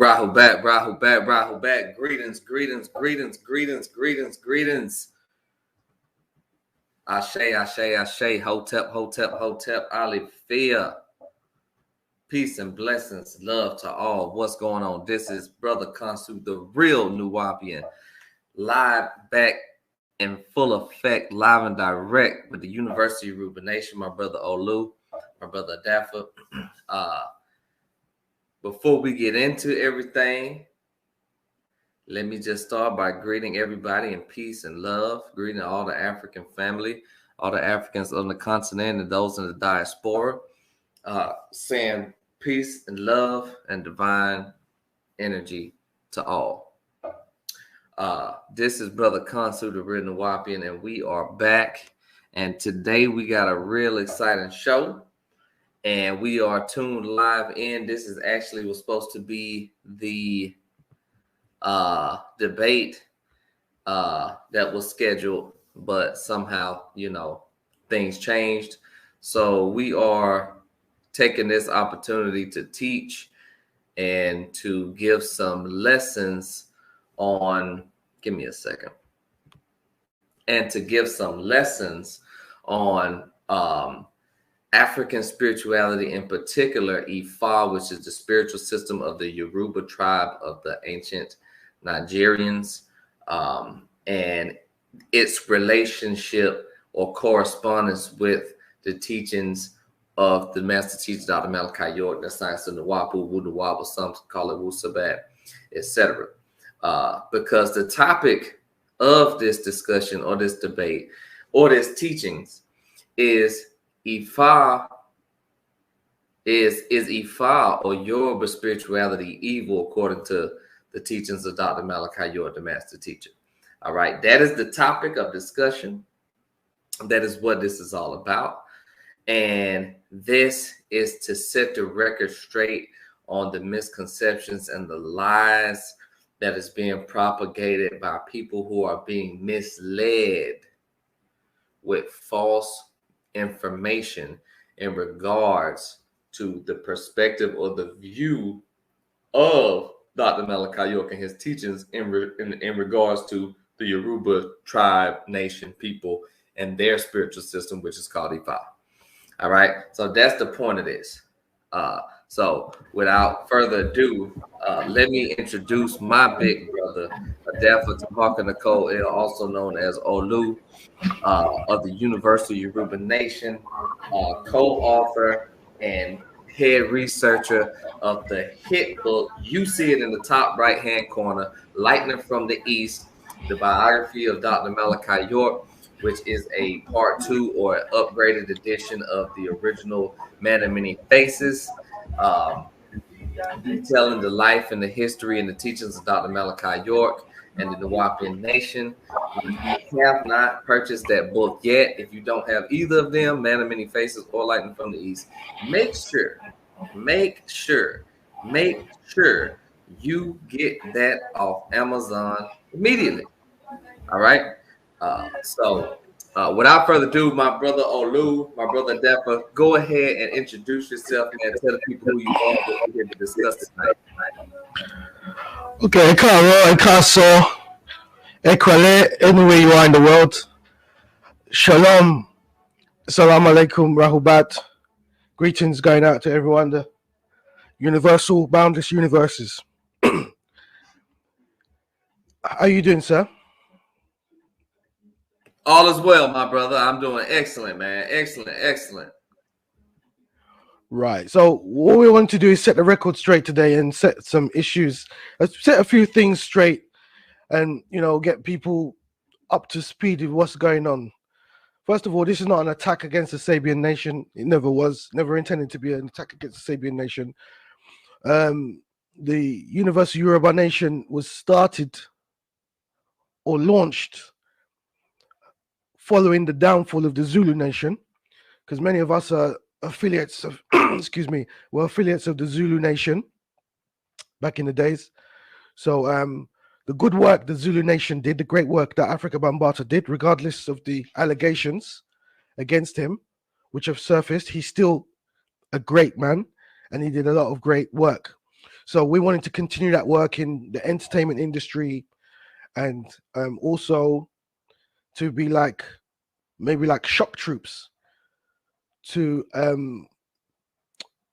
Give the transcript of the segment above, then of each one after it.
Rahu back, Rahu back, Rahu back. Greetings, greetings, greetings, greetings, greetings, greetings. Ashe, Ashe, Ashe, Hotep, Hotep, Hotep, Alifia. Peace and blessings, love to all. What's going on? This is Brother Khonsu, the Real Nuwaupian, live back in full effect, live and direct with the Universal Yoruba Nation. My brother Olu, my brother Dafa. Before we get into everything, let me just start by greeting everybody in peace and love, greeting all the African family, all the Africans on the continent and those in the diaspora, saying peace and love and divine energy to all. This is Brother Khonsu, the Real Nuwaupian, and we are back. And today we got a real exciting show. And we are tuned live in. This is actually was supposed to be the debate that was scheduled, but somehow, things changed. So we are taking this opportunity to teach and to give some lessons on, give me a second, and to give some lessons on African spirituality, in particular Ifa, which is the spiritual system of the Yoruba tribe of the ancient Nigerians, and its relationship or correspondence with the teachings of the master teacher, Dr. Malachi York, the science of Nuwaupu, Wunuwapu, some call it Wusabat, etc. Because the topic of this discussion or this debate or this teachings is Ifa, is Ifa or Yoruba spirituality evil according to the teachings of Dr. Malachi York, the master teacher. All right, that is the topic of discussion. That is what this is all about. And this is to set the record straight on the misconceptions and the lies that is being propagated by people who are being misled with false information in regards to the perspective or the view of Dr. Malachi York and his teachings in regards to the Yoruba tribe, nation, people, and their spiritual system, which is called Ifa. All right, so that's the point of this. So without further ado, let me introduce my big brother, Adafa Tapaka Nicole, also known as Olu, of the Universal Yoruba Nation, co-author and head researcher of the hit book. You see it in the top right-hand corner, Lightning from the East, the biography of Dr. Malachi York, which is a part 2 or upgraded edition of the original Man of Many Faces, detailing the life and the history and the teachings of Dr. Malachi York and the Nuwaupian Nation. If you have not purchased that book yet, if you don't have either of them, Man of Many Faces or Lightning from the East, make sure you get that off Amazon immediately. All right. So without further ado, my brother Olu, my brother Defa, go ahead and introduce yourself and tell the people who you are what we're here to discuss tonight. Okay, Karo and Kaso, Ekwale, anywhere you are in the world. Shalom, Salam Alaikum, Rahubat. Greetings going out to everyone, the universal, boundless universes. How are you doing, sir? All is well, my brother. I'm doing excellent, man. Excellent. Right. So what we want to do is set the record straight today and set some issues, set a few things straight and, get people up to speed with what's going on. First of all, this is not an attack against the Sabaean nation. It never was, never intended to be an attack against the Sabaean nation. The Universal Yoruba Nation was started or launched following the downfall of the Zulu nation, because many of us are affiliates of, were affiliates of the Zulu nation back in the days. So the good work the Zulu nation did, the great work that Afrika Bambaataa did, regardless of the allegations against him, which have surfaced, he's still a great man and he did a lot of great work. So we wanted to continue that work in the entertainment industry, and also to be like maybe like shock troops to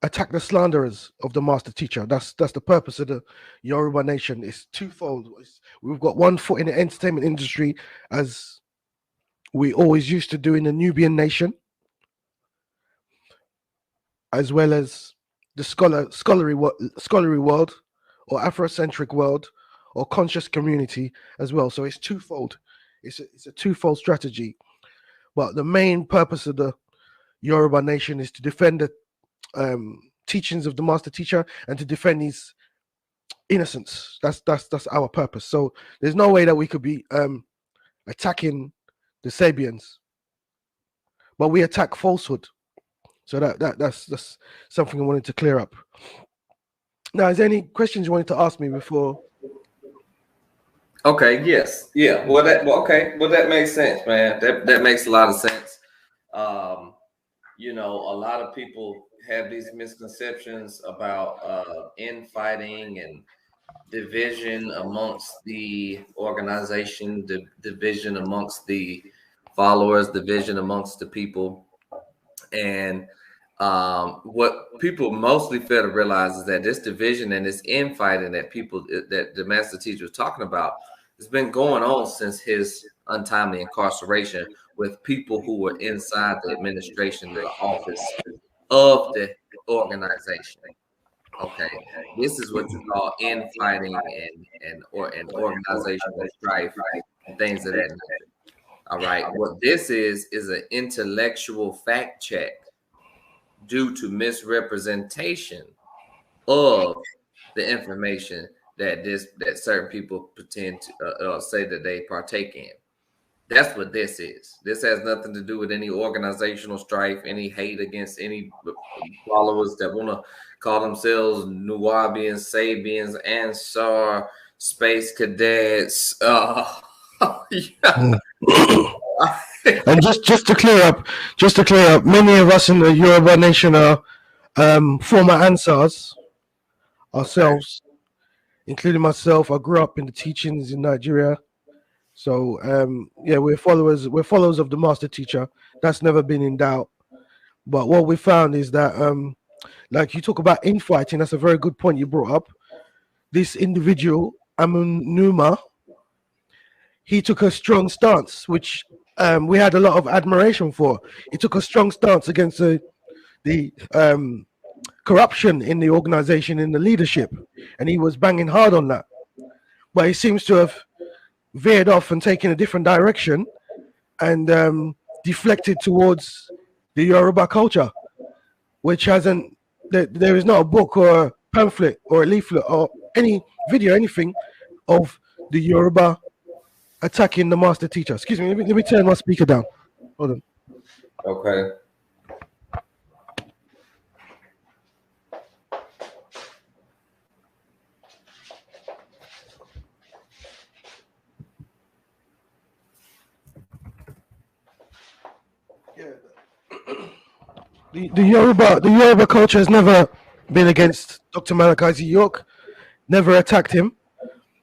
attack the slanderers of the master teacher. That's the purpose of the Yoruba Nation. It's twofold. We've got one foot in the entertainment industry, as we always used to do in the Nubian nation, as well as the scholarly world, or Afrocentric world, or conscious community as well. So it's twofold. It's a twofold strategy. But the main purpose of the Yoruba Nation is to defend the teachings of the master teacher and to defend his innocence. That's our purpose. So there's no way that we could be attacking the Sabaeans, but we attack falsehood. So that's something I wanted to clear up. Now, is there any questions you wanted to ask me before? Okay. Yes. Yeah. Well, that makes sense, man. That makes a lot of sense. You know, a lot of people have these misconceptions about infighting and division amongst the organization, the division amongst the followers, division amongst the people. And what people mostly fail to realize is that this division and this infighting that the master teacher was talking about has been going on since his untimely incarceration, with people who were inside the administration of the office of the organization. Okay, this is what you call infighting and organizational strife and things of that nature. All right, what this is an intellectual fact check due to misrepresentation of the information that certain people pretend to say that they partake in. That's what this is. This has nothing to do with any organizational strife, any hate against any followers that want to call themselves Nuwaupians, Sabaeans, Ansar, Space Cadets. Yeah. And just to clear up, many of us in the Yoruba Nation are former Ansars ourselves, including myself. I grew up in the teachings in Nigeria. So yeah, we're followers of the master teacher. That's never been in doubt. But what we found is that like you talk about infighting, that's a very good point you brought up. This individual, Amun Numa, he took a strong stance, which we had a lot of admiration for. He took a strong stance against the corruption in the organization, in the leadership, and he was banging hard on that. But he seems to have veered off and taken a different direction, and deflected towards the Yoruba culture, which hasn't. There is not a book or a pamphlet or a leaflet or any video, anything of the Yoruba attacking the master teacher. Excuse me, let me turn my speaker down. Hold on. Okay. The Yoruba culture has never been against Dr. Malachi York, never attacked him.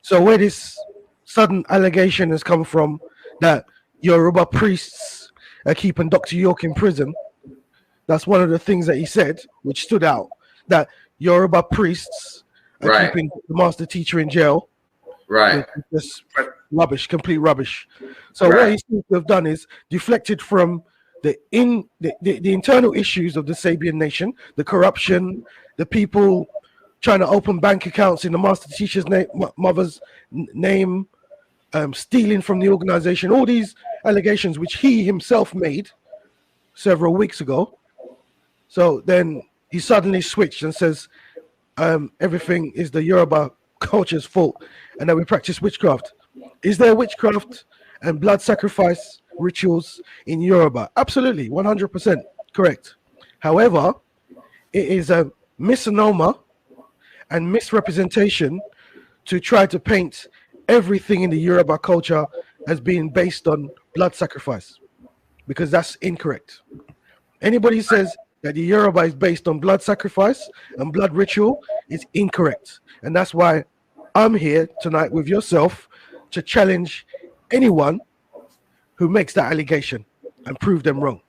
So where this sudden allegation has come from that Yoruba priests are keeping Dr. York in prison, that's one of the things that he said, which stood out, that Yoruba priests are keeping the master teacher in jail. Right. Just rubbish, complete rubbish. So what he seems to have done is deflected from the internal issues of the Sabaean nation, the corruption, the people trying to open bank accounts in the master teacher's mother's name, stealing from the organization, all these allegations which he himself made several weeks ago. So then he suddenly switched and says everything is the Yoruba culture's fault and that we practice witchcraft. Is there witchcraft and blood sacrifice rituals in Yoruba? Absolutely, 100% correct. However, it is a misnomer and misrepresentation to try to paint everything in the Yoruba culture as being based on blood sacrifice, because that's incorrect. Anybody says that the Yoruba is based on blood sacrifice and blood ritual is incorrect. And that's why I'm here tonight with yourself to challenge anyone who makes that allegation and prove them wrong.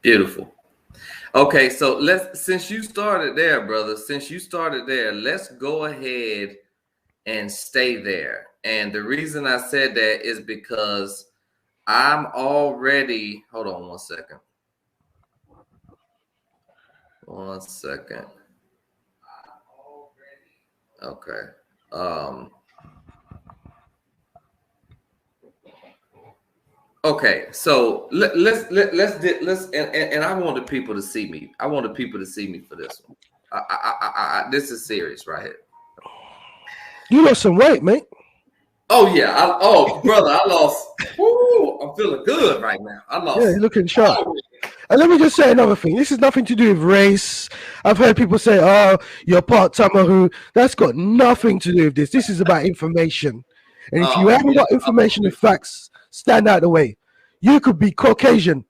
Beautiful. Okay, so since you started there, brother, let's go ahead and stay there. And the reason I said that is because I'm already, hold on one second. Okay. Okay, so let's and I want the people to see me. I want the people to see me for this one. This is serious right here. You lost some weight, mate. Oh yeah, brother, I lost. Woo, I'm feeling good right now. I lost. Yeah, you're looking sharp. And let me just say another thing. This is nothing to do with race. I've heard people say, "Oh, you're part-timer." Who? That's got nothing to do with this. This is about information. And if you haven't got information and facts, stand out of the way. You could be Caucasian.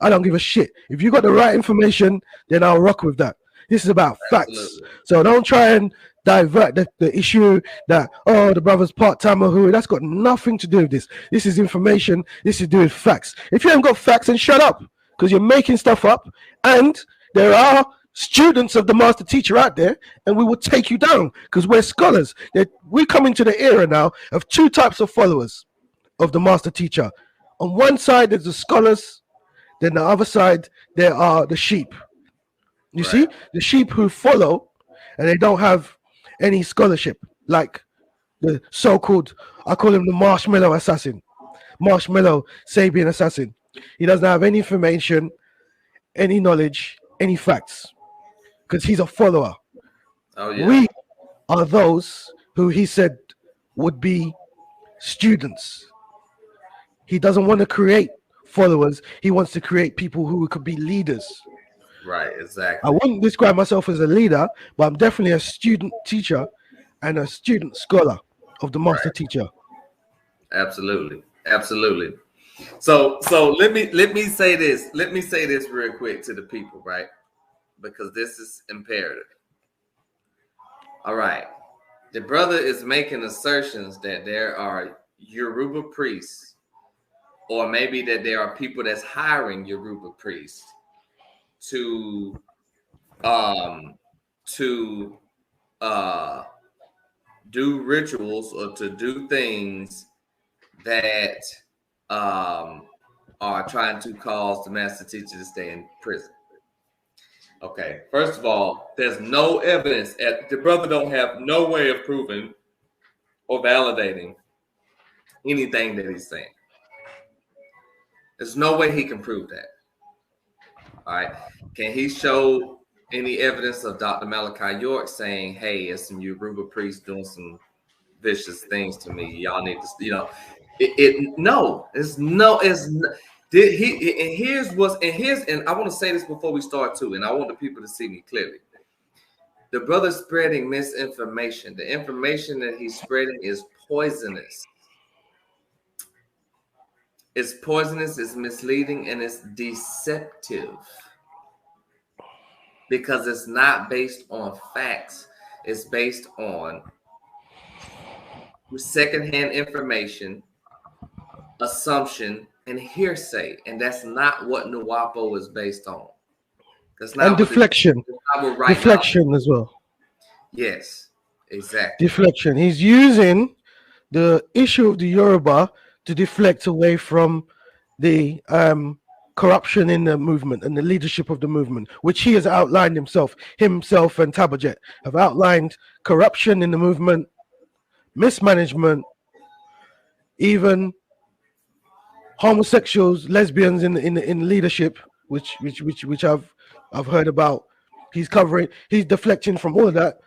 I don't give a shit. If you got the right information, then I'll rock with that. This is about facts. So don't try and divert the issue that, oh, the brother's part-timer who. That's got nothing to do with this. This is information. This is to do with facts. If you haven't got facts, then shut up, because you're making stuff up. And there are students of the master teacher out there, and we will take you down because we're scholars. We come into the era now of two types of followers of the master teacher. On one side, there's the scholars. Then the other side, there are the sheep. You see, the sheep who follow, and they don't have any scholarship, like the so-called, I call him the Marshmallow Assassin, Marshmallow Sabaean Assassin. He doesn't have any information, any knowledge, any facts, because he's a follower. Oh, yeah. We are those who he said would be students. He doesn't want to create followers. He wants to create people who could be leaders. Right, exactly. I wouldn't describe myself as a leader, but I'm definitely a student teacher and a student scholar of the master teacher. Absolutely. So let me say this. Let me say this real quick to the people, right? Because this is imperative. All right. The brother is making assertions that there are Yoruba priests, or maybe that there are people that's hiring Yoruba priests to do rituals or to do things that are trying to cause the master teacher to stay in prison. Okay, first of all, there's no evidence. The brother don't have no way of proving or validating anything that he's saying. There's no way he can prove that. All right. Can he show any evidence of Dr. Malachi York saying, hey, it's some Yoruba priests doing some vicious things to me? Y'all need to, no, it's no, it's and I want to say this before we start too, and I want the people to see me clearly. The brother's spreading misinformation. The information that he's spreading is poisonous. It's poisonous, it's misleading, and it's deceptive. Because it's not based on facts. It's based on secondhand information, assumption, and hearsay. And that's not what Nuwaupo is based on. That's not. And deflection. Deflection as well. Yes, exactly. Deflection. He's using the issue of the Yoruba to deflect away from the corruption in the movement and the leadership of the movement, which he has outlined himself and Tabajet have outlined corruption in the movement, mismanagement, even homosexuals, lesbians in leadership, which I've heard about. He's deflecting from all of that.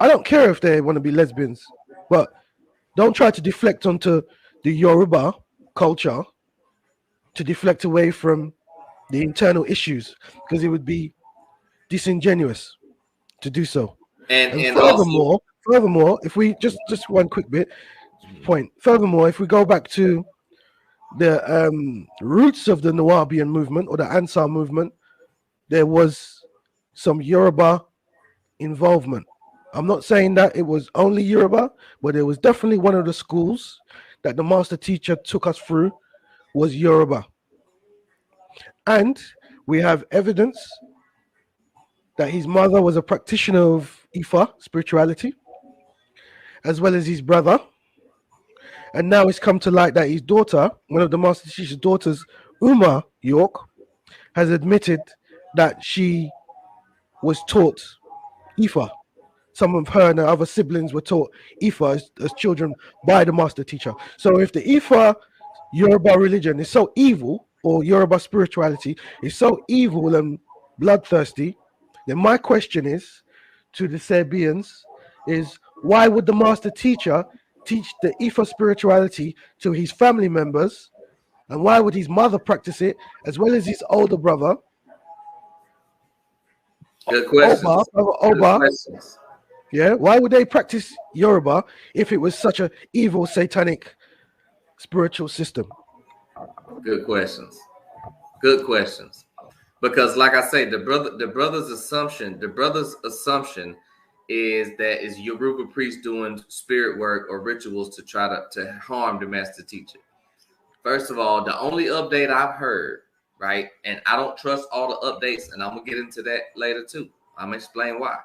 I don't care if they want to be lesbians, but don't try to deflect onto the Yoruba culture to deflect away from the internal issues, because it would be disingenuous to do so. And furthermore, if we just one quick point. Furthermore, if we go back to the roots of the Nuwaupian movement or the Ansar movement, there was some Yoruba involvement. I'm not saying that it was only Yoruba, but it was definitely one of the schools that the master teacher took us through was Yoruba. And we have evidence that his mother was a practitioner of Ifa spirituality, as well as his brother. And now it's come to light that his daughter, one of the master teacher's daughters, Uma York, has admitted that she was taught Ifa. Some of her and her other siblings were taught Ifa as children by the master teacher. So if the Ifa Yoruba religion is so evil, or Yoruba spirituality is so evil and bloodthirsty, then my question is to the Sabaeans is, why would the master teacher teach the Ifa spirituality to his family members, and why would his mother practice it as well as his older brother? Good questions. Oba, yeah, why would they practice Yoruba if it was such an evil satanic spiritual system? Good questions. Good questions. Because, like I say, the brother's assumption is that is Yoruba priests doing spirit work or rituals to try to harm the master teacher. First of all, the only update I've heard, right, and I don't trust all the updates, and I'm gonna get into that later too. I'm gonna explain why.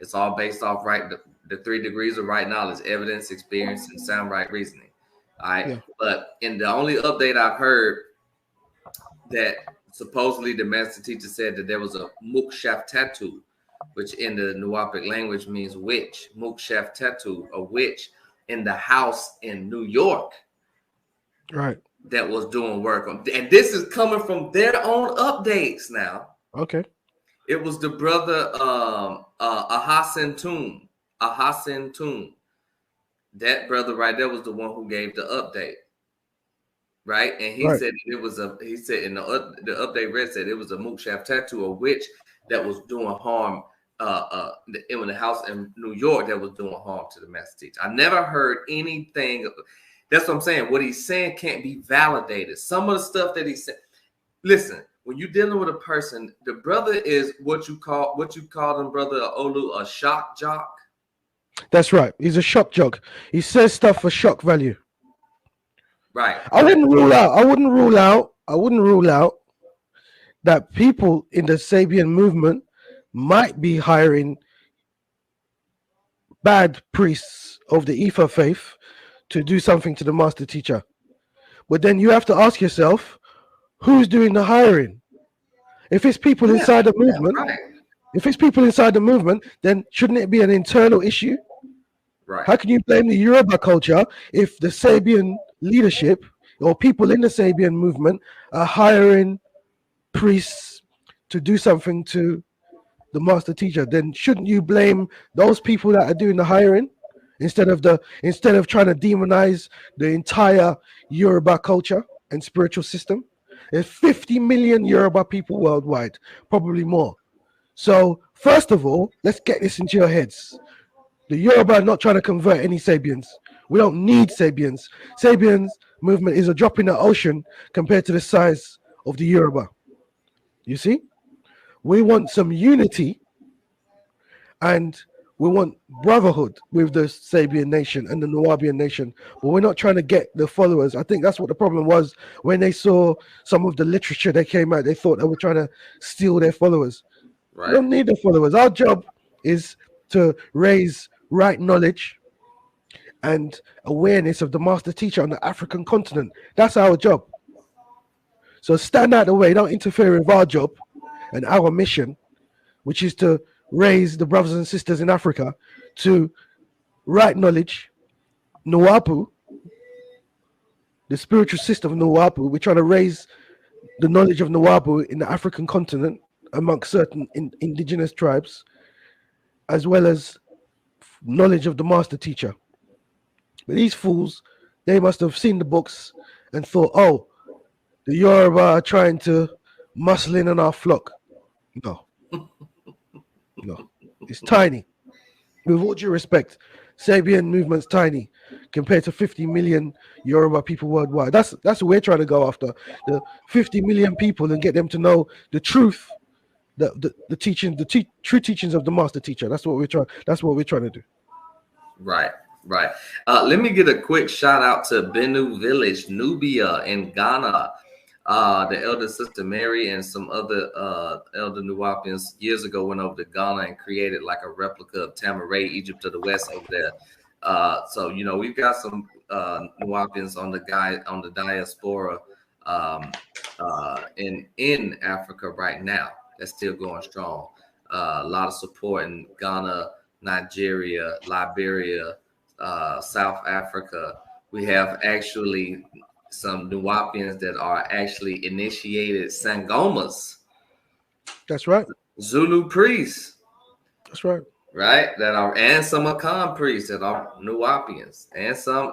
It's all based off the 3 degrees of right knowledge: evidence, experience, and sound right reasoning. All right. Yeah. But in the only update I've heard, that supposedly the master teacher said that there was a mukshaf tattoo, which in the Nuwaupian language means witch. Mukshaf tattoo, a witch in the house in New York, right, that was doing work on. And this is coming from their own updates now. Okay. It was the brother Ahasin Tum. That brother right there was the one who gave the update. Right, and he said it was he said in the update read said it was a mukshaf tattoo, a witch that was doing harm in the house in New York that was doing harm to the master teacher. I never heard anything. That's what I'm saying. What he's saying can't be validated. Some of the stuff that he said. Listen, when you're dealing with a person, the brother is what you call them, brother Olu, a shock jock. That's right. He's a shock jock. He says stuff for shock value. Right. I wouldn't rule out that people in the Sabaean movement might be hiring bad priests of the Ifa faith to do something to the master teacher. But then you have to ask yourself, who's doing the hiring? If it's people inside the movement, then shouldn't it be an internal issue? Right. How can you blame the Yoruba culture if the Sabaean leadership or people in the Sabaean movement are hiring priests to do something to the master teacher? Then shouldn't you blame those people that are doing the hiring instead of trying to demonize the entire Yoruba culture and spiritual system? There's 50 million Yoruba people worldwide, probably more. So first of all, let's get this into your heads. The Yoruba are not trying to convert any Sabaeans. We don't need Sabaeans. Sabaeans movement is a drop in the ocean compared to the size of the Yoruba. You see? We want some unity and we want brotherhood with the Sabaean nation and the Nuwaupian nation. But we're not trying to get the followers. I think that's what the problem was when they saw some of the literature that came out. They thought they were trying to steal their followers. Right. We don't need the followers. Our job is to raise right knowledge and awareness of the master teacher on the African continent. That's our job. So stand out the way, don't interfere with our job and our mission, which is to raise the brothers and sisters in Africa to right knowledge, Nuwaupu, the spiritual system of Nuwaupu. We're trying to raise the knowledge of Nuwaupu in the African continent amongst certain indigenous tribes, as well as knowledge of the master teacher. But these fools, they must have seen the books and thought, oh, the Yoruba are trying to muscle in on our flock. No. No. It's tiny. With all due respect, Sabaean movement's tiny compared to 50 million Yoruba people worldwide. That's what we're trying to go after. The 50 million people and get them to know the truth the teaching, true teachings of the master teacher. That's what we're trying to do. Right. Let me get a quick shout out to Benue Village, Nubia in Ghana. The elder sister Mary and some other elder Nuwaupians years ago went over to Ghana and created like a replica of Tamaray, Egypt of the West over there. So we've got some Nuwaupians on the diaspora in Africa right now. That's still going strong. A lot of support in Ghana, Nigeria, Liberia, South Africa. We have actually some Nuwaupians that are actually initiated Sangomas. That's right. Zulu priests. That's right. Right? That are, and some Akan priests that are Nuwaupians, and some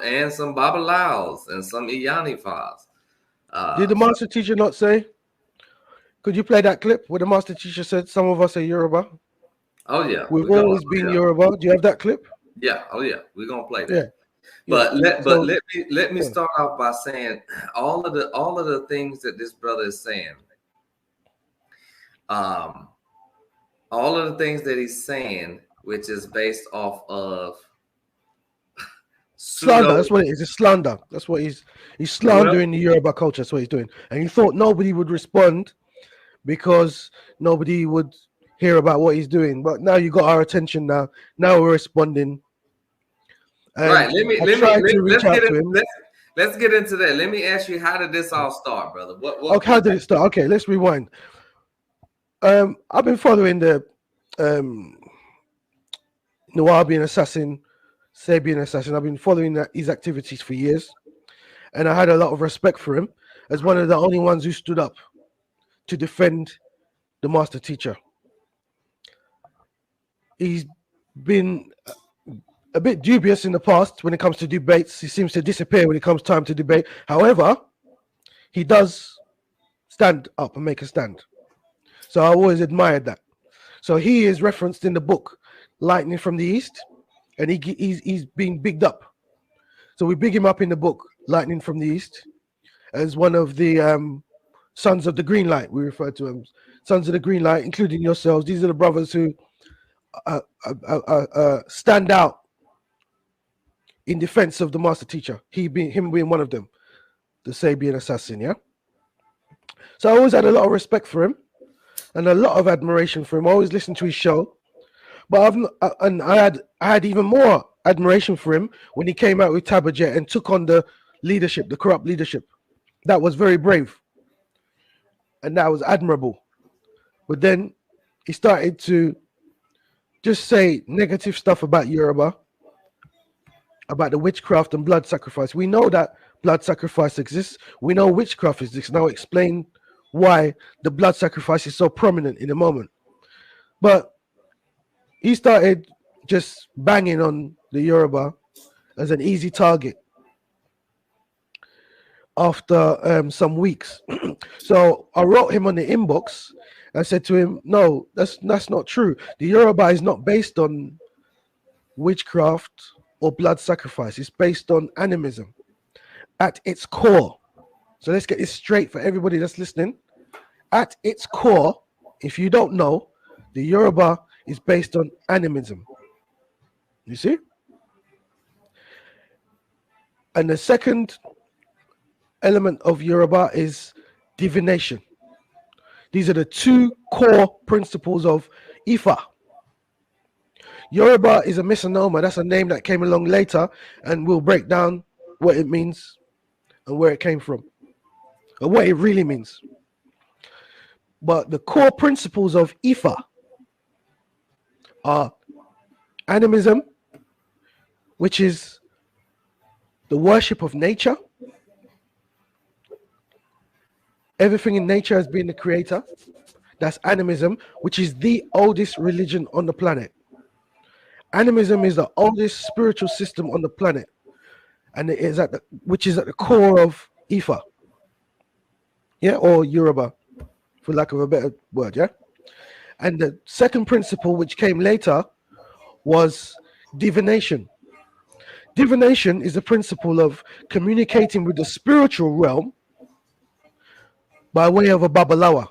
Babalaos and some Iyanifas. Did the master teacher not say? Could you play that clip where the master teacher said some of us are Yoruba? Oh yeah, we've always been Yoruba. Do you have that clip? Yeah. Oh yeah, we're gonna play that. Yeah. But let me start off by saying all of the things that this brother is saying. All of the things that he's saying, which is based off of slander. That's what it is. It's slander. That's what he's slandering the Yoruba culture. That's what he's doing. And he thought nobody would respond because nobody would hear about what he's doing. But now you got our attention. Now we're responding. Right. Let's get into that. Let me ask you, how did this all start, brother? Okay, how did it start? Okay, let's rewind. I've been following the Nuwaupian Assassin, Sabaean Assassin. I've been following his activities for years, and I had a lot of respect for him as one of the only ones who stood up to defend the master teacher. He's been a bit dubious in the past when it comes to debates. He seems to disappear when it comes time to debate. However, he does stand up and make a stand. So I always admired that. So he is referenced in the book Lightning from the East, and he's being bigged up. So we big him up in the book Lightning from the East as one of the sons of the green light. We refer to them sons of the green light, including yourselves. These are the brothers who stand out in defense of the master teacher. Him being one of them, the Sabaean Assassin. Yeah. So I always had a lot of respect for him and a lot of admiration for him. I always listened to his show, but I had even more admiration for him when he came out with Tabajet and took on the leadership, the corrupt leadership. That was very brave, and that was admirable. But then he started to just say negative stuff about Yoruba, about the witchcraft and blood sacrifice. We know that blood sacrifice exists. We know witchcraft exists. Now explain why the blood sacrifice is so prominent in the moment. But he started just banging on the Yoruba as an easy target after some weeks. So I wrote him on the inbox. I said to him, no, that's not true. The Yoruba is not based on witchcraft or blood sacrifice. It's based on animism at its core. So let's get this straight for everybody that's listening. At its core, if you don't know, the Yoruba is based on animism. You see? And the second element of Yoruba is divination. These are the two core principles of Ifa. Yoruba is a misnomer. That's a name that came along later, and we'll break down what it means and where it came from, or what it really means. But the core principles of Ifa are animism, which is the worship of nature. Everything in nature has been the creator. That's animism, which is the oldest religion on the planet. Animism is the oldest spiritual system on the planet, and it is which is at the core of Ifa, yeah, or Yoruba, for lack of a better word, yeah. And the second principle, which came later, was divination. Divination is the principle of communicating with the spiritual realm by way of a babalawa.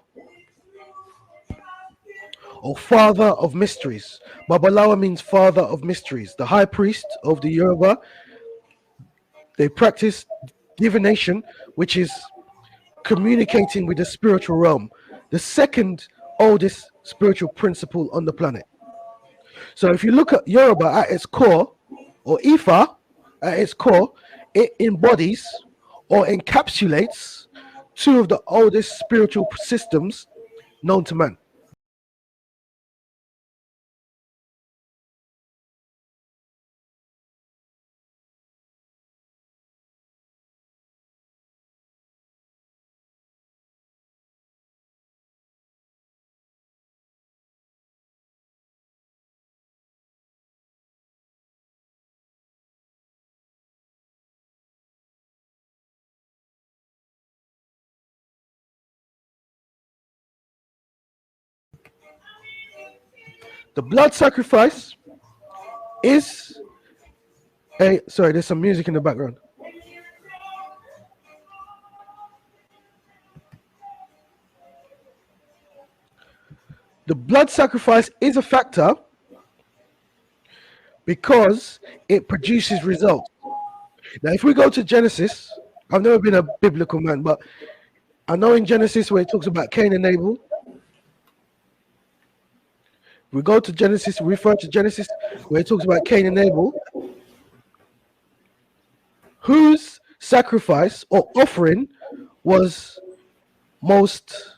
or father of mysteries. Babalawo means father of mysteries. The high priest of the Yoruba, they practice divination, which is communicating with the spiritual realm, the second oldest spiritual principle on the planet. So if you look at Yoruba at its core, or Ifa at its core, it embodies or encapsulates two of the oldest spiritual systems known to man. The blood sacrifice is a sorry, there's some music in the background. The blood sacrifice is a factor because it produces results. Now, if we go to Genesis, I've never been a biblical man, but I know in Genesis where it talks about Cain and Abel. We go to Genesis, we refer to Genesis where it talks about Cain and Abel. Whose sacrifice or offering was most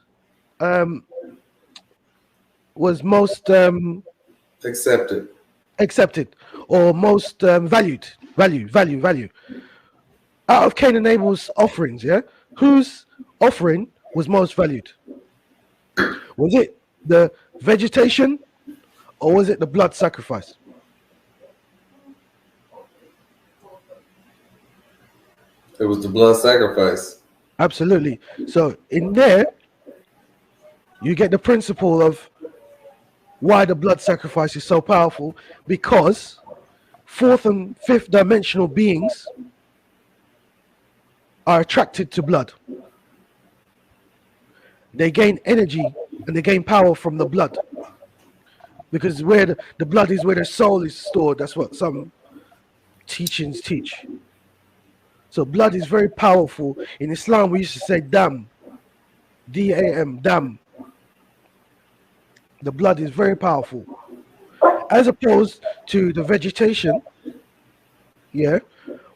accepted or most value out of Cain and Abel's offerings? Yeah, whose offering was most valued? Was it the vegetation or was it the blood sacrifice? It was the blood sacrifice. Absolutely. So in there you get the principle of why the blood sacrifice is so powerful, because fourth and fifth dimensional beings are attracted to blood. They gain energy and they gain power from the blood, because where the blood is where the soul is stored. That's what some teachings teach. So blood is very powerful. In Islam we used to say dam, D-A-M, dam. The blood is very powerful, as opposed to the vegetation, yeah,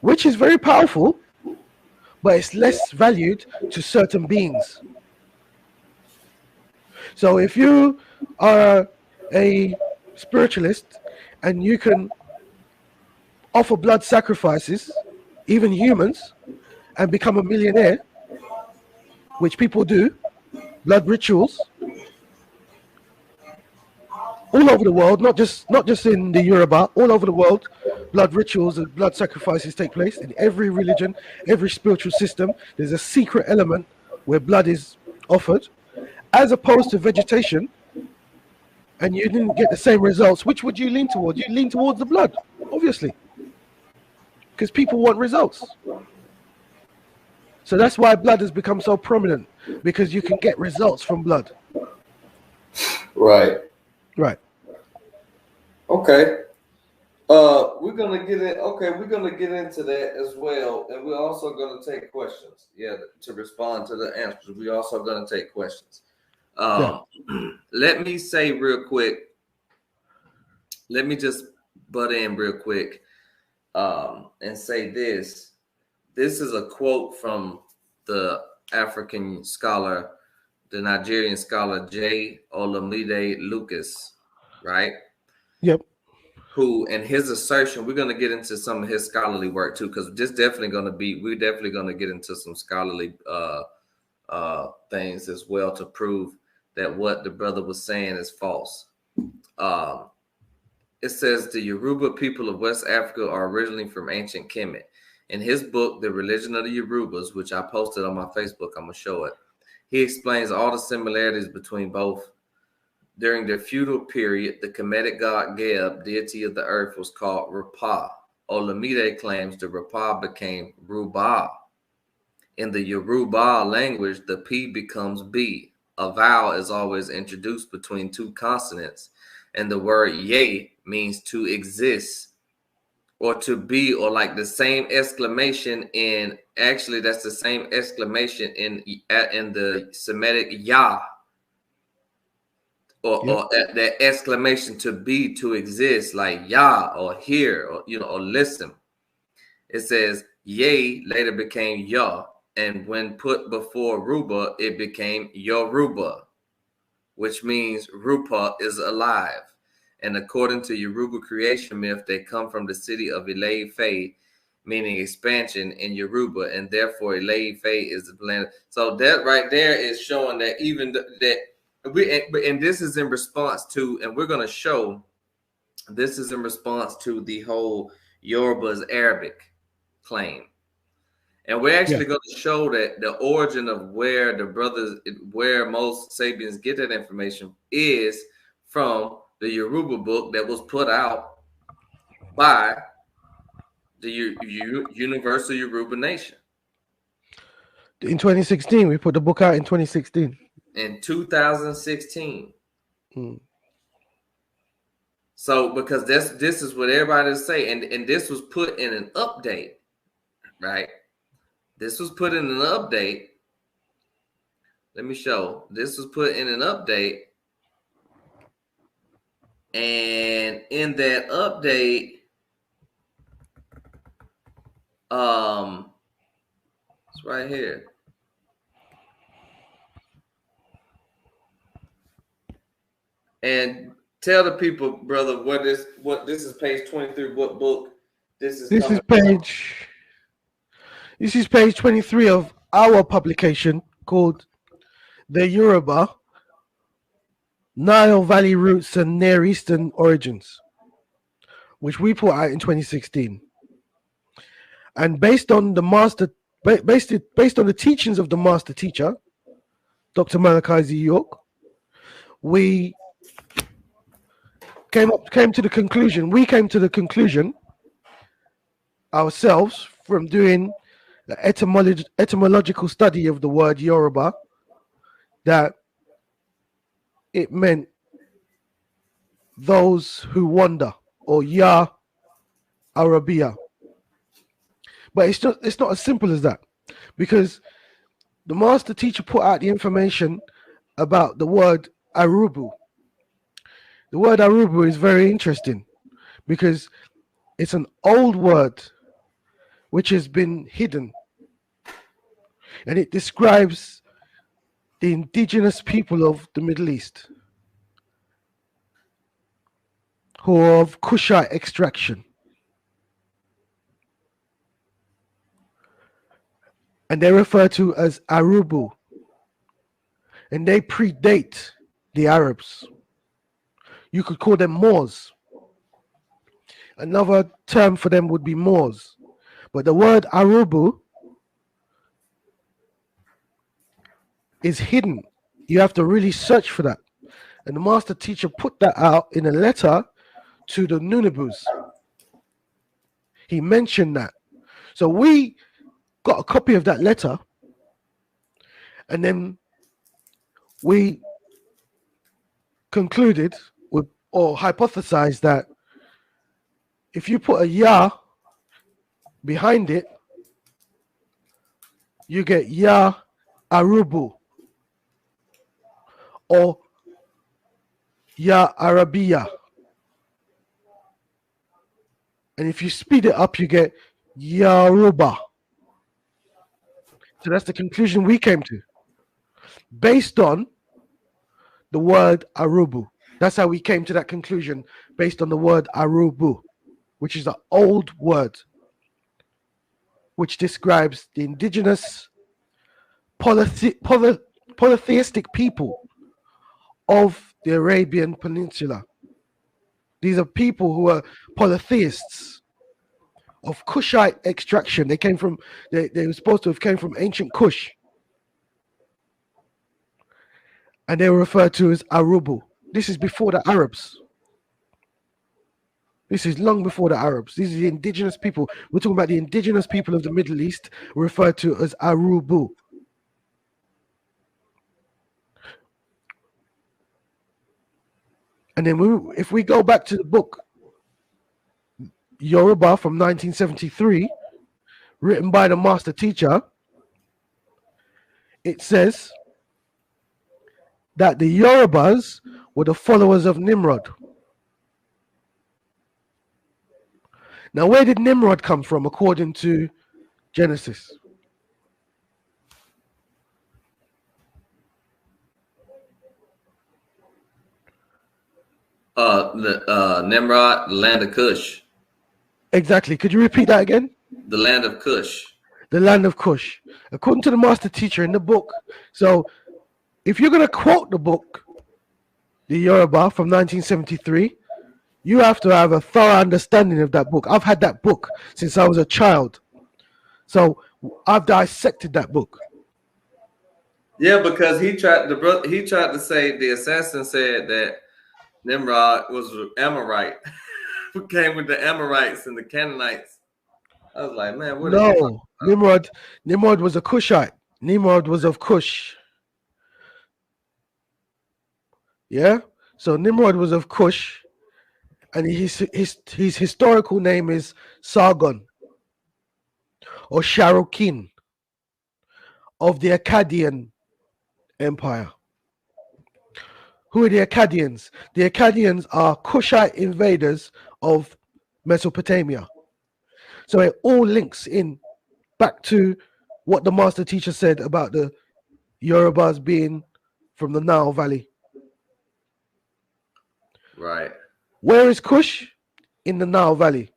which is very powerful, but it's less valued to certain beings. So if you are a spiritualist and you can offer blood sacrifices, even humans, and become a millionaire, which people do, blood rituals all over the world, not just in the Yoruba, all over the world, blood rituals and blood sacrifices take place in every religion, every spiritual system. There's a secret element where blood is offered, as opposed to vegetation, and you didn't get the same results. Which would you lean towards? You lean towards the blood, obviously, because people want results. So that's why blood has become so prominent, because you can get results from blood. Right. Right. Okay. We're gonna get in. Okay, we're gonna get into that as well, and we're also gonna take questions. Yeah, to respond to the answers, we're also gonna take questions. Let me say real quick. Let me just butt in real quick, and say this. This is a quote from the African scholar, the Nigerian scholar J. Olamide Lucas, right? Yep. Who, and his assertion, we're going to get into some of his scholarly work too, because we're definitely going to get into some scholarly things as well to prove that what the brother was saying is false. It says the Yoruba people of West Africa are originally from ancient Kemet. In his book, The Religion of the Yorubas, which I posted on my Facebook, I'm going to show it. He explains all the similarities between both. During the feudal period, the Kemetic god Geb, deity of the earth, was called Rapa. Olamide claims the Rapa became Ruba. In the Yoruba language, the P becomes B. a vowel is always introduced between two consonants, and the word ye means to exist or to be, or like the same exclamation in, actually that's the same exclamation in the Semitic Yah, or that exclamation to be, to exist, like Yah or hear, or or listen. It says Ye later became Yah, and when put before Ruba, it became Yoruba, which means Rupa is alive. And according to Yoruba creation myth, they come from the city of Ile-Ife, meaning expansion in Yoruba, and therefore Ile-Ife is the planet. So that right there is showing that even and this is in response to, and we're going to show, this is in response to the whole Yoruba's Arabic claim. And we're actually going to show that the origin of where most Sabians get that information is from the Yoruba book that was put out by the Universal Yoruba Nation. In 2016, we put the book out in 2016. In 2016. So because this is what everybody say, and this was put in an update, right? This was put in an update. Let me show. This was put in an update. And in that update, it's right here. And tell the people, brother, what this is page 23, what book this is. This is page 23 of our publication called The Yoruba, Nile Valley Roots and Near Eastern Origins, which we put out in 2016. And based on the teachings of the master teacher, Dr. Malachi Z. York, we came to the conclusion ourselves from doing the etymological study of the word Yoruba that it meant those who wander, or Ya Arabia. But it's not as simple as that, because the master teacher put out the information about the word Arubu. The word Arubu is very interesting because it's an old word which has been hidden, and it describes the indigenous people of the Middle East who are of Kushite extraction. And they're referred to as Arubu. And they predate the Arabs. You could call them Moors. Another term for them would be Moors. But the word Arubu is hidden. You have to really search for that. And the master teacher put that out in a letter to the Nunabus. He mentioned that. So we got a copy of that letter, and then we concluded or hypothesized that if you put a Ya behind it, you get Ya Arubu or Ya Arabia. And if you speed it up, you get Yoruba. So that's the conclusion we came to, based on the word Arubu. That's how we came to that conclusion, based on the word Arubu, which is an old word, which describes the indigenous polytheistic people of the Arabian Peninsula. These are people who are polytheists of Kushite extraction. They came from, they were supposed to have came from ancient Kush. And they were referred to as Arubu. This is before the Arabs. This is long before the Arabs. These are the indigenous people. We're talking about the indigenous people of the Middle East, referred to as Arubu. And then if we go back to the book Yoruba from 1973, written by the master teacher, it says that the Yorubas were the followers of Nimrod. Now, where did Nimrod come from according to Genesis? Nimrod, the land of Cush. Exactly. Could you repeat that again? The land of Cush. The land of Cush. According to the master teacher in the book. So if you're going to quote the book, the Yoruba from 1973, you have to have a thorough understanding of that book. I've had that book since I was a child. So I've dissected that book. Yeah, because he tried to say, the assassin said that Nimrod was an Amorite, who came with the Amorites and the Canaanites. I was like, man, what? No, Nimrod was a Cushite. Nimrod was of Cush. Yeah, so Nimrod was of Cush, and his historical name is Sargon or Sharokin of the Akkadian Empire. Who are the Akkadians? The Akkadians are Kushite invaders of Mesopotamia. So it all links in back to what the master teacher said about the Yorubas being from the Nile Valley. Right. Where is Kush? In the Nile Valley.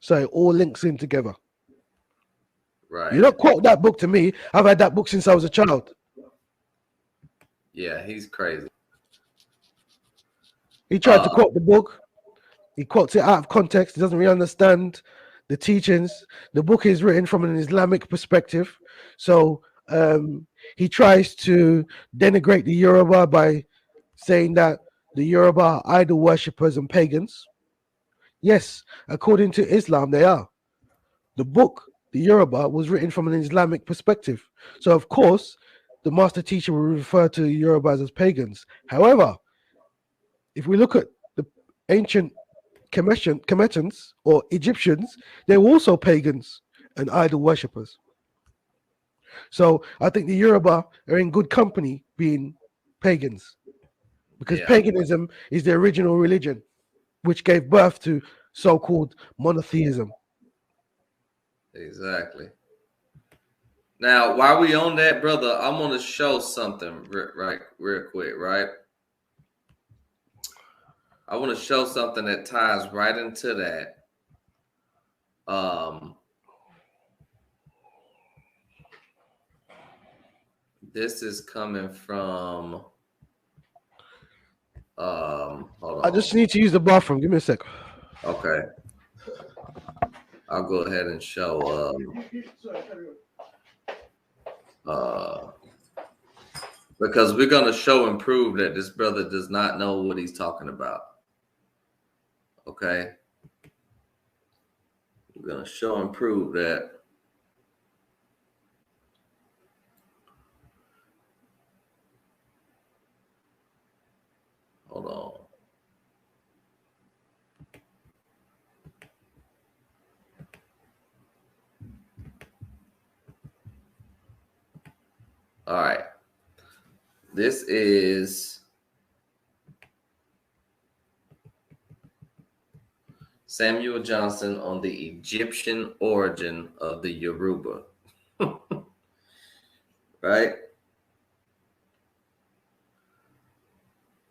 So it all links in together. Right. You don't quote that book to me. I've had that book since I was a child. Yeah, he's crazy. He tried to quote the book. He quotes it out of context. He doesn't really understand the teachings. The book is written from an Islamic perspective. So he tries to denigrate the Yoruba by saying that the Yoruba are idol worshippers and pagans. Yes, according to Islam, they are. The book, the Yoruba, was written from an Islamic perspective. So, of course, the master teacher will refer to Yorubas as pagans. However, if we look at the ancient Kemetans or Egyptians, they were also pagans and idol worshippers. So I think the Yoruba are in good company being pagans, because paganism is the original religion, which gave birth to so-called monotheism. Exactly. Now, while we on that, brother, I'm going to show something real quick, right? I want to show something that ties right into that. This is coming from. Hold on. I just need to use the bathroom. Give me a sec. Okay. I'll go ahead and show. Because we're going to show and prove that this brother does not know what he's talking about. Okay. We're going to show and prove that. Hold on. All right. This is Samuel Johnson on the Egyptian origin of the Yoruba. Right?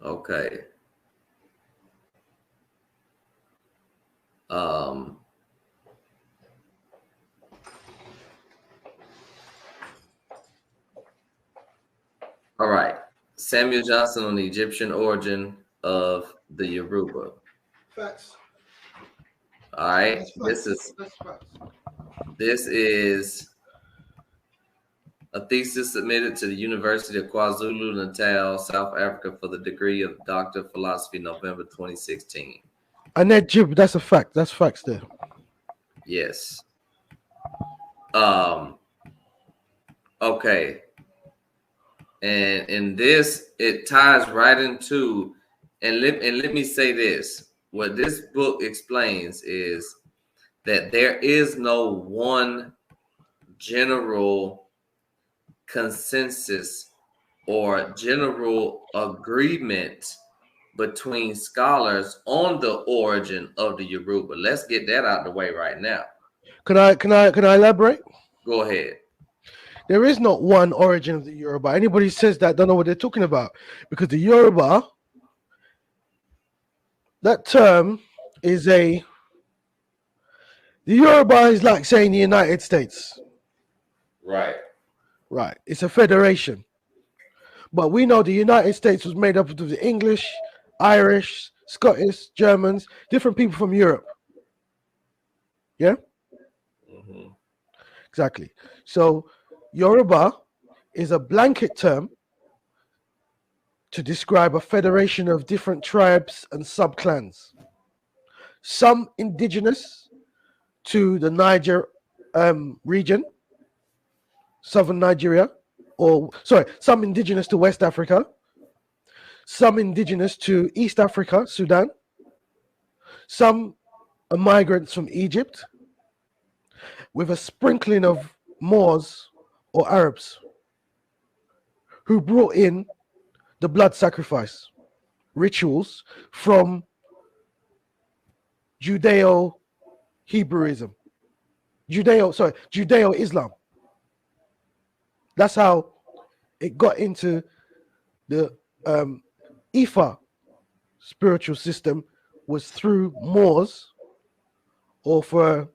Okay. All right. Samuel Johnson on the Egyptian origin of the Yoruba. Facts. All right. This is a thesis submitted to the University of KwaZulu-Natal, South Africa, for the degree of Doctor of Philosophy, November 2016. And that jib, that's a fact. That's facts there. Yes. Okay. And in this, it ties right into, and let me say this. What this book explains is that there is no one general consensus or general agreement between scholars on the origin of the Yoruba. Let's get that out of the way right now. Can I elaborate? Go ahead. There is not one origin of the Yoruba. Anybody says that don't know what they're talking about, because the Yoruba, that term is the Yoruba is like saying the United States. Right. Right. It's a federation. But we know the United States was made up of the English, Irish, Scottish, Germans, different people from Europe. Yeah? Mm-hmm. Exactly. So Yoruba is a blanket term to describe a federation of different tribes and subclans. Some indigenous to the Niger region, southern Nigeria, some indigenous to West Africa, some indigenous to East Africa, Sudan, some are migrants from Egypt, with a sprinkling of Moors or Arabs who brought in the blood sacrifice rituals from Judeo-Hebrewism, Judeo-Islam. That's how it got into the Ifa spiritual system, was through Moors, or for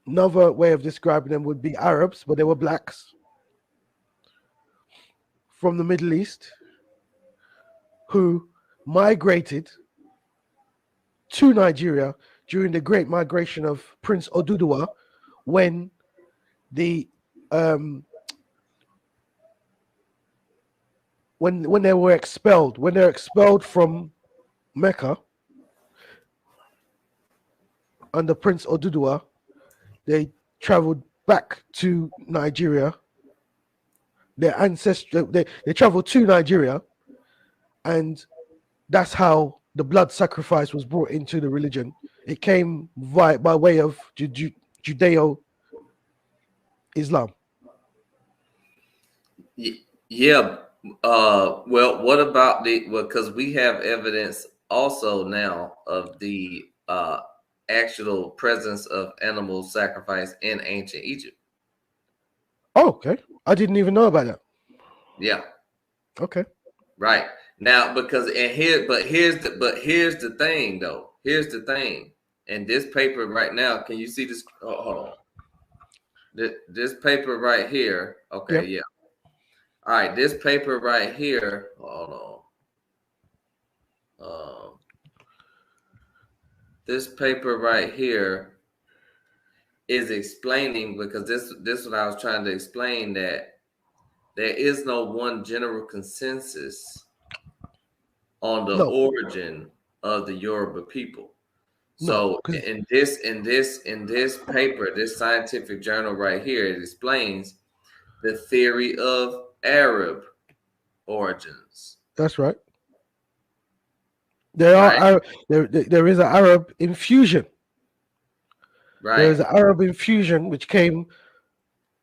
another way of describing them would be Arabs, but they were blacks from the Middle East who migrated to Nigeria during the Great Migration of Prince Oduduwa, when the when they were expelled, when they're expelled from Mecca under Prince Oduduwa, they traveled back to Nigeria. Their ancestors, they traveled to Nigeria, and that's how the blood sacrifice was brought into the religion. It came by way of Judeo-Islam. Yeah. Well, what about because we have evidence also now of the actual presence of animal sacrifice in ancient Egypt. Oh, okay. I didn't even know about that. Yeah. Okay. Right. Now, because here's the thing though. Here's the thing. And this paper right now, can you see this? Oh, hold on. This paper right here. Okay, Yep. yeah. All right, this paper right here. Hold on. This paper right here is explaining, because this is what I was trying to explain, that there is no one general consensus on the origin of the Yoruba people. So in this paper, this scientific journal right here, it explains the theory of Arab origins. That's right. There is an Arab infusion. Right. There is an Arab infusion which came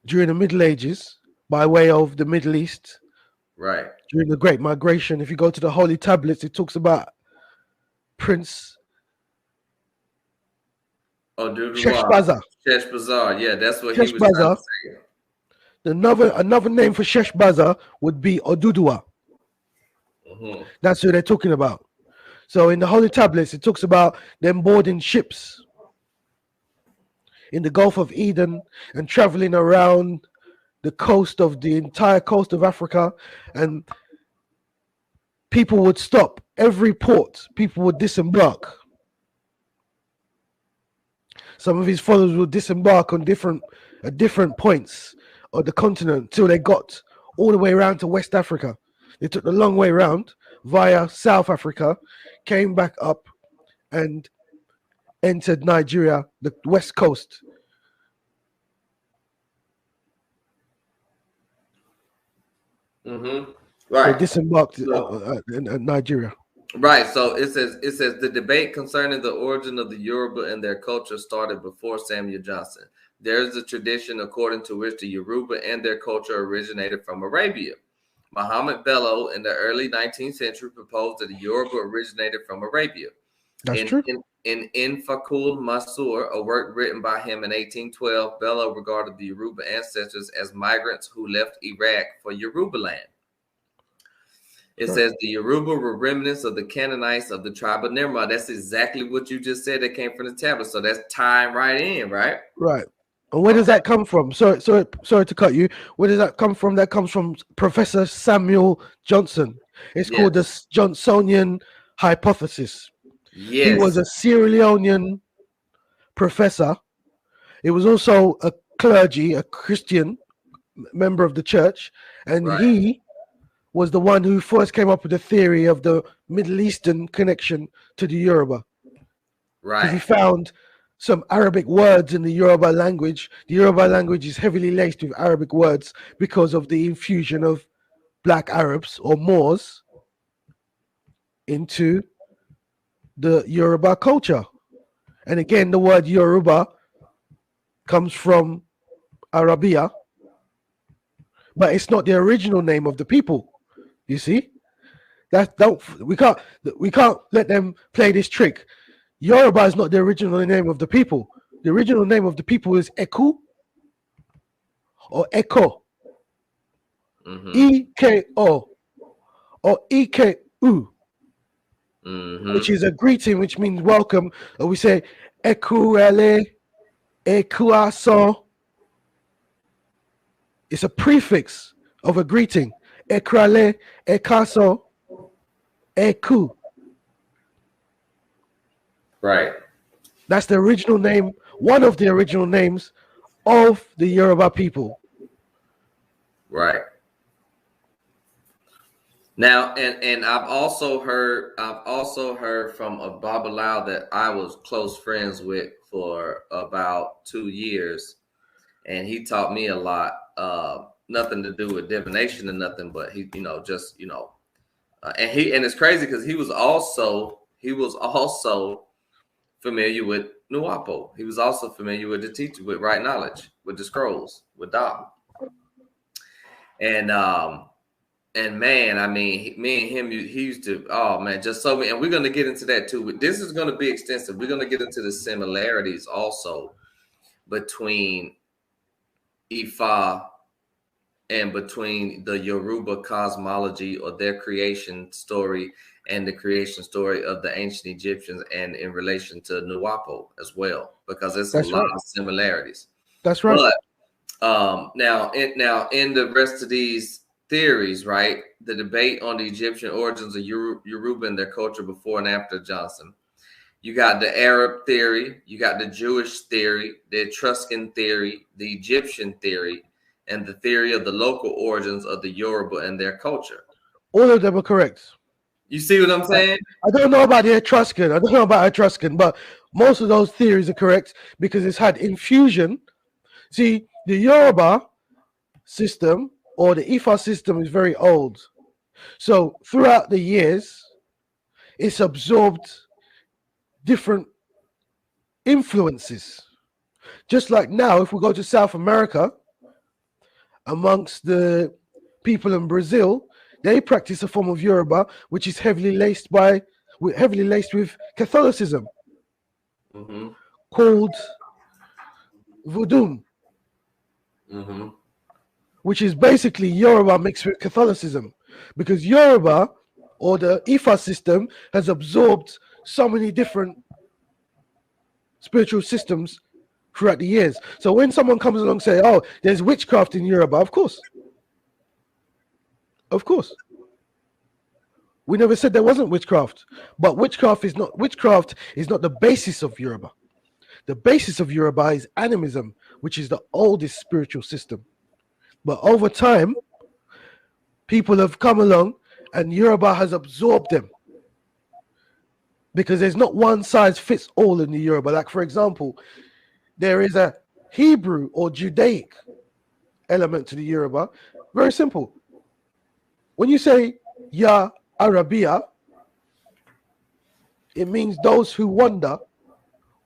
during the Middle Ages by way of the Middle East. Right. During the Great Migration. If you go to the Holy Tablets, it talks about Prince Sheshbaza. Sheshbaza, yeah, that's what he was trying to say. Another name for Sheshbaza would be Oduduwa. Mm-hmm. That's who they're talking about. So in the Holy Tablets, it talks about them boarding ships in the Gulf of Eden and traveling around the entire coast of Africa, and people would stop every port. People would disembark. Some of his followers would disembark on different points of the continent until they got all the way around to West Africa. They took the long way around via South Africa, came back up, and entered Nigeria, the west coast. Mm-hmm. They Right. disembarked So, in Nigeria. right. So it says the debate concerning the origin of the Yoruba and their culture started before Samuel Johnson. There is a tradition according to which the Yoruba and their culture originated from Arabia. Muhammad Bello in the early 19th century proposed that the Yoruba originated from Arabia. That's true. In Infakul Masur, a work written by him in 1812, Bello regarded the Yoruba ancestors as migrants who left Iraq for Yoruba land. It says the Yoruba were remnants of the Canaanites of the tribe of Nimrod. That's exactly what you just said. That came from the tablet. So that's tying right in, right? Right. And where does that come from? Sorry to cut you. Where does that come from? That comes from Professor Samuel Johnson. It's called the Johnsonian hypothesis. Yes. He was a Sierra Leonean professor. He was also a clergy, a Christian member of the church, and he was the one who first came up with the theory of the Middle Eastern connection to the Yoruba. Right. Because he found some Arabic words in the Yoruba language. The Yoruba language is heavily laced with Arabic words because of the infusion of black Arabs or Moors into the Yoruba culture. And again, the word Yoruba comes from Arabia, but it's not the original name of the people. You see, we can't let them play this trick. Yoruba is not the original name of the people. The original name of the people is Eku or Eko, E-K-O or E-K-U, which is a greeting, which means welcome. And we say Ekuele, Ekuaso. It's a prefix of a greeting. Ekrale, Ekaso, Eku. Right. That's the original name, one of the original names of the Yoruba people. Right. Now, and I've also heard from a Babalao that I was close friends with for about 2 years, and he taught me a lot. Nothing to do with divination or nothing, but he, and it's crazy because he was also familiar with Nuwaupo. He was also familiar with the teacher, with right knowledge, with the scrolls, with Dom. And man, I mean, me and him, he used to, oh man, just so many. And we're going to get into that too. This is going to be extensive. We're going to get into the similarities also between Ifa and between the Yoruba cosmology or their creation story and the creation story of the ancient Egyptians, and in relation to Nuwaupo as well, because there's a lot of similarities. That's right. But now in the rest of these theories, right, the debate on the Egyptian origins of Yoruba and their culture before and after Johnson. You got the Arab theory, you got the Jewish theory, the Etruscan theory, the Egyptian theory, and the theory of the local origins of the Yoruba and their culture. All of them are correct. You see what I'm saying? I don't know about the Etruscan, but most of those theories are correct because it's had infusion. See, the Yoruba system or the Ifa system is very old. So throughout the years, it's absorbed different influences. Just like now, if we go to South America, amongst the people in Brazil, they practice a form of Yoruba which is heavily laced with Catholicism, called Voodoo, which is basically Yoruba mixed with Catholicism, because Yoruba or the Ifa system has absorbed so many different spiritual systems throughout the years. So when someone comes along and say, oh, there's witchcraft in Yoruba, of course. We never said there wasn't witchcraft, but witchcraft is not the basis of Yoruba. The basis of Yoruba is animism, which is the oldest spiritual system. But over time, people have come along and Yoruba has absorbed them, because there's not one size fits all in the Yoruba. Like, for example, there is a Hebrew or Judaic element to the Yoruba. Very simple. when you say Ya Arabia, it means those who wander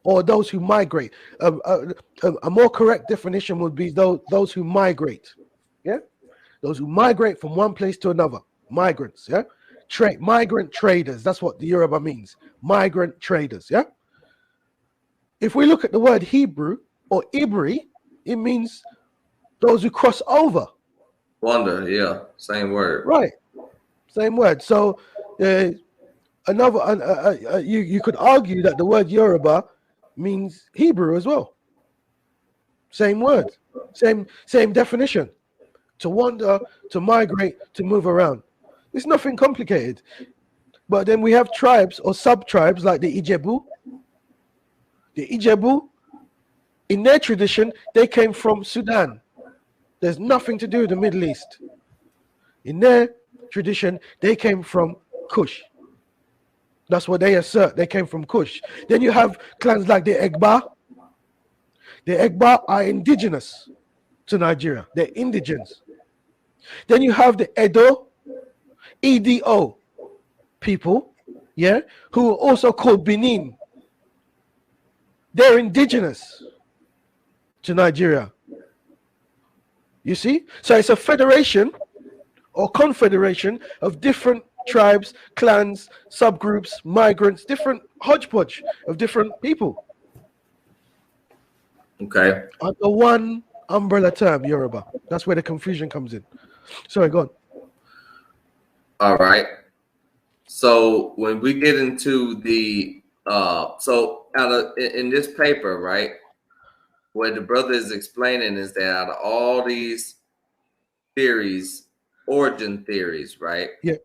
or those who migrate. A more correct definition would be those who migrate. Yeah, those who migrate from one place to another. Migrants. Yeah, migrant traders. That's what the Yoruba means. Migrant traders. Yeah. If we look at the word Hebrew or Ibri, it means those who cross over. Wonder, yeah, same word. Right, same word. So you could argue that the word Yoruba means Hebrew as well. Same word, same definition. To wander, to migrate, to move around. It's nothing complicated. But then we have tribes or sub-tribes like the Ijebu. The Ijebu, in their tradition, they came from Sudan. There's nothing to do with the Middle East. In their tradition, they came from Kush. That's what they assert. They came from Kush. Then you have clans like the Egba. The Egba are indigenous to Nigeria. They're indigents. Then you have the Edo, EDO people, yeah, who are also called Benin. They're indigenous to Nigeria. You see? So it's a federation or confederation of different tribes, clans, subgroups, migrants, different hodgepodge of different people. Okay. Under one umbrella term, Yoruba. That's where the confusion comes in. Sorry, go on. All right. So when we get into the in this paper, right, what the brother is explaining is that out of all these theories, origin theories, right? Yeah.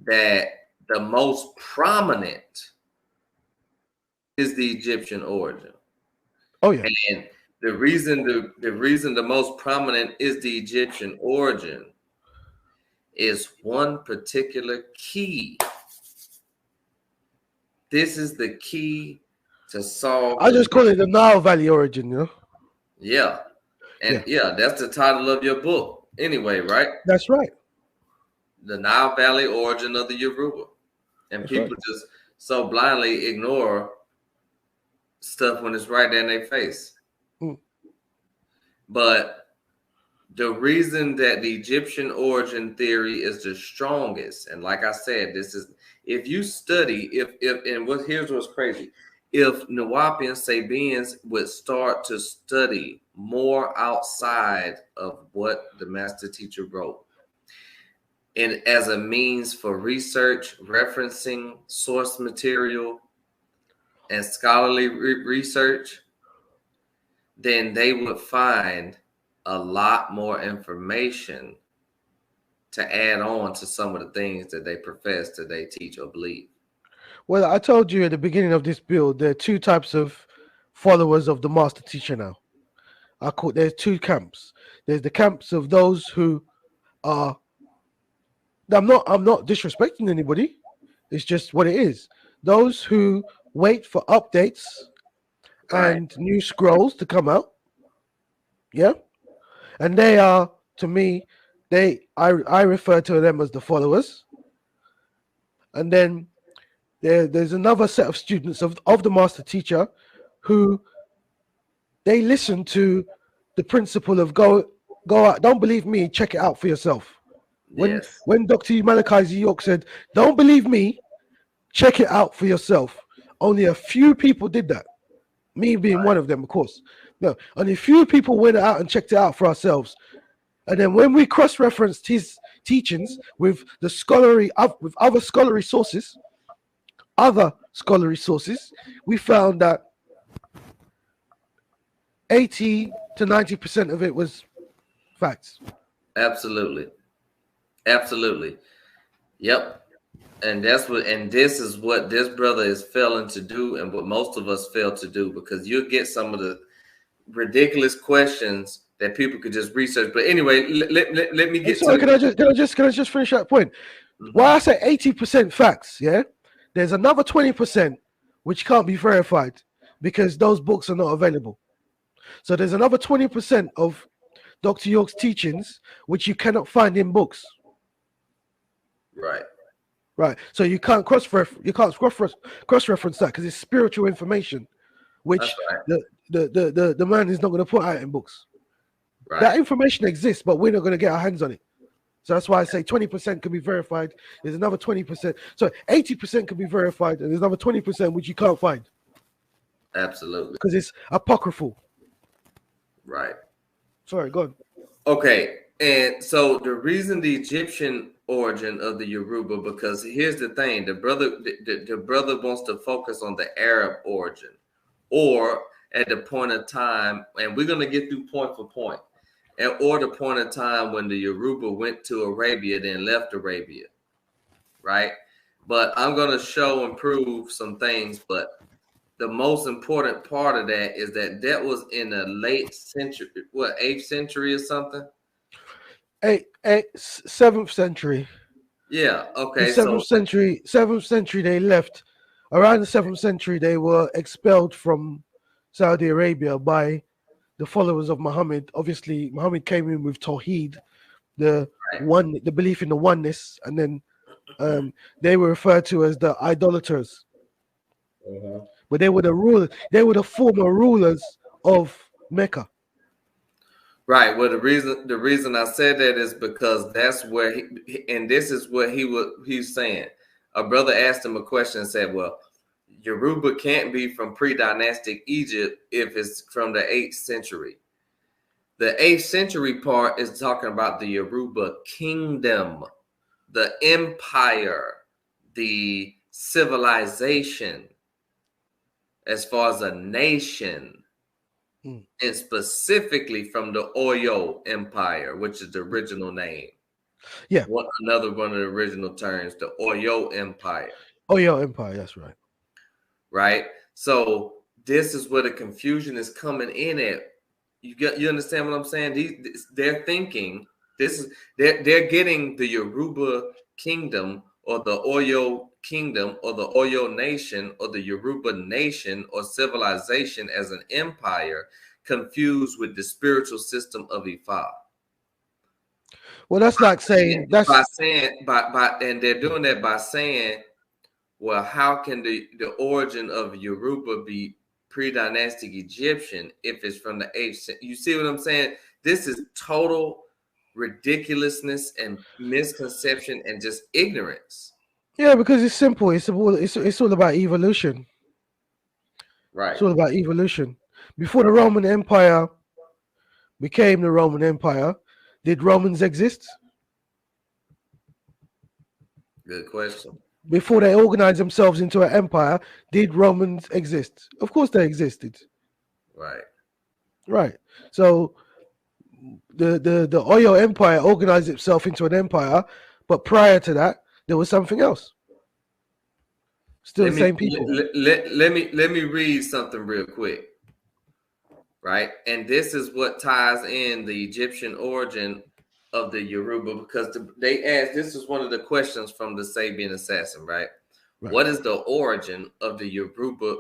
That the most prominent is the Egyptian origin. Oh yeah. And the reason the most prominent is the Egyptian origin is one particular key. This is the key to solve. I just call it the Nile Valley origin, you know? Yeah. And yeah, that's the title of your book anyway, right? That's right. The Nile Valley origin of the Yoruba. And That's people right. just so blindly ignore stuff when it's right there in their face. But the reason that the Egyptian origin theory is the strongest, and like I said, this is if you study, here's what's crazy. If Nuwaupian Sabaeans would start to study more outside of what the master teacher wrote, and as a means for research, referencing source material, and scholarly research, then they would find a lot more information to add on to some of the things that they profess, that they teach or believe. Well, I told you at the beginning of this build, there are two types of followers of the master teacher now. There's two camps. There's the camps of those who are. I'm not disrespecting anybody. It's just what it is. Those who wait for updates and new scrolls to come out. Yeah. And they are, to me, I refer to them as the followers. And then there's another set of students of the master teacher who they listen to the principle of go out, don't believe me, check it out for yourself. When Dr. Malachi York said, don't believe me, check it out for yourself, only a few people did that. Me being one of them, of course. No, only a few people went out and checked it out for ourselves. And then when we cross-referenced his teachings with with other scholarly sources, we found that 80 to 90% of it was facts. Absolutely. Yep. And this is what this brother is failing to do, and what most of us fail to do, because you'll get some of the ridiculous questions that people could just research. But anyway, let me get to. Can I just finish that point? Mm-hmm. Why I say 80% facts, yeah? There's another 20% which can't be verified because those books are not available. So there's another 20% of Dr. York's teachings which you cannot find in books. Right. Right. So you can't cross-reference that because it's spiritual information, That's which right. the man is not going to put out in books. Right. That information exists, but we're not going to get our hands on it. So that's why I say 20% can be verified. There's another 20%. So 80% can be verified, and there's another 20% which you can't find Absolutely. because it's apocryphal. Right. Sorry, go on. Okay. And so the reason the Egyptian origin of the Yoruba, because here's the thing, the brother wants to focus on the Arab origin, or at the point of time, and we're gonna get through point for point, or the point of time when the Yoruba went to Arabia, then left Arabia, right? But I'm gonna show and prove some things, but the most important part of that is that was in the late century, what, 8th century or something? 7th century. Yeah. The Okay. 7th century. 7th century they left. Around the 7th century they were expelled from Saudi Arabia by the followers of Muhammad. Obviously, Muhammad came in with Tawheed, the belief in the oneness, and then they were referred to as the idolaters. But they were the rulers. They were the former rulers of Mecca. Right. Well, the reason I said that is because that's where and this is what he's saying. A brother asked him a question and said, "Well, Yoruba can't be from pre-dynastic Egypt if it's from the 8th century." The 8th century part is talking about the Yoruba kingdom, the empire, the civilization, as far as a nation. And specifically from the Oyo Empire, which is the original name. Yeah. Another one of the original terms, the Oyo Empire. Oyo Empire, that's right. Right? So this is where the confusion is coming in at. You understand what I'm saying? They're thinking they're getting the Yoruba kingdom or the Oyo kingdom or the Oyo nation or the Yoruba nation or civilization as an empire confused with the spiritual system of Ifa. Well, that's like saying and they're doing that by saying, well, how can the origin of Yoruba be pre-dynastic Egyptian if it's from the 8th century? You see what I'm saying? This is total ridiculousness and misconception and just ignorance. Yeah, because it's simple. It's all about evolution. Right. It's all about evolution. Before the Roman Empire became the Roman Empire, did Romans exist? Good question. Before they organized themselves into an empire, did Romans exist? Of course they existed. Right. Right. So the Oyo Empire organized itself into an empire, but prior to that, there was something else. Still the same people. Let me read something real quick. Right. And this is what ties in the Egyptian origin of the Yoruba, because they asked, this is one of the questions from the Sabaean Assassin, right? What is the origin of the Yoruba?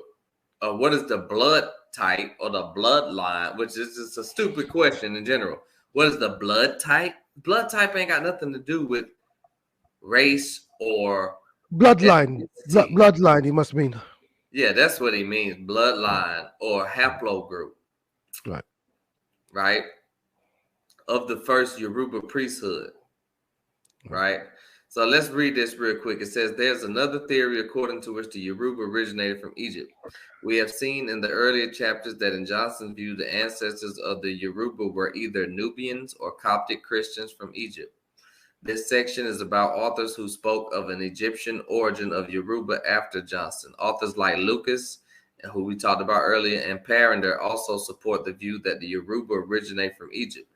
What is the blood type or the bloodline? Which is just a stupid question in general. What is the blood type? Blood type ain't got nothing to do with race or bloodline. Bloodline, he must mean. Yeah, that's what he means. Bloodline or haplogroup. Right. Right. Of the first Yoruba priesthood. Right. So let's read this real quick. It says, there's another theory according to which the Yoruba originated from Egypt. We have seen in the earlier chapters that in Johnson's view, the ancestors of the Yoruba were either Nubians or Coptic Christians from Egypt. This section is about authors who spoke of an Egyptian origin of Yoruba after Johnson. Authors like Lucas, who we talked about earlier, and Parender also support the view that the Yoruba originate from Egypt.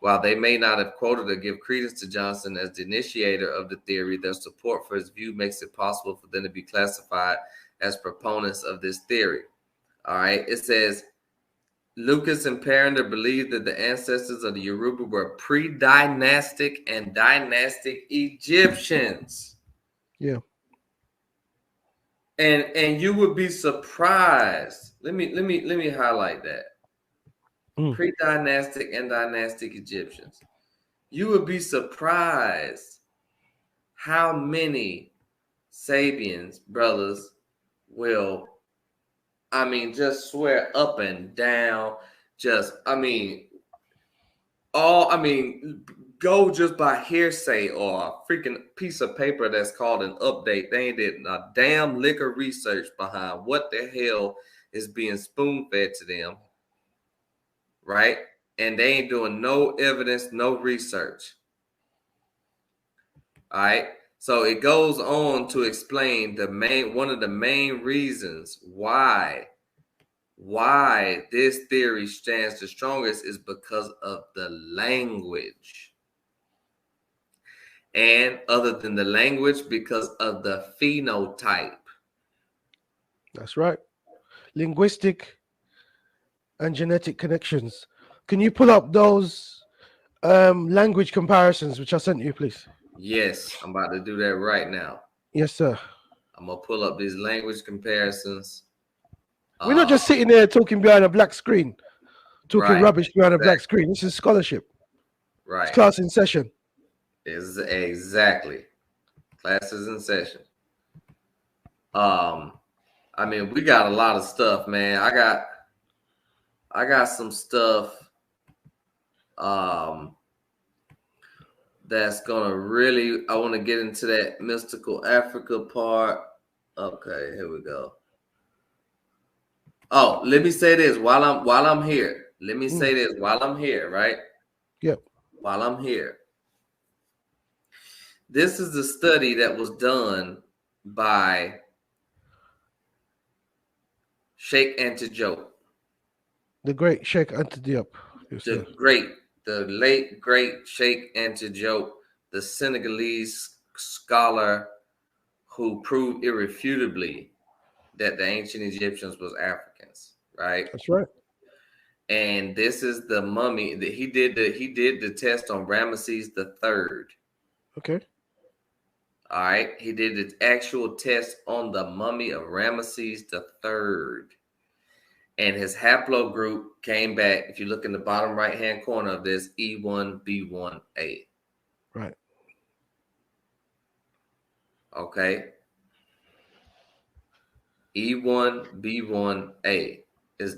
While they may not have quoted or give credence to Johnson as the initiator of the theory, their support for his view makes it possible for them to be classified as proponents of this theory. All right. It says, Lucas and Parender believed that the ancestors of the Yoruba were pre-dynastic and dynastic Egyptians. Yeah. And you would be surprised. Let me highlight that. Pre-dynastic and dynastic Egyptians. You would be surprised how many Sabians brothers will, just swear up and down, go just by hearsay or a freaking piece of paper that's called an update. They ain't did a damn lick of research behind what the hell is being spoon-fed to them, right? And they ain't doing no evidence, no research. All right. So it goes on to explain one of the main reasons why this theory stands the strongest is because of the language. And other than the language, because of the phenotype. That's right. Linguistic and genetic connections. Can you pull up those language comparisons which I sent you, please? Yes, I'm about to do that right now. Yes, sir. I'm going to pull up these language comparisons. We're not just sitting there talking behind a black screen, talking rubbish behind a black screen. This is scholarship. Right. It's class in session. Exactly. Classes in session. We got a lot of stuff, man. I got some stuff that's gonna really, I want to get into that mystical Africa part. Okay, here we go. Oh, let me say this while I'm here. Let me say this while I'm here, right? Yep. While I'm here. This is the study that was done by Sheikh Anta Diop. The great Sheikh Anta Diop. Yes, the late great Sheikh Anta Diop, the Senegalese scholar who proved irrefutably that the ancient Egyptians was Africans, right? That's right. And this is the mummy that he did the test on Ramesses III. Okay. All right. He did the actual test on the mummy of Ramesses III. And his haplogroup came back, if you look in the bottom right-hand corner of this, E1B1A. Right. Okay. E1B1A is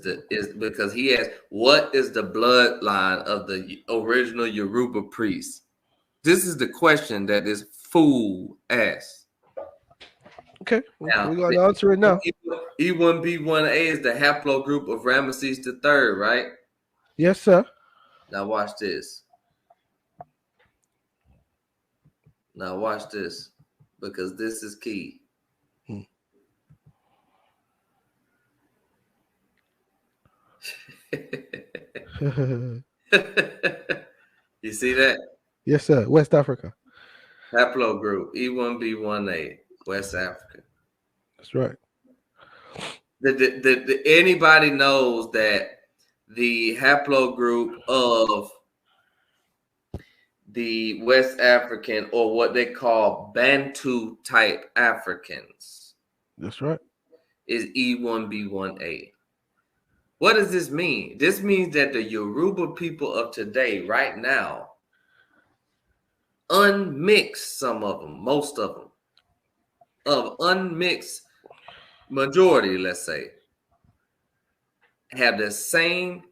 because he asked, what is the bloodline of the original Yoruba priest? This is the question that this fool asked. Okay, now, we got to answer it now. E1B1A is the haplogroup of Ramesses III, right? Yes, sir. Now watch this. Now watch this, because this is key. You see that? Yes, sir. West Africa. Haplogroup E1B1A, West Africa. That's right. Anybody knows that the haplogroup of the West African, or what they call Bantu type Africans, that's right, is E1B1A. What does this mean? This means that the Yoruba people of today, right now, unmixed, some of them, most of them, of unmixed majority, let's say, have the same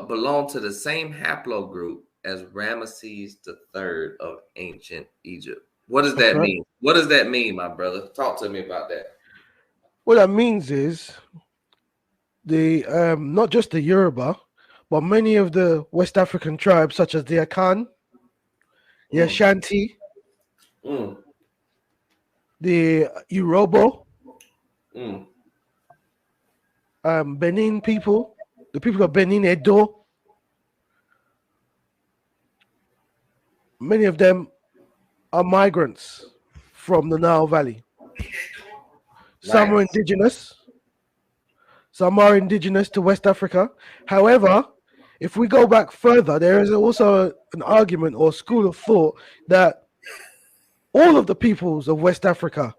belong to the same haplogroup as Ramesses III of ancient Egypt. What does that mean? What does that mean, my brother? Talk to me about that. What that means is the not just the Yoruba, but many of the West African tribes, such as the Akan, the Ashanti, the Urobo, Benin people, the people of Benin, Edo, many of them are migrants from the Nile Valley. Some are indigenous. Some are indigenous to West Africa. However, if we go back further, there is also an argument or school of thought that all of the peoples of West Africa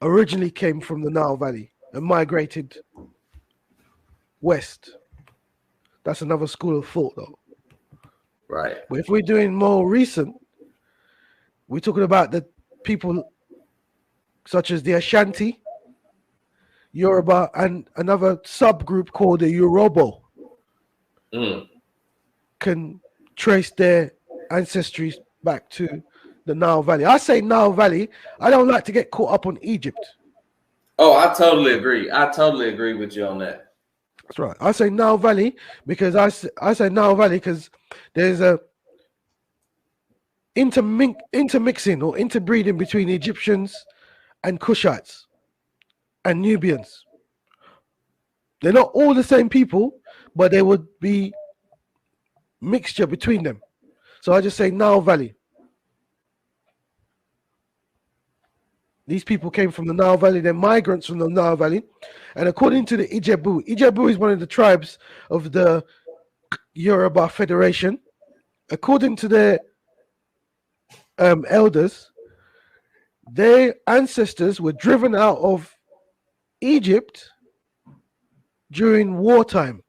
originally came from the Nile Valley and migrated west. That's another school of thought, though. Right. But if we're doing more recent, we're talking about the people such as the Ashanti, Yoruba, and another subgroup called the Yoruba can trace their ancestries back to the Nile Valley. I say Nile Valley. I don't like to get caught up on Egypt. Oh, I totally agree. I totally agree with you on that. That's right. I say Nile Valley because I say Nile Valley because there's a intermixing or interbreeding between Egyptians and Kushites and Nubians. They're not all the same people, but there would be mixture between them. So I just say Nile Valley. These people came from the Nile Valley. They're migrants from the Nile Valley. And according to the Ijebu, Ijebu is one of the tribes of the Yoruba Federation. According to their elders, their ancestors were driven out of Egypt during wartime.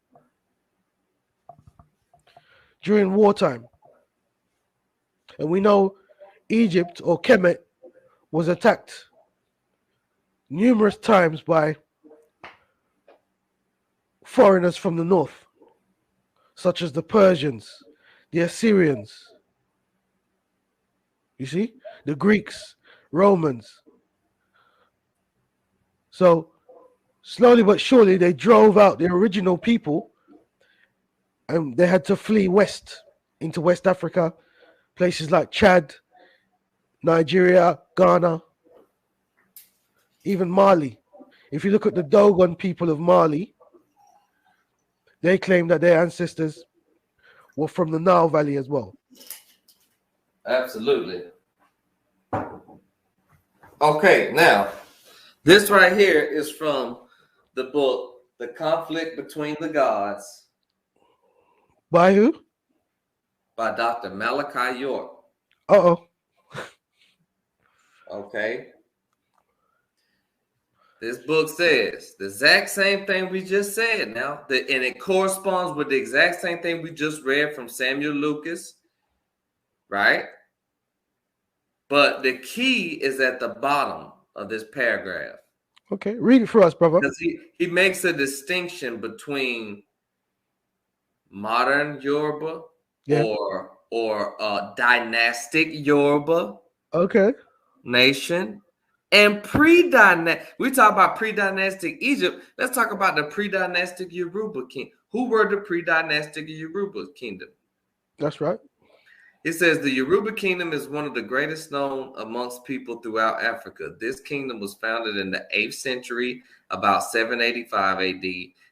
And we know Egypt or Kemet was attacked numerous times by foreigners from the north, such as the Persians, the Assyrians, you see, the Greeks, Romans. So slowly but surely they drove out the original people and they had to flee west into West Africa, places like Chad, Nigeria, Ghana, even Mali. If you look at the Dogon people of Mali, they claim that their ancestors were from the Nile Valley as well. Absolutely. Okay, now, this right here is from the book, The Conflict Between the Gods. By who? By Dr. Malachi York. Uh-oh. Okay. This book says the exact same thing we just said now, and it corresponds with the exact same thing we just read from Samuel Lucas, right? But the key is at the bottom of this paragraph. Okay, read it for us, brother. Because he makes a distinction between modern Yoruba or dynastic Yoruba nation and pre-dynastic. We talk about pre-dynastic Egypt. Let's talk about the pre-dynastic Yoruba king. Who were the pre-dynastic Yoruba kingdom? That's right. It says the Yoruba kingdom is one of the greatest known amongst people throughout Africa. This kingdom was founded in the 8th century, about 785 AD.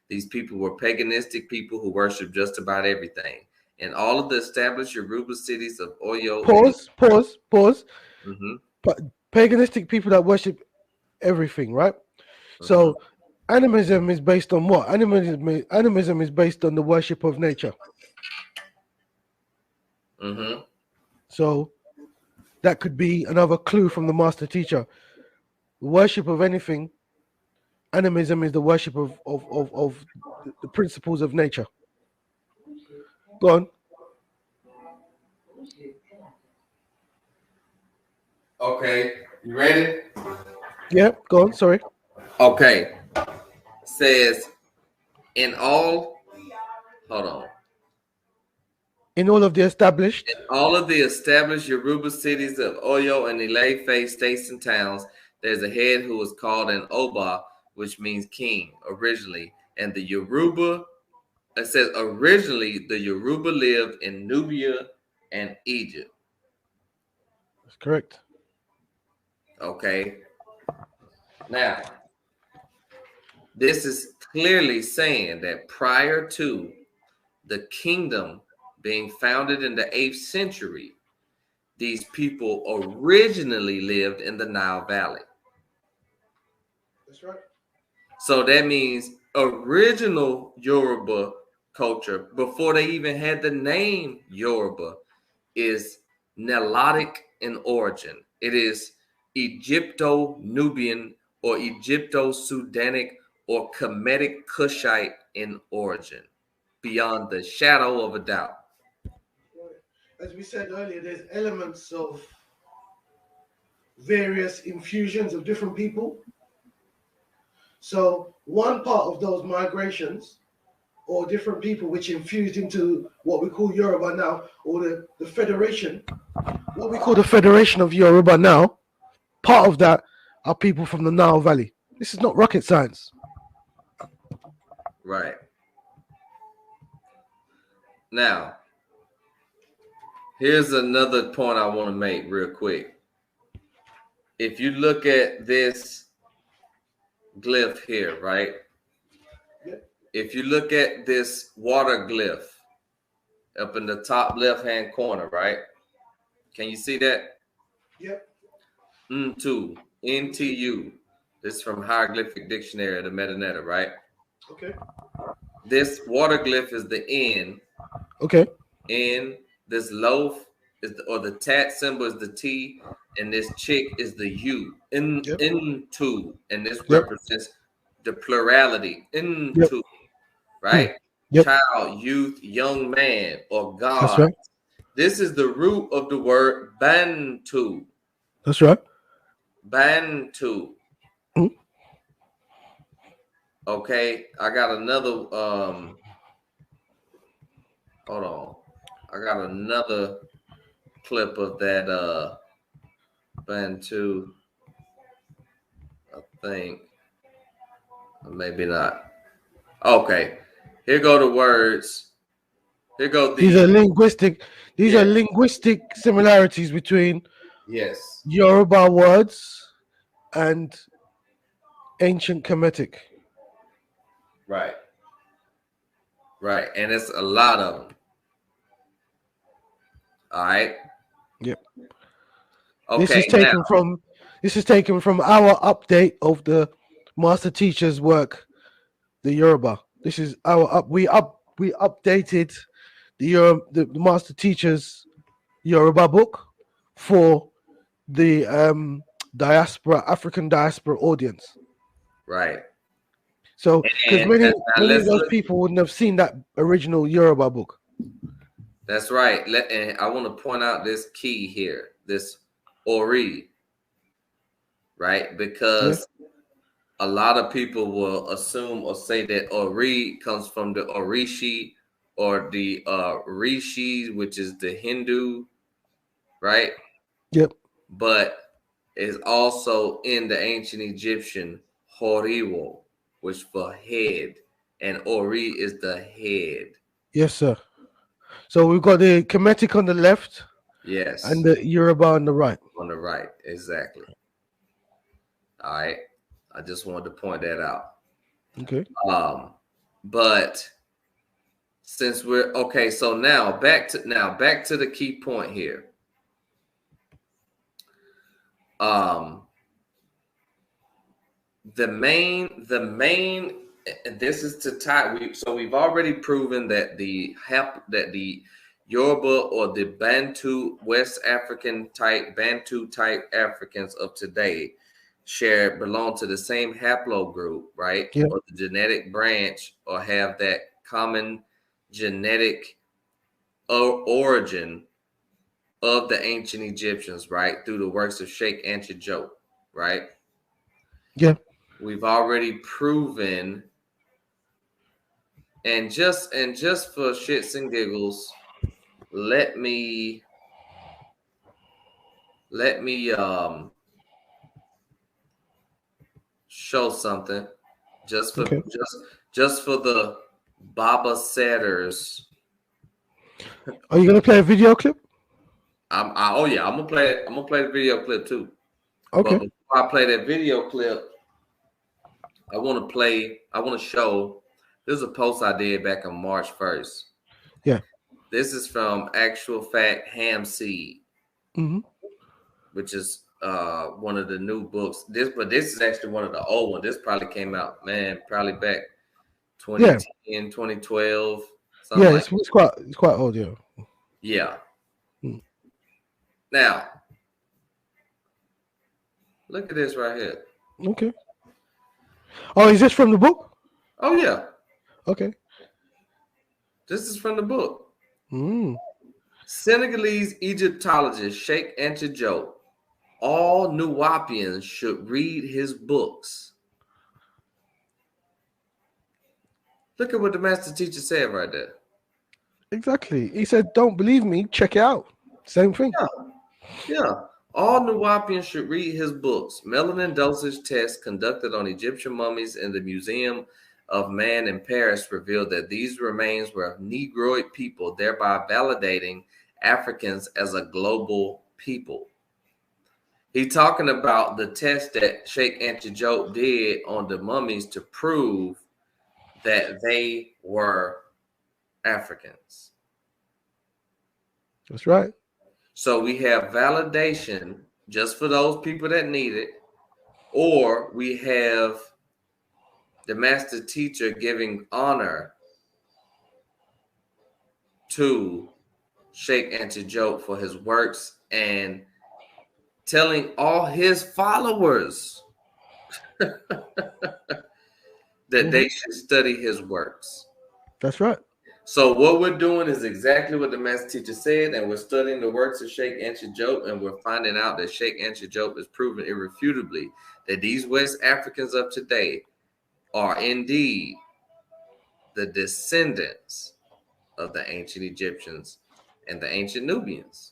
These people were paganistic people who worshiped just about everything. In all of the established Yoruba cities of Oyo. Pause. Mm-hmm. Paganistic people that worship everything, right? Mm-hmm. So animism is based on what? Animism is based on the worship of nature. Mm-hmm. So that could be another clue from the master teacher. The worship of anything. Animism is the worship of the principles of nature. Go on. Okay, you ready? Yeah, go on. Sorry. Okay. Says in all of the established Yoruba cities of Oyo and Ile-Ife states and towns, there's a head who was called an Oba, which means king originally. And the Yoruba, it says originally the Yoruba lived in Nubia and Egypt. That's correct. Okay. Now, this is clearly saying that prior to the kingdom being founded in the 8th century, these people originally lived in the Nile Valley. That's right. So that means original Yoruba culture, before they even had the name Yoruba, is Nilotic in origin. It is Egypto-Nubian or Egypto-Sudanic or Kemetic Kushite in origin, beyond the shadow of a doubt. As we said earlier, there's elements of various infusions of different people. So one part of those migrations or different people which infused into what we call Yoruba now, or the federation, what we call the Federation of Yoruba now, part of that are people from the Nile Valley. This is not rocket science. Right. Now, here's another point I want to make real quick. If you look at this glyph here, right? Yep. If you look at this water glyph up in the top left-hand corner, right? Can you see that? Yep. Ntu, NTU. This is from Hieroglyphic Dictionary of the Metanetta, right? Okay. This water glyph is the N. Okay. N. This loaf is the tat symbol is the T, and this chick is the U. Into, and this represents the plurality. Into, right? Yep. Child, youth, young man, or God. That's right. This is the root of the word Bantu. That's right. Bantu. Okay, I got another hold on. I got another clip of that Bantu. I think. Maybe not. Okay. Here go the words. Here go the These are linguistic similarities between Yoruba words and ancient Kemetic. Right. Right. And it's a lot of them. All right. Yep. Okay. This is taken from our update of the master teacher's work, the Yoruba. This is our we updated the master teacher's Yoruba book for the African diaspora audience. Right. So because many of those people wouldn't have seen that original Yoruba book. That's right. And I want to point out this key here, this Ori, right? Because a lot of people will assume or say that Ori comes from the Orishi or the Rishi, which is the Hindu, right? Yep. But it's also in the ancient Egyptian Horiwo, which for head, and Ori is the head. Yes, sir. So we've got the Kemetic on the left. Yes. And the Yoruba on the right. On the right, exactly. All right. I just wanted to point that out. Okay. But since we're okay, so now back to the key point here. The main this is to tie. We've already proven that the Yoruba or the Bantu West African type Bantu type Africans of today belong to the same haplogroup, right? Yep. Or the genetic branch, or have that common genetic origin of the ancient Egyptians, right? Through the works of Sheikh Antijote, right? Yeah. We've already proven, and just for shits and giggles, let me show something just for the Baba setters. Are you gonna play a video clip? I'm gonna play the video clip too. Okay. But before I play that video clip, I want to show. This is a post I did back on March 1st. Yeah. This is from Actual Fact Ham Seed, which is one of the new books. This is actually one of the old ones. This probably came out, probably back 2010, 2012. Yeah, it's quite old, yeah. Yeah. Now, look at this right here. Okay. Oh, is this from the book? Oh, yeah. Okay. This is from the book. Senegalese Egyptologist Sheikh Antijote all Nuwaupians should read his books. Look at what the master teacher said right there. Exactly. He said, "Don't believe me? Check it out." Same thing. Yeah. All Nuwaupians should read his books. Melanin dosage tests conducted on Egyptian mummies in the Museum of Man in Paris revealed that these remains were Negroid people, thereby validating Africans as a global people. He's talking about the test that Sheikh Antijote did on the mummies to prove that they were Africans. That's right. So we have validation just for those people that need it, or we have the master teacher giving honor to Sheikh Antijote for his works and telling all his followers that they should study his works. That's right. So what we're doing is exactly what the master teacher said, and we're studying the works of Sheikh Antijote, and we're finding out that Sheikh Antijote is proven irrefutably that these West Africans of today are indeed the descendants of the ancient Egyptians and the ancient Nubians.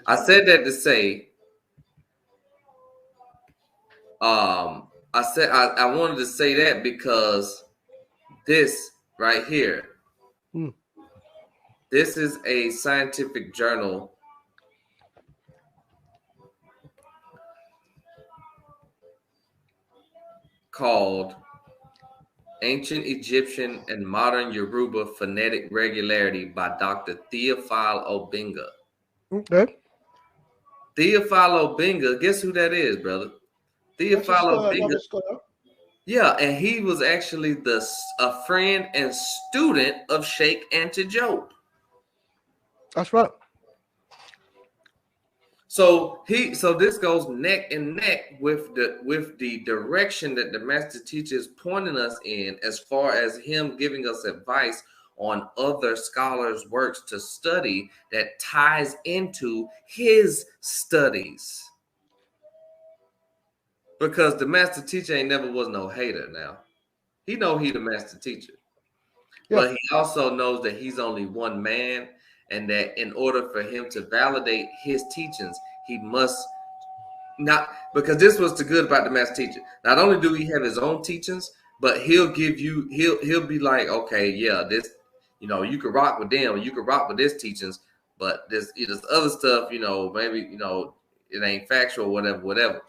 I said that to say, I wanted to say that because this right here, this is a scientific journal called Ancient Egyptian and Modern Yoruba Phonetic Regularity by Dr. Theophile Obinga. Okay. Theophile Obinga, guess who that is, brother? Theophile Obinga. Yeah, and he was actually a friend and student of Sheikh Antijote. That's right. So this goes neck and neck with the direction that the master teacher is pointing us in, as far as him giving us advice on other scholars' works to study that ties into his studies. Because the master teacher ain't never was no hater now. He know he the master teacher. Yeah. But he also knows that he's only one man, and that in order for him to validate his teachings, he must not, because this was the good about the master teacher. Not only do he have his own teachings, but he'll be like, okay, yeah, this, you can rock with them, you can rock with this teachings, but this other stuff, maybe, it ain't factual, whatever.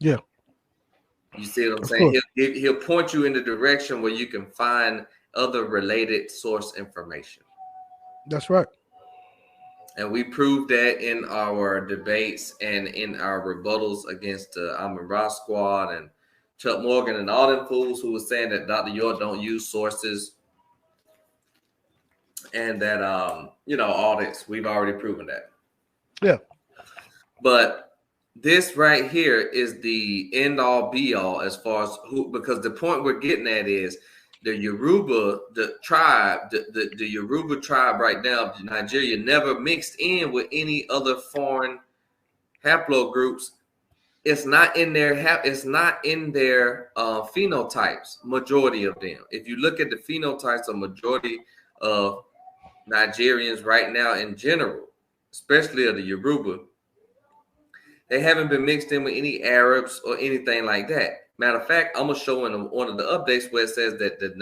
Yeah. You see what I'm saying? He'll point you in the direction where you can find other related source information. That's right. And we proved that in our debates and in our rebuttals against the Amun Ra squad and Chuck Morgan and all them fools who were saying that Dr. York don't use sources and that all this. We've already proven that. Yeah. But this right here is the end all be all as far as because the point we're getting at is the Yoruba, the Yoruba tribe right now, Nigeria, never mixed in with any other foreign haplogroups. It's not in their phenotypes. Majority of them. If you look at the phenotypes of majority of Nigerians right now in general, especially of the Yoruba, they haven't been mixed in with any Arabs or anything like that. Matter of fact, I'm gonna show in one of the updates where it says that the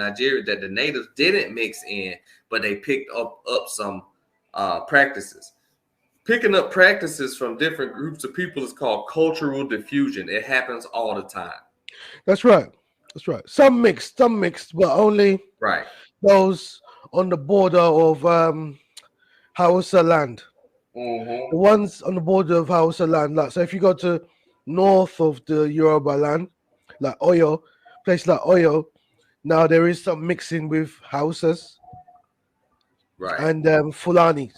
natives didn't mix in, but they picked up some practices. Picking up practices from different groups of people is called cultural diffusion. It happens all the time. That's right. That's right. Some mixed, but only those on the border of Hausa land. The ones on the border of Hausa land, like, so if you go to north of the Yoruba land, like Oyo, place like Oyo, now there is some mixing with Hausas, and Fulanis.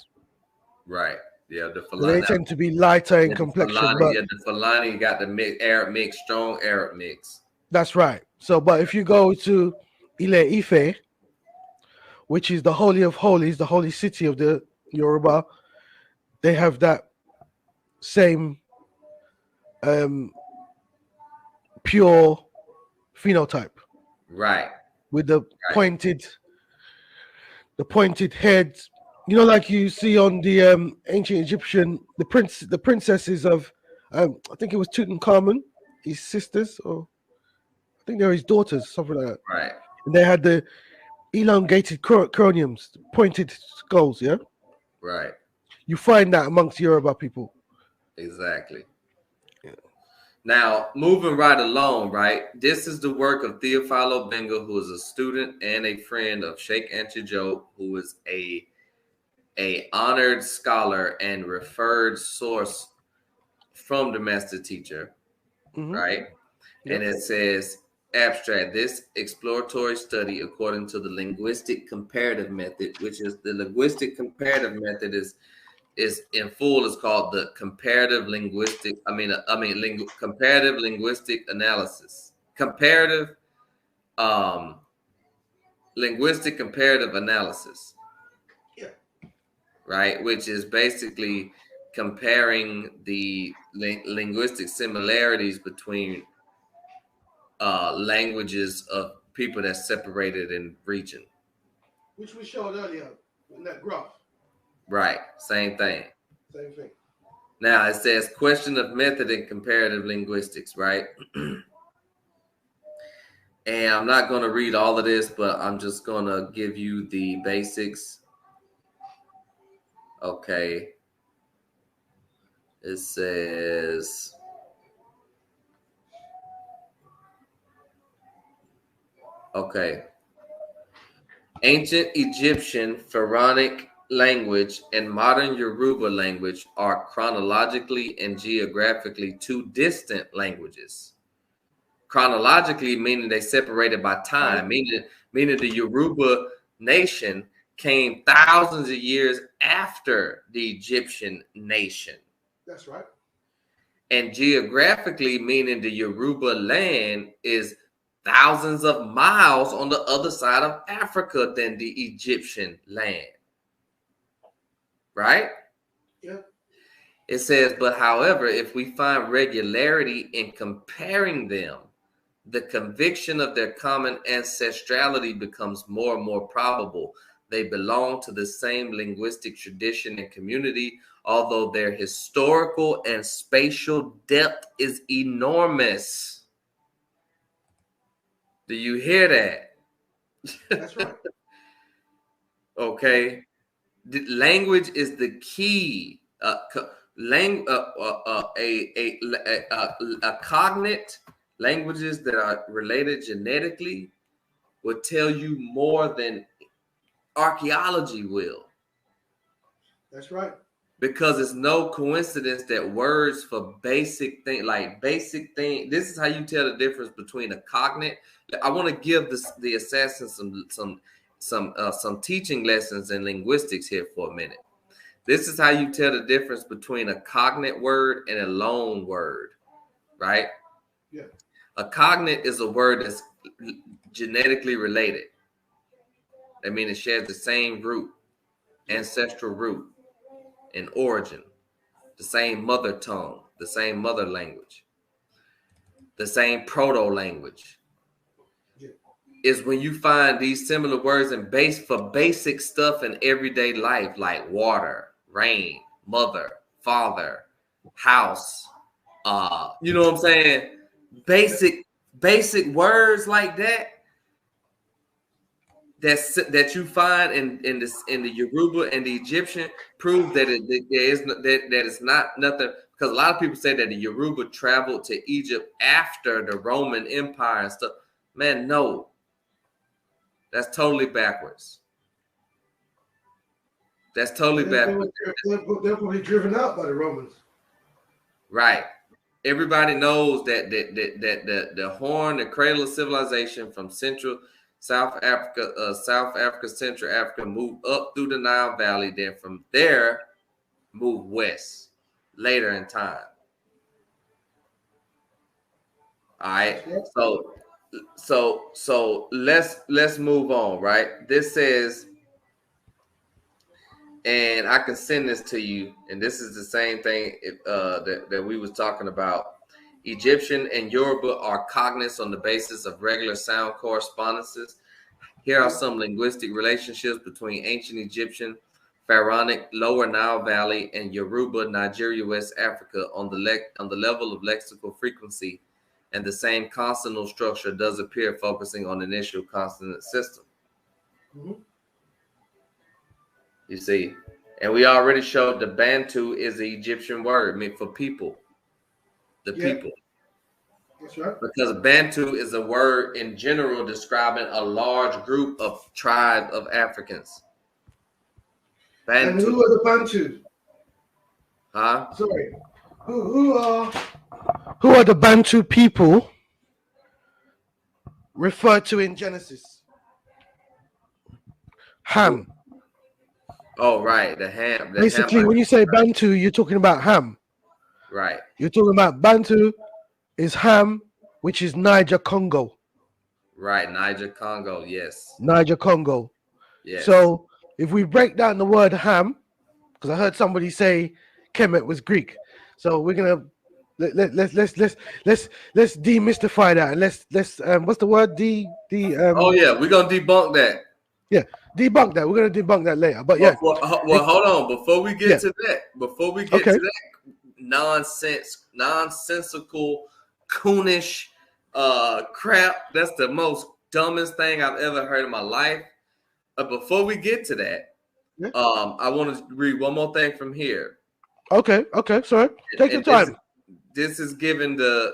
Right. Yeah, the Fulani. They tend to be lighter in complexion. The Fulani got the Arab mix, strong Arab mix. That's right. So, but if you go to Ile Ife, which is the Holy of Holies, the holy city of the Yoruba, they have that same pure phenotype Right. with the Right. pointed heads, you know, like you see on the ancient Egyptian, the princesses of I think it was Tutankhamun, his sisters, or I think they're his daughters, something like that. Right. And they had the elongated craniums, pointed skulls. Yeah, Right. you find that amongst Yoruba people. Exactly. Yeah. Now, moving right along, right? This is the work of Theophilo Benga, who is a student and a friend of Sheikh Antijoke, who is a honored scholar and referred source from the master teacher, Mm-hmm. right? Yep. And it says, abstract, this exploratory study according to the linguistic comparative method, which is the linguistic comparative method is in full is called the comparative linguistic analysis. Comparative linguistic comparative analysis. Yeah. Right? Which is basically comparing the linguistic similarities between languages of people that's separated in region. Which we showed earlier in that graph. Right. Same thing. Same thing. Now it says question of method in comparative linguistics, right? And I'm not going to read all of this, but I'm just going to give you the basics. Okay. It says, okay. Ancient Egyptian pharaonic language and modern Yoruba language are chronologically and geographically two distant languages. Chronologically, meaning they separated by time, meaning the Yoruba nation came thousands of years after the Egyptian nation. That's right. And geographically, meaning the Yoruba land is thousands of miles on the other side of Africa than the Egyptian land. Right? Yeah. It says, but however, if we find regularity in comparing them, the conviction of their common ancestrality becomes more and more probable. They belong to the same linguistic tradition and community, although their historical and spatial depth is enormous. Do you hear that? That's right. Okay. The language is the key. A cognate languages that are related genetically will tell you more than archaeology will. That's right. Because it's no coincidence that words for basic thing, this is how you tell the difference between a cognate. I want to give the assassin some teaching lessons in linguistics here for a minute. This is how you tell the difference between a cognate word and a loan word, right? Yeah. A cognate is a word that's genetically related. I mean, it shares the same root, ancestral root, and origin, the same mother tongue, the same mother language, the same proto language. Yeah. Is when you find these similar words in basic stuff in everyday life, like water, rain, mother, father, house. You know what I'm saying? Basic words like that. That you find in the Yoruba and the Egyptian prove that it's not nothing, because a lot of people say that the Yoruba traveled to Egypt after the Roman Empire and stuff. Man, no, that's totally backwards. That's totally backwards. They're probably driven out by the Romans. Right. Everybody knows that the horn, the cradle of civilization from South Africa, Central Africa, moved up through the Nile Valley. Then from there, moved west later in time. All right. So let's move on. Right. This says And I can send this to you. And this is the same thing that we was talking about. Egyptian and Yoruba are cognates on the basis of regular sound correspondences. Here are some linguistic relationships between ancient Egyptian, Pharaonic, Lower Nile Valley, and Yoruba, Nigeria, West Africa on the level of lexical frequency, and the same consonantal structure does appear, focusing on initial consonant system. You see, and we already showed the Bantu is the Egyptian word meant for people, the people. That's right. Because Bantu is a word in general describing a large group of tribe of Africans. Bantu. And who are the Bantu? Huh? Sorry. Who are the Bantu people referred to in Genesis? Ham. Oh, right. The Ham. Basically, when you say Bantu, you're talking about Ham. Right. You're talking about Bantu is Ham, which is Niger Congo. Right. Niger Congo. Yes. Niger Congo. Yes. So if we break down the word Ham, because I heard somebody say Kemet was Greek, so we're gonna let's demystify that, and let's what's the word? Oh yeah, we're gonna debunk that. Yeah, debunk that. We're gonna debunk that later. But yeah. Well, hold on. Before we get to that, to that nonsensical, coonish crap, that's the most dumbest thing I've ever heard in my life. Before we get to that, I want to read one more thing from here. Okay, sorry. Take your time. This is given the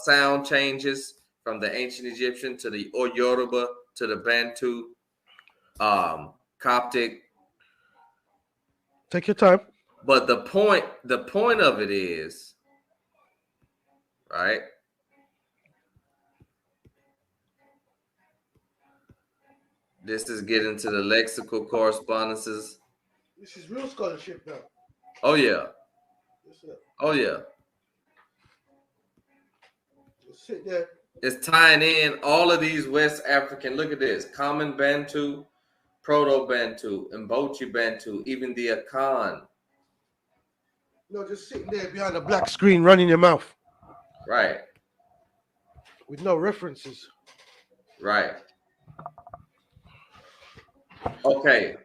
sound changes from the ancient Egyptian to the Yoruba to the Bantu, Coptic. Take your time. But the point of it is, right? This is getting to the lexical correspondences. This is real scholarship now. Oh yeah. Yes, sir. Oh yeah. Just sit there. It's tying in all of these West African. Look at this: Common Bantu, Proto-Bantu, Mbochi Bantu, even the Akan. No, just sitting there behind a black screen, running your mouth. Right. With no references. Right. Okay.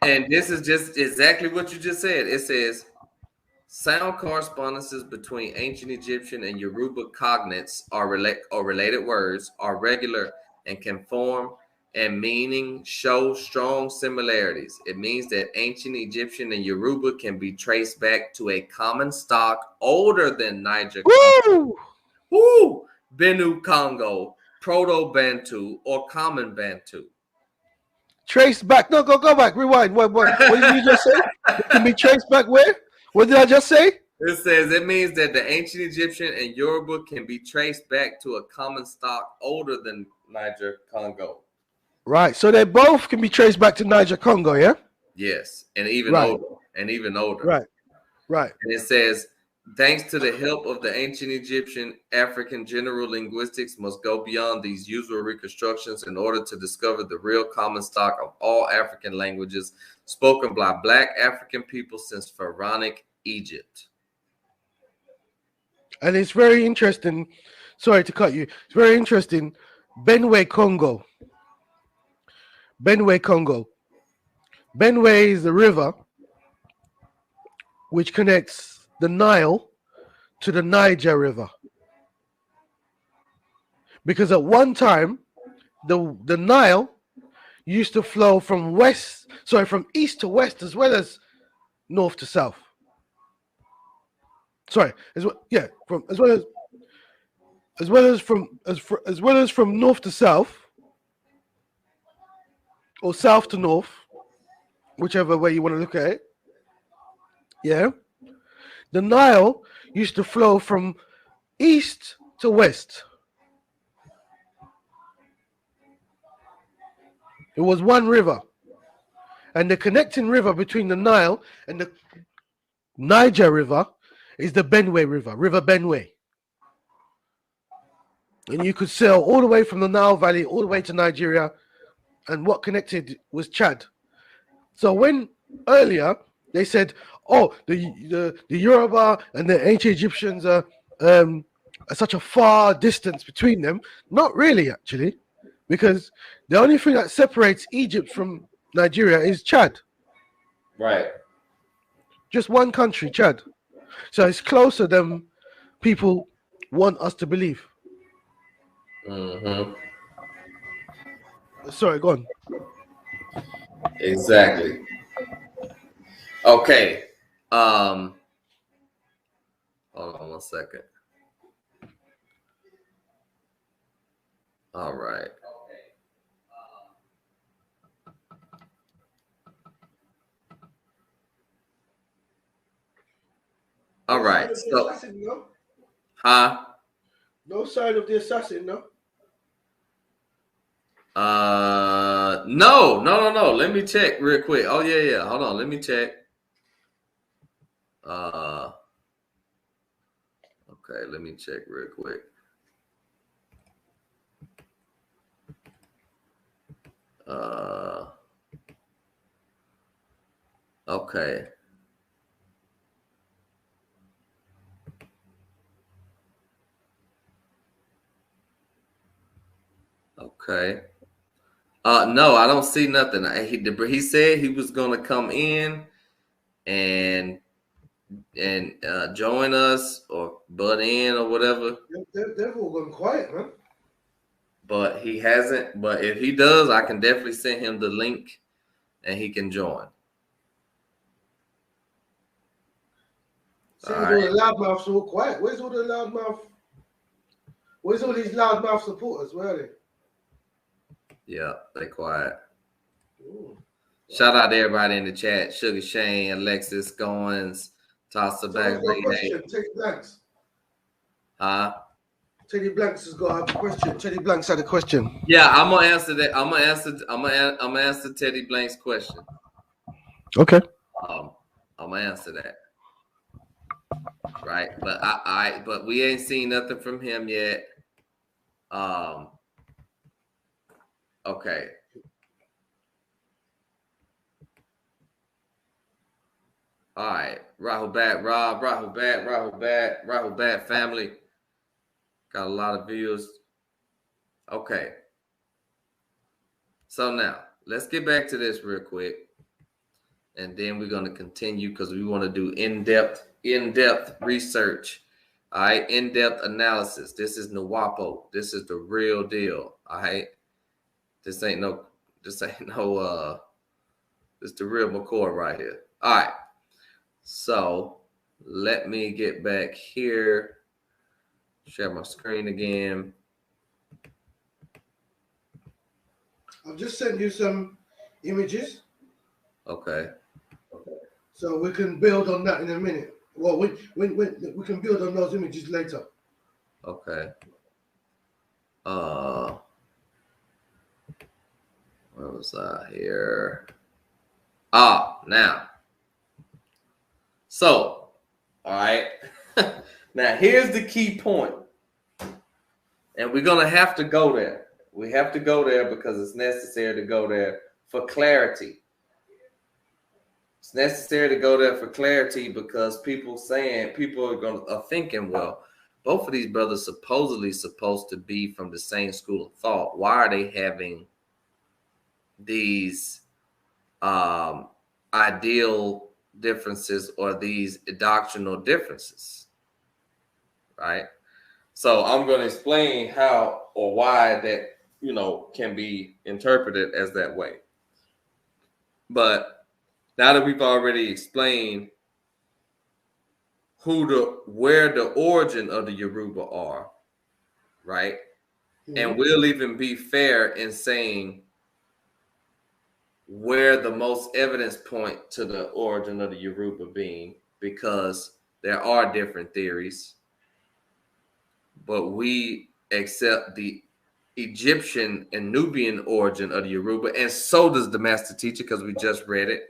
And this is just exactly what you just said. It says sound correspondences between ancient Egyptian and Yoruba cognates or related words are regular and can form and meaning show strong similarities. It means that ancient Egyptian and Yoruba can be traced back to a common stock older than Niger Congo, Benue Congo, Proto-Bantu, or Common Bantu. Traced back. No, go back. Rewind. What did you just say? It can be traced back where? What did I just say? It says it means that the ancient Egyptian and Yoruba can be traced back to a common stock older than Niger Congo. Right. So they both can be traced back to Niger Congo, yeah? Yes. And even older. And even older. Right. Right. And it says, thanks to the help of the ancient Egyptian, African general linguistics must go beyond these usual reconstructions in order to discover the real common stock of all African languages spoken by Black African people since Pharaonic Egypt. And it's very interesting. Sorry to cut you. It's very interesting. Benue Congo. Benue is the river which connects the Nile to the Niger River. Because at one time, the Nile used to flow from east to west as well as north to south. Sorry, as well as from north to south, or south to north, whichever way you want to look at it. Yeah, the Nile used to flow from east to west. It was one river, and the connecting river between the Nile and the Niger River is the Benue River, River Benue. And you could sail all the way from the Nile Valley all the way to Nigeria and what connected was Chad. So when earlier they said, "Oh, the Yoruba and the ancient Egyptians are such a far distance between them," not really, actually, because the only thing that separates Egypt from Nigeria is Chad. Right. Just one country, Chad. So it's closer than people want us to believe. Mm-hmm. Sorry, go on. Exactly. Okay. Hold on 1 second. All right. All right. So, Assassin, no? huh? No sign of the assassin, no? No. Let me check real quick. Oh yeah. Hold on. Let me check. Okay. Let me check real quick. Okay. Okay. No, I don't see nothing. He said he was gonna come in and join us or butt in or whatever. They've all gone quiet, man. But he hasn't. But if he does, I can definitely send him the link and he can join. Seems all the loudmouths are all quiet. Where's all the loudmouth? Where's all these loudmouth supporters? Where are they? Yeah, they quiet. Ooh. Shout out to everybody in the chat. Sugar Shane, Alexis Goins, Tossa back. Question. Teddy Blanks. Huh? Teddy Blanks has got a question. Teddy Blanks had a question. Yeah, I'm gonna answer that. I'm gonna answer Teddy Blank's question. Okay. I'm gonna answer that. Right, but but we ain't seen nothing from him yet. Okay. All right, Rahul back, Rob, Rahul back, family. Got a lot of views. Okay. So now let's get back to this real quick. And then we're going to continue because we want to do in-depth research. All right, in-depth analysis. This is Nuwaupo. This is the real deal. All right. This ain't no, this the real McCoy right here. All right. So let me get back here. Share my screen again. I've just sent you some images. Okay. So we can build on that in a minute. Well, when we can build on those images later. Okay. Where was I here? Now. So, all right. Now, here's the key point. And we're going to have to go there. We have to go there because it's necessary to go there for clarity. It's necessary to go there for clarity because people are thinking, well, both of these brothers supposedly supposed to be from the same school of thought. Why are they having these ideal differences or these doctrinal differences? Right? So I'm going to explain how or why that, can be interpreted as that way. But now that we've already explained where the origin of the Yoruba are, right? Mm-hmm. And we'll even be fair in saying where the most evidence point to the origin of the Yoruba being, because there are different theories, but we accept the Egyptian and Nubian origin of the Yoruba, and so does the master teacher, because we just read it.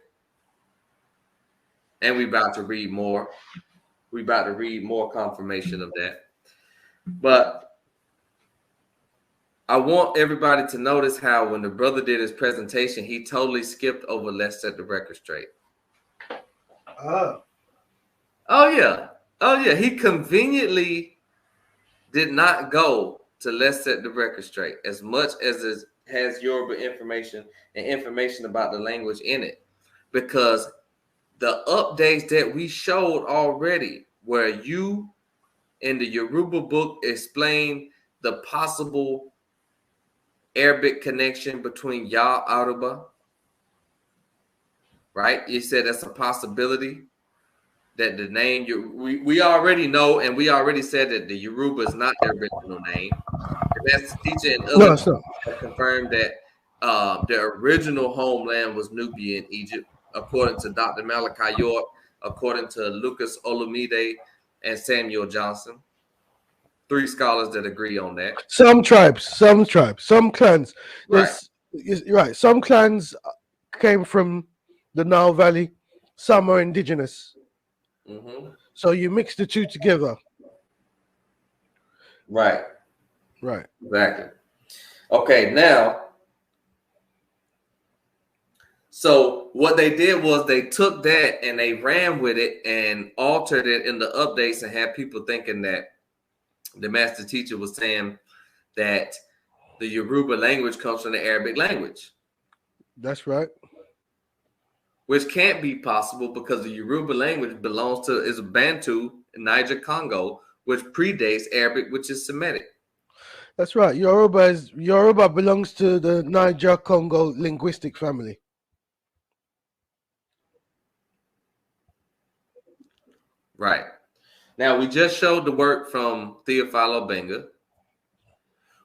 And we're about to read more. We're about to read more confirmation of that. But I want everybody to notice how when the brother did his presentation, he totally skipped over "Let's Set the Record Straight." Ah. Oh yeah. He conveniently did not go to "Let's Set the Record Straight" as much as it has Yoruba information and information about the language in it, because the updates that we showed already, where you in the Yoruba book explain the possible Arabic connection between Ya Aruba, right? You said that's a possibility that the name we already know, and we already said that the Yoruba is not their original name. The master teacher and No, other it's not. have confirmed that their original homeland was Nubia in Egypt, according to Dr. Malachi York, according to Lucas Olumide and Samuel Johnson. 3 scholars that agree on that. Some tribes, some clans. Right. Right. Some clans came from the Nile Valley. Some are indigenous. Mm-hmm. So you mix the two together. Right. Right. Exactly. Okay, now, so what they did was they took that and they ran with it and altered it in the updates and had people thinking that the master teacher was saying that the Yoruba language comes from the Arabic language. That's right. Which can't be possible because the Yoruba language belongs to is Bantu, Niger Congo, which predates Arabic, which is Semitic. That's right. Yoruba belongs to the Niger Congo linguistic family. Right. Now, we just showed the work from Theophilo Benga.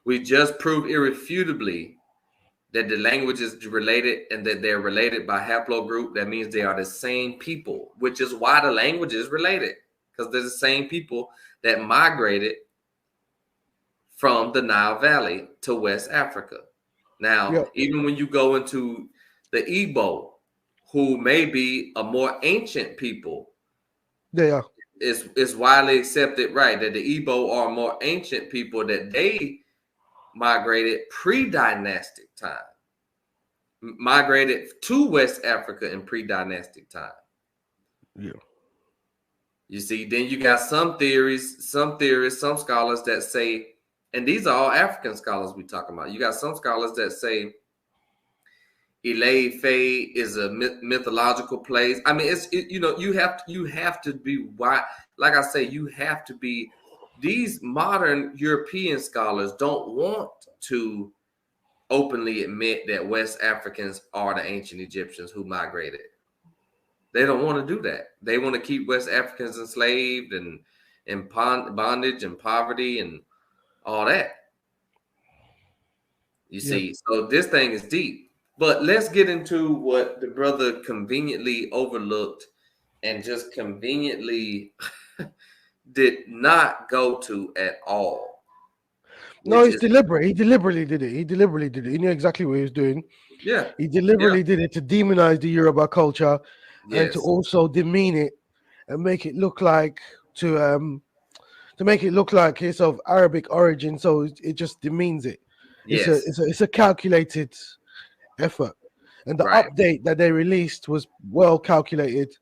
We just proved irrefutably that the language is related and that they're related by haplogroup. That means they are the same people, which is why the language is related, because they're the same people that migrated from the Nile Valley to West Africa. Now, Yep. even when you go into the Igbo, who may be a more ancient people, They are. it's widely accepted, right, that the Igbo are more ancient people, that they migrated pre-dynastic time, migrated to West Africa in pre-dynastic time. Yeah. You see, then you got some theorists, some scholars that say, and these are all African scholars we talking about. You got some scholars that say Ile-Ife is a mythological place. I mean, you have to be wide. Like I say, you have to be. These modern European scholars don't want to openly admit that West Africans are the ancient Egyptians who migrated. They don't want to do that. They want to keep West Africans enslaved and in bondage and poverty and all that. You see, so this thing is deep. But let's get into what the brother conveniently overlooked and just conveniently did not go to at all. No, it's deliberate. He deliberately did it. He knew exactly what he was doing. Yeah. He deliberately did it to demonize the Yoruba culture and to Yes. also demean it and make it look like it's of Arabic origin. So it just demeans it. Yes. It's a calculated effort. And the Right. update that they released was well calculated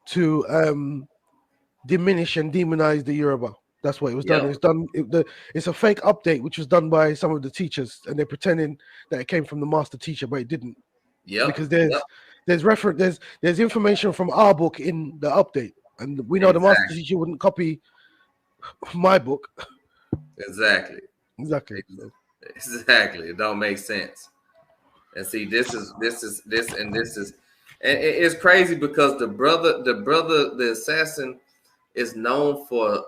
to diminish and demonize the Yoruba. That's what it was done. It's a fake update, which was done by some of the teachers, and they're pretending that it came from the master teacher, but it didn't. Yep. Because there's information from our book in the update, and we know the master teacher wouldn't copy my book. Exactly. Exactly. It don't make sense. And see, this is and it's crazy because the assassin is known for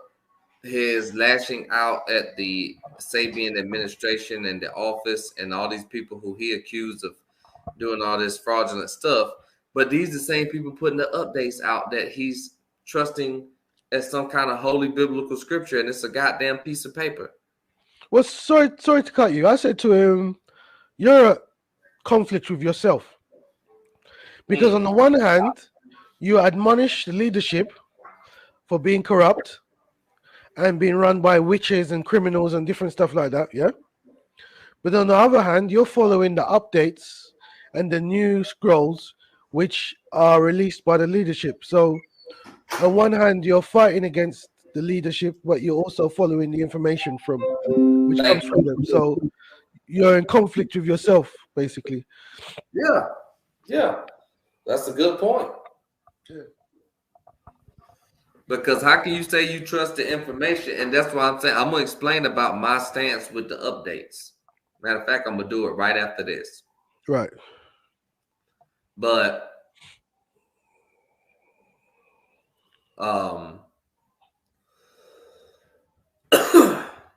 his lashing out at the Sabaean administration and the office and all these people who he accused of doing all this fraudulent stuff. But these are the same people putting the updates out that he's trusting as some kind of holy biblical scripture, and it's a goddamn piece of paper. Well, sorry to cut you. I said to him, "You're a conflict with yourself, because on the one hand, you admonish the leadership for being corrupt and being run by witches and criminals and different stuff like that, yeah. But on the other hand, you're following the updates and the new scrolls which are released by the leadership. So on one hand, you're fighting against the leadership, but you're also following the information from which Thank comes from them. So you're in conflict with yourself, basically. you. Yeah, that's a good point. Yeah. Because how can you say you trust the information? And that's why I'm saying I'm gonna explain about my stance with the updates. Matter of fact, I'm gonna do it right after this. Right. But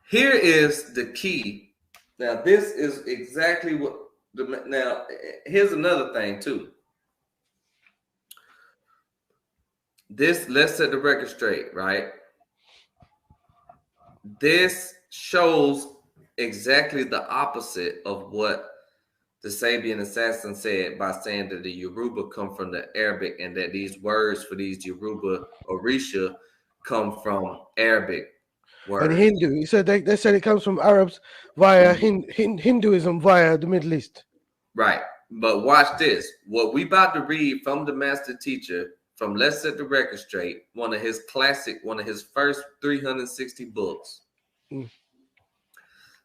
here is the key. Now, this is exactly what now here's another thing too. Let's set the record straight, right? This shows exactly the opposite of what the Sabaean Assassin said by saying that the Yoruba come from the Arabic and that these words for these Yoruba Orisha come from Arabic words. And Hindu. He said they said it comes from Arabs via Hinduism via the Middle East. Right. But watch this. What we about to read from the master teacher from Let's Set the Record Straight, one of his first 360 books,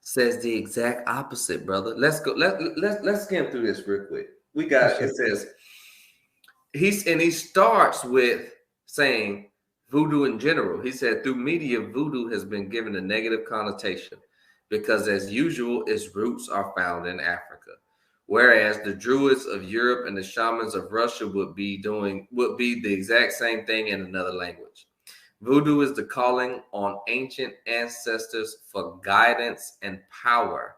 says the exact opposite, brother. Let's go. Let's skim through this real quick. We got it. Says he starts with saying voodoo in general. He said through media, voodoo has been given a negative connotation because, as usual, its roots are found in Africa. Whereas the Druids of Europe and the shamans of Russia would be the exact same thing in another language. Voodoo is the calling on ancient ancestors for guidance and power,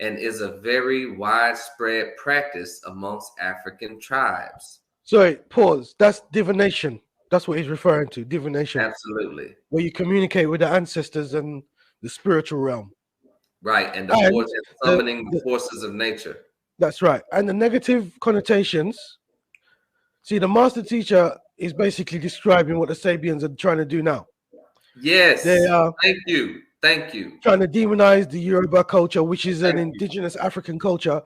and is a very widespread practice amongst African tribes. Sorry, pause. That's divination. That's what he's referring to, divination. Absolutely. Where you communicate with the ancestors and the spiritual realm. Right, and summoning the forces of nature. That's right. And the negative connotations. See, the master teacher is basically describing what the Sabians are trying to do now. Yes. They are. Thank you. Trying to demonize the Yoruba culture, which is an indigenous African culture,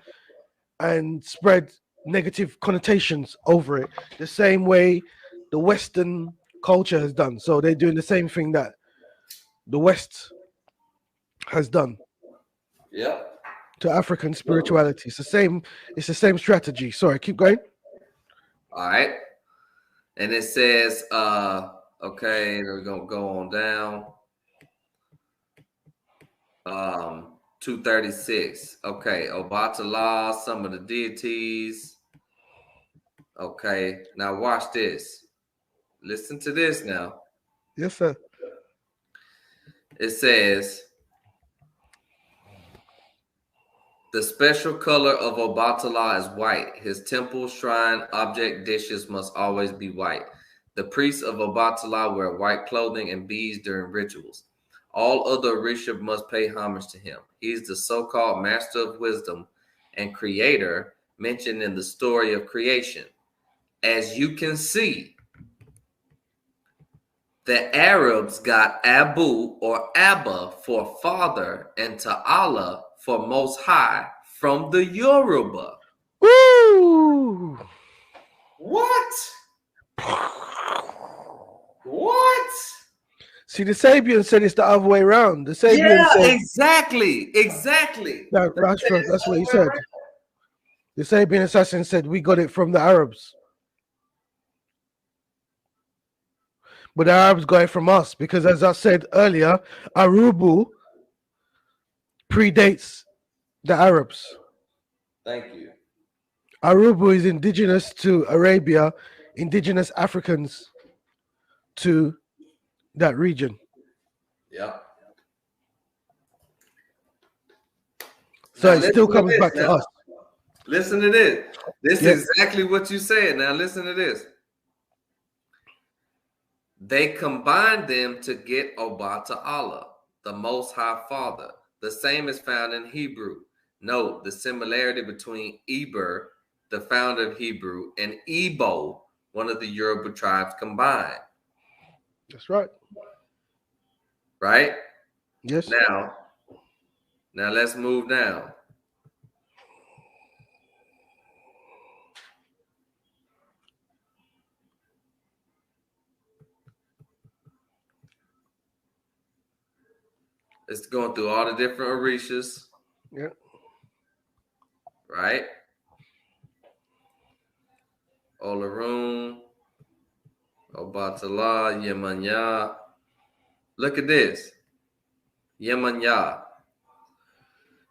and spread negative connotations over it. The same way the Western culture has done. So they're doing the same thing that the West has done. Yeah. To African spirituality. It's the same strategy. Sorry, keep going. All right. And it says, okay, we're gonna go on down. 236. Okay, Obatala, some of the deities. Okay, now watch this. Listen to this now. Yes, sir. It says, the special color of Obatala is white. His temple, shrine, object, dishes must always be white. The priests of Obatala wear white clothing and beads during rituals. All other Orisha must pay homage to him. He is the so-called master of wisdom and creator mentioned in the story of creation. As you can see, the Arabs got Abu or Abba for father and Ta'ala for most high from the Yoruba. Woo! What? What? See, the Sabian said it's the other way around. The Sabian said exactly. That's what he said. The Sabaean Assassin said we got it from the Arabs. But the Arabs got it from us because, as I said earlier, Arubu predates the Arabs. Thank you. Arubu is indigenous to Arabia, indigenous Africans to that region. Yeah. So it still comes back to us. Listen to this. This is exactly what you said. Now listen to this. They combined them to get Oba Ta'ala, the Most High Father. The same is found in Hebrew. Note the similarity between Eber, the founder of Hebrew, and Igbo, one of the Yoruba tribes combined. That's right. Right? Yes. Now let's move down. It's going through all the different orishas. Yeah. Right? Olaroon, Obatala, Yemanya. Look at this. Yemanya.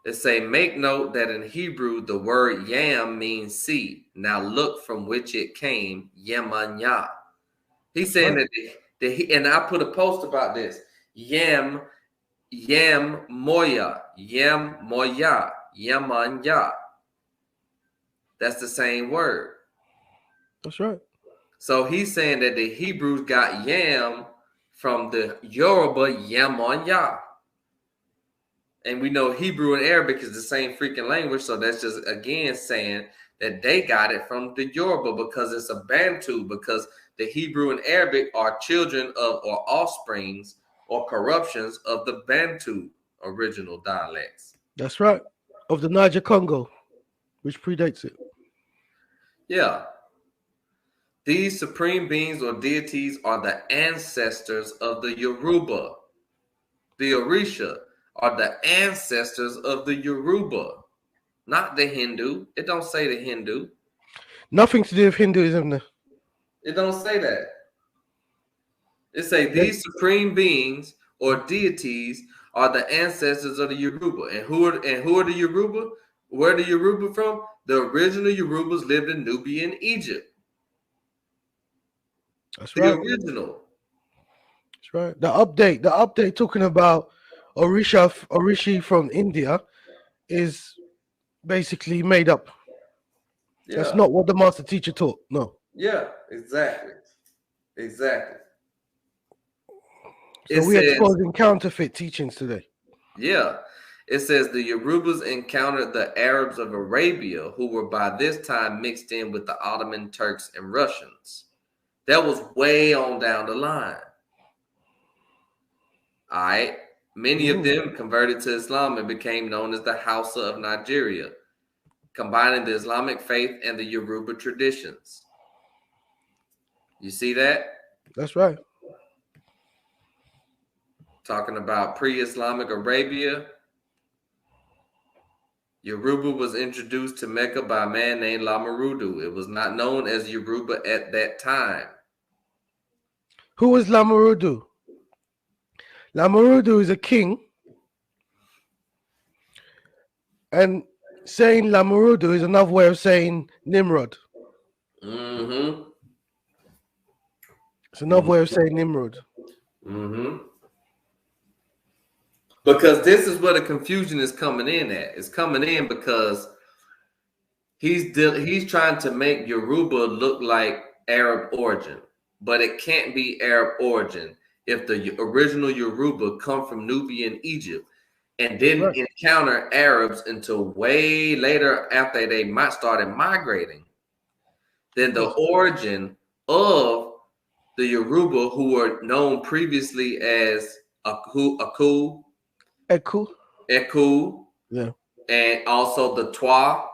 It say, make note that in Hebrew, the word yam means seed. Now look from which it came, Yemanya. He's saying that and I put a post about this. Yam moya, Yemanya. That's the same word. That's right. So he's saying that the Hebrews got yam from the Yoruba Yamanya. And we know Hebrew and Arabic is the same freaking language. So that's just, again, saying that they got it from the Yoruba because it's a Bantu, because the Hebrew and Arabic are children of or offsprings or corruptions of the Bantu original dialects. That's right. Of the Niger Congo, which predates it. Yeah. These supreme beings or deities are the ancestors of the Yoruba. The Orisha are the ancestors of the Yoruba, not the Hindu. It don't say the Hindu. Nothing to do with Hinduism. It don't say that. It say these supreme beings or deities are the ancestors of the Yoruba. And who are the Yoruba? Where are the Yoruba from? The original Yorubas lived in Nubian Egypt. That's the right. original. That's right. The update talking about Orishi from India is basically made up. Yeah. That's not what the master teacher taught. No. Yeah, exactly. So we're exposing counterfeit teachings today. Yeah. It says the Yorubas encountered the Arabs of Arabia, who were by this time mixed in with the Ottoman Turks and Russians. That was way on down the line. All right. Many of them converted to Islam and became known as the Hausa of Nigeria, combining the Islamic faith and the Yoruba traditions. You see that? That's right. Talking about pre-Islamic Arabia, Yoruba was introduced to Mecca by a man named Lamarudu. It was not known as Yoruba at that time. Who was Lamarudu? Lamarudu is a king. And saying Lamarudu is another way of saying Nimrod. Mm-hmm. It's another way of saying Nimrod. Mm-hmm. Because this is where the confusion is coming in at. It's coming in because he's trying to make Yoruba look like Arab origin, but it can't be Arab origin if the original Yoruba come from Nubian Egypt and didn't encounter Arabs until way later after they started migrating. Then the origin of the Yoruba, who were known previously as Eku, yeah, and also the Twa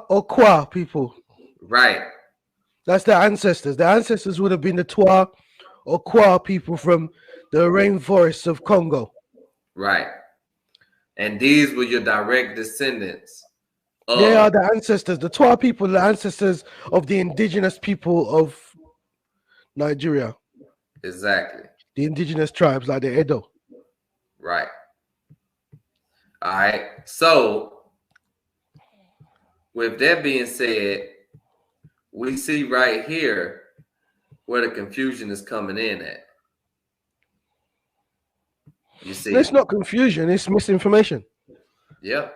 or Kwa people. Right. That's their ancestors. Their ancestors would have been the Twa or Kwa people from the rainforests of Congo. Right. And these were your direct descendants. They are the ancestors. The Twa people, the ancestors of the indigenous people of Nigeria. Exactly. The indigenous tribes like the Edo. Right. All right. So, with that being said, we see right here where the confusion is coming in at. You see, it's not confusion, it's misinformation. Yeah.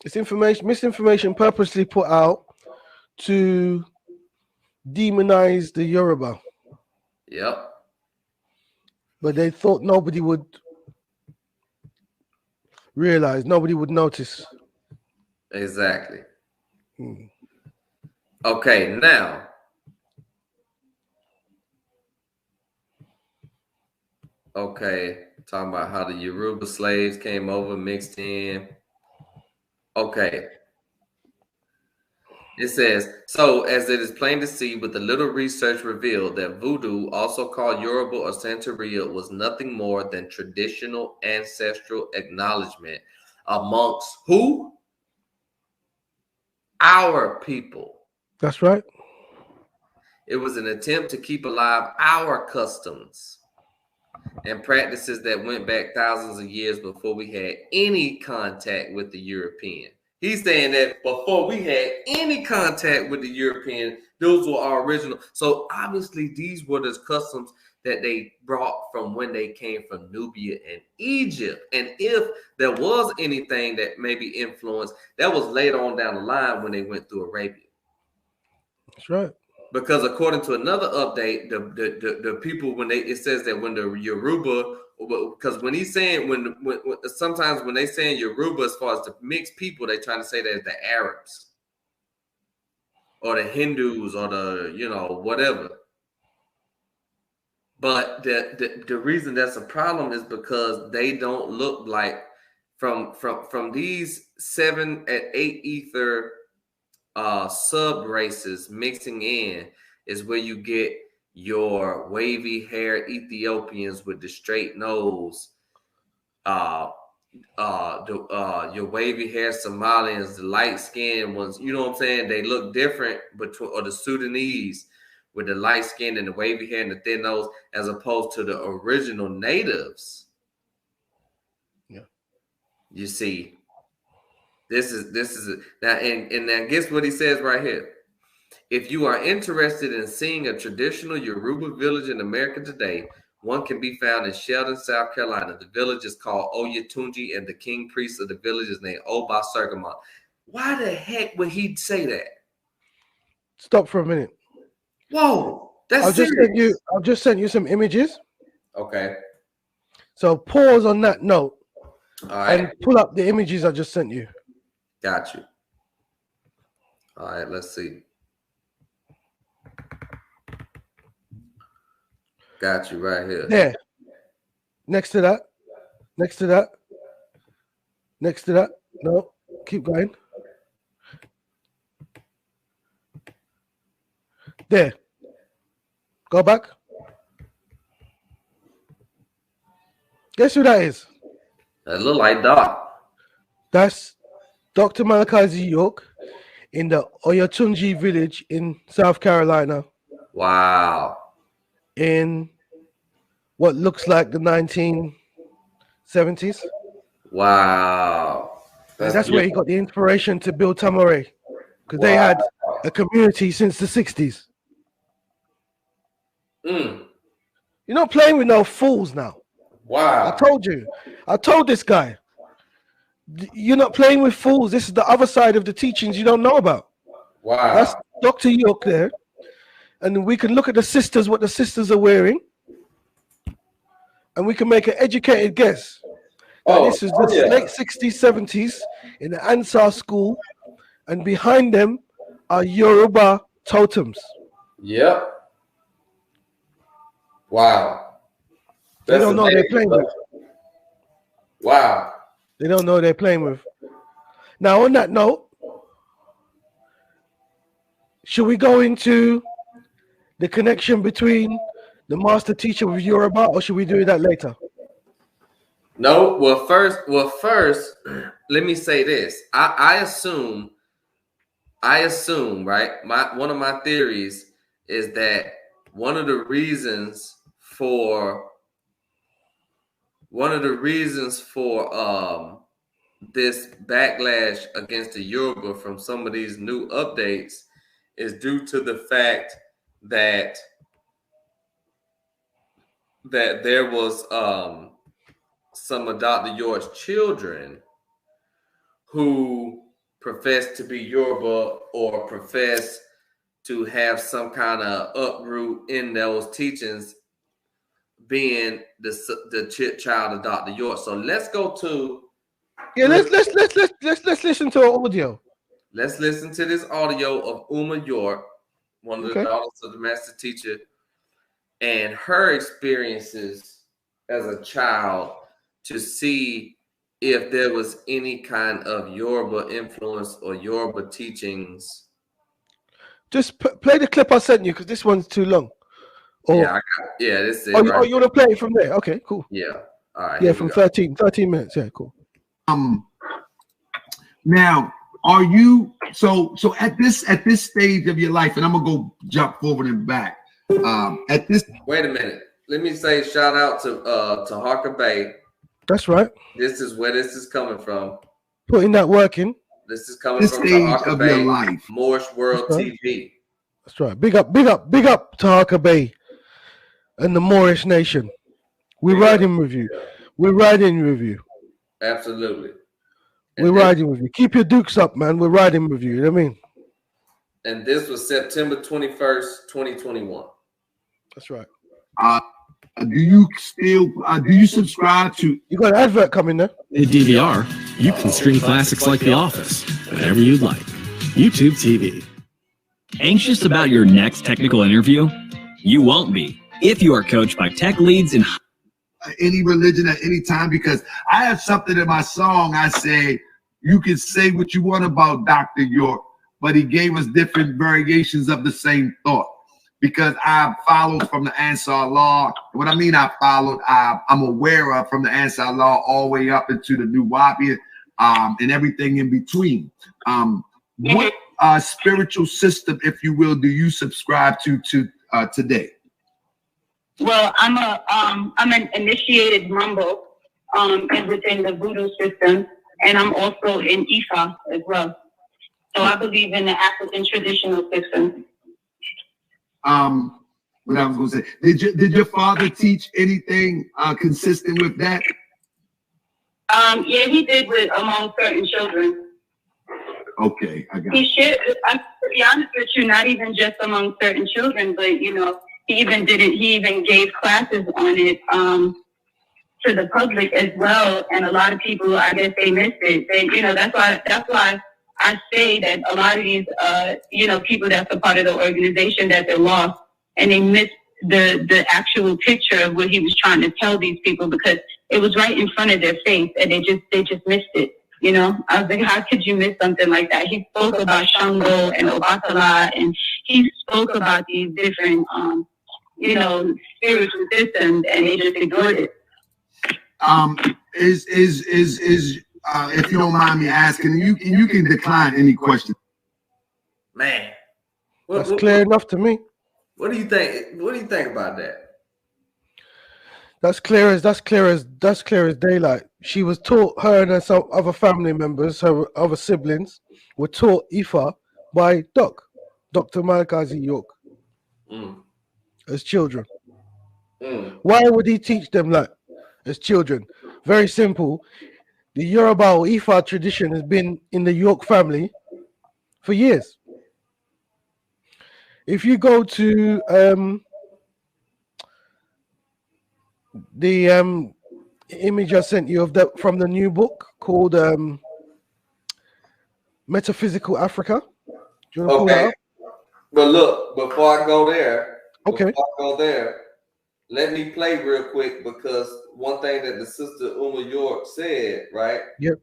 It's misinformation purposely put out to demonize the Yoruba. Yep. But they thought nobody would realize, nobody would notice. Exactly. Okay, now. Okay, talking about how the Yoruba slaves came over, mixed in. Okay. It says, so as it is plain to see with the little research revealed that voodoo, also called Yoruba or Santeria, was nothing more than traditional ancestral acknowledgement amongst who? Our people. That's right. It was an attempt to keep alive our customs and practices that went back thousands of years before we had any contact with the European. He's saying that before we had any contact with the European, those were our original. So obviously these were the customs that they brought from when they came from Nubia and Egypt. And if there was anything that maybe influenced, that was later on down the line when they went through Arabia. That's right. Because according to another update, the people, when it says that when the Yoruba, because when he's saying when sometimes when they saying Yoruba as far as the mixed people, they trying to say that the Arabs or the Hindus or the whatever. But the reason that's a problem is because they don't look like from these 7 and 8 ether sub races mixing in is where you get your wavy hair Ethiopians with the straight nose, your wavy hair Somalians, the light skinned ones, you know what I'm saying? They look different between, or the Sudanese with the light skin and the wavy hair and the thin nose, as opposed to the original natives. Yeah. You see, this is now, and now guess what he says right here. If you are interested in seeing a traditional Yoruba village in America today, one can be found in Sheldon, South Carolina. The village is called Oyetunji, and the king priest of the village is named Oba Sergamon. Why the heck would he say that? Stop for a minute. Whoa, that's I've just sent you some images. Okay. So pause on that note. All right. And pull up the images I just sent you. Got you. All right, let's see. Got you right here. There. Next to that. Next to that. Next to that. No, keep going. There. Go back. Guess who that is? That look like Doc. That's Dr. Malachi York in the Oyotunji village in South Carolina. Wow. In what looks like the 1970s. Wow. That's where he got the inspiration to build Tamare. Because they had a community since the 60s. You're not playing with no fools now. Wow. I told you. I told this guy. You're not playing with fools. This is the other side of the teachings you don't know about. Wow. That's Dr. York there. And we can look at the sisters, what the sisters are wearing. And we can make an educated guess. This is the late 60s, 70s in the Ansar school. And behind them are Yoruba totems. Yep. Wow. They don't know they're playing with. Wow. They don't know they're playing with. Now, on that note, should we go into the connection between the master teacher with Yoruba, or should we do that later? No. Well, first, let me say this. I assume, right? One of my theories is that one of the reasons for this backlash against the Yoruba from some of these new updates is due to the fact that there was some of Dr. York's children who profess to be Yoruba or profess to have some kind of uproot in those teachings, being the child of Dr. York. So let's go to let's listen to our audio. Let's listen to this audio of Uma York, one of the daughters of the master teacher, and her experiences as a child, to see if there was any kind of Yoruba influence or Yoruba teachings Just play the clip I sent you because this one's too long. Or, yeah, this is oh, right. you want to play it from there? Okay, cool. Yeah. All right. Yeah, from 13 minutes. Yeah, cool. Now, are you so at this stage of your life, and I'm gonna go jump forward and back. At this, wait a minute. Let me say shout out to Harker Bay. That's right. This is where this is coming from. Putting that work in. This is coming this from stage Harker of Bay, your life. Moorish World That's right. TV. That's right. Big up to Harker Bay and the Moorish Nation. We're riding with you. We're riding with you. Absolutely. We're riding with you. Keep your dukes up, man. We're riding with you. You know what I mean? And this was September 21st, 2021. That's right. Do you still do you subscribe to? You got an advert coming there. In DVR, you can stream classics like The Office whenever you'd like. YouTube TV. Anxious about your next technical interview? You won't be if you are coached by tech leads in Any religion at any time, because I have something in my song. I say you can say what you want about Dr. York, but he gave us different variations of the same thought. Because I followed from the Ansar law. What I mean, I'm aware of from the Ansar law all the way up into the Nuwaupian, and everything in between. What spiritual system, if you will, do you subscribe to today? Well, I'm an initiated Mambo within the Voodoo system, and I'm also in Ifa as well. So I believe in the African traditional system. What I was going to say, did your father teach anything consistent with that? Yeah, he did with among certain children. Okay, I got. He shared. I'm to be honest with you, not even just among certain children, but you know, he even did it. He even gave classes on it to the public as well. And a lot of people, I guess, they missed it. They, you know, that's why I say that a lot of these, you know, people that's a part of the organization, that they're lost and they missed the actual picture of what he was trying to tell these people, because it was right in front of their face and they just missed it. You know, I was like, how could you miss something like that? He spoke about Shango and Obatala, and he spoke about these different, you know, spiritual systems, and they just ignored it. If you don't mind me asking, you can decline any question. Man, That's clear enough to me. What do you think? What do you think about that? That's clear as daylight. She was taught, her and some other family members, her other siblings, were taught Ifa by Dr. Malakazi York, as children. Why would he teach them that as children? Very simple. The Yoruba or Ifa tradition has been in the York family for years. If you go to the image I sent you of that from the new book called Metaphysical Africa. Do you want to pull that up? But look, before I go there, let me play real quick, because one thing that the sister Uma York said, right? Yep.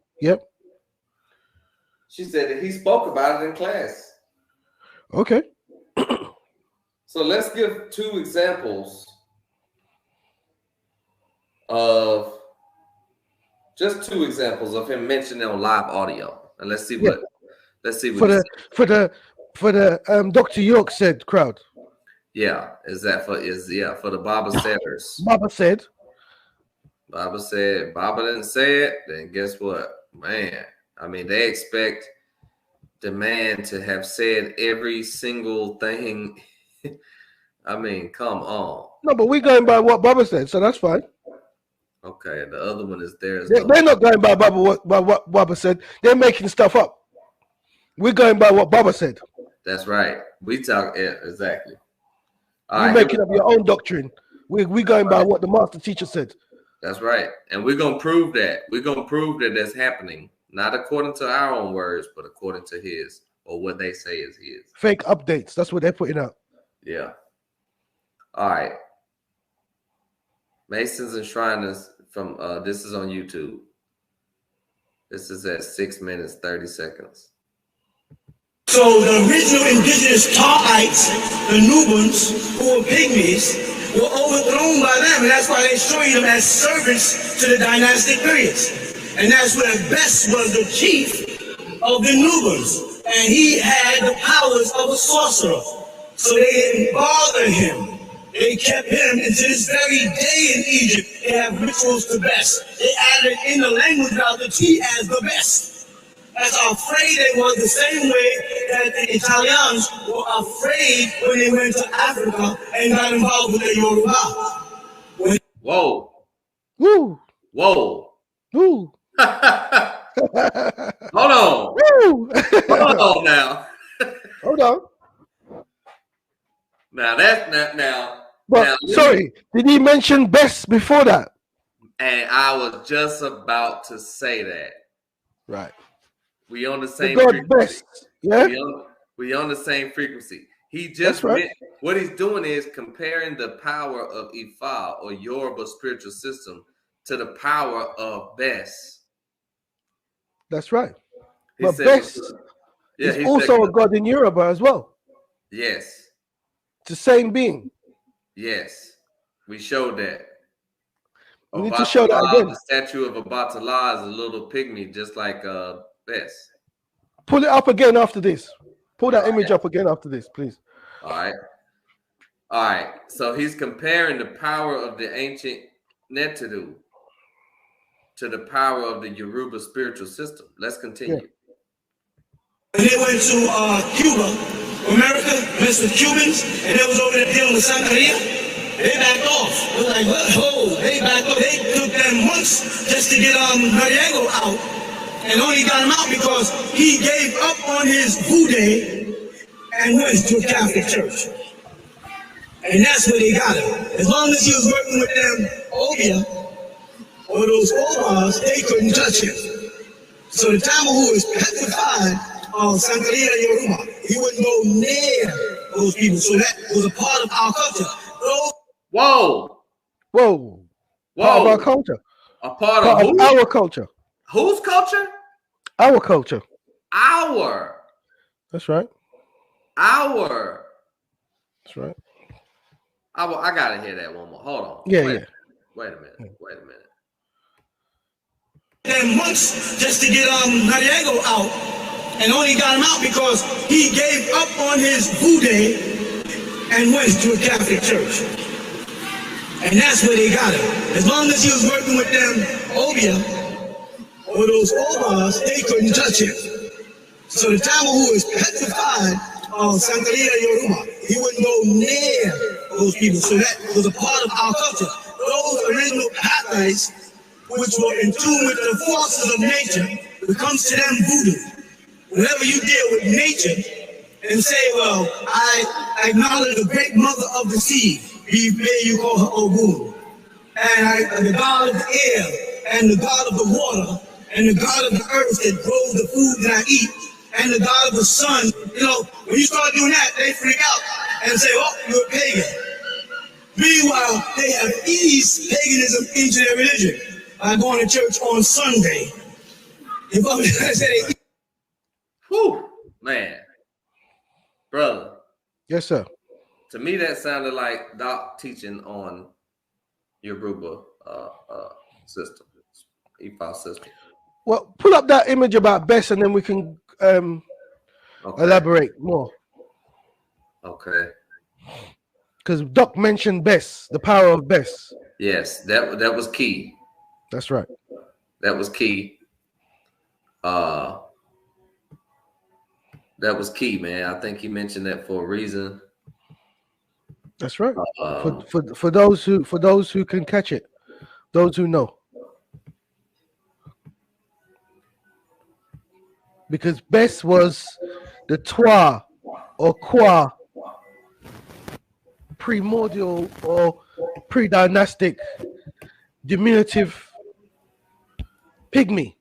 She said that he spoke about it in class. Okay. So let's give two examples of him mentioning on live audio, and let's see what for the Dr. York said crowd. Yeah, for the Baba setters. Baba said Baba didn't say it, then guess what? Man, I mean, they expect the man to have said every single thing. I mean, come on. No, but we're going by what Baba said, so that's fine. Okay, the other one is there. They're not going by what Baba said. They're making stuff up. We're going by what Baba said. That's right. We talk exactly. You're making up your own doctrine. We're going by what the master teacher said. That's right. And we're going to prove that. We're going to prove that that's happening. Not according to our own words, but according to his, or what they say is his. Fake updates. That's what they're putting out. Yeah. All right. Masons and Shriners from this is on YouTube. This is at 6 minutes 30 seconds. So the original indigenous Tarites, the Nubans, who were pygmies, were overthrown by them, and that's why they show them as servants to the dynastic periods. And that's where Bes was the chief of the Nubans, and he had the powers of a sorcerer. So they didn't bother him. They kept him, and to this very day in Egypt, they have rituals to Bes. They added in the language of the T as the Bes. As afraid they were the same way that the Italians were afraid when they went to Africa and got involved with the Yoruba. Whoa. Woo. Whoa. Woo. Hold on. Woo. Hold on now. Hold on. Now that's now. But now, sorry, did he mention Bes before that? And I was just about to say that. Right. We on the same God frequency. Bes. Yeah. We on the same frequency. He just what he's doing is comparing the power of Ifa or Yoruba spiritual system to the power of Bes. That's right. He But said, Bes yeah, is also a god in Yoruba as well. Yes. It's the same being. Yes. We showed that. We need to show that again. The statue of Obatala is a little pygmy, just like Bes. Pull it up again after this. Pull that image up again after this, please. All right. All right. So he's comparing the power of the ancient Neteru to the power of the Yoruba spiritual system. Let's continue. Yeah. When they went to Cuba, America, messed with Cubans, and they was over there dealing with Santeria, they backed off. It was like, whoa, they backed off. They took them months just to get Noriego out, and only got him out because he gave up on his voodoo and went to a Catholic church. And that's where they got him. As long as he was working with them Obia or those Obas, they couldn't touch him. So the Tamahu is petrified of Santeria Yoruba. He wouldn't go near those people. So that was a part of our culture. Whoa. Whoa. Part of our culture. A part of our culture. Whose culture? Our culture. Our. That's right. Our. That's right. I gotta hear that one more. Hold on. Yeah, Wait a minute. Wait a minute. And months just to get Noriego out, and only got him out because he gave up on his voodoo and went to a Catholic church. And that's where they got him. As long as he was working with them Obia or those Obas, they couldn't touch him. So the Tamahu is petrified of Santeria Yoruba. He wouldn't go near those people. So that was a part of our culture. Those original Hathites, which were in tune with the forces of nature, it comes to them voodoo. Whenever you deal with nature and say, well, I acknowledge the great mother of the sea, may you call her Ogun, and the god of the air, and the god of the water, and the god of the earth that grows the food that I eat, and the god of the sun. You know, when you start doing that, they freak out and say, oh, you're a pagan. Meanwhile, they have eased paganism into their religion by going to church on Sunday. Whew, man. Brother. Yes, sir. To me, that sounded like Doc teaching on Yoruba system, Ifa system. Well, pull up that image about Bes and then we can elaborate more. Okay. Because Doc mentioned Bes, the power of Bes. Yes, that was key. That's right. That was key. That was key, man. I think he mentioned that for a reason. That's right. For those who can catch it, those who know. Because Bes was the Twa or Kwa primordial or pre-dynastic diminutive pygmy.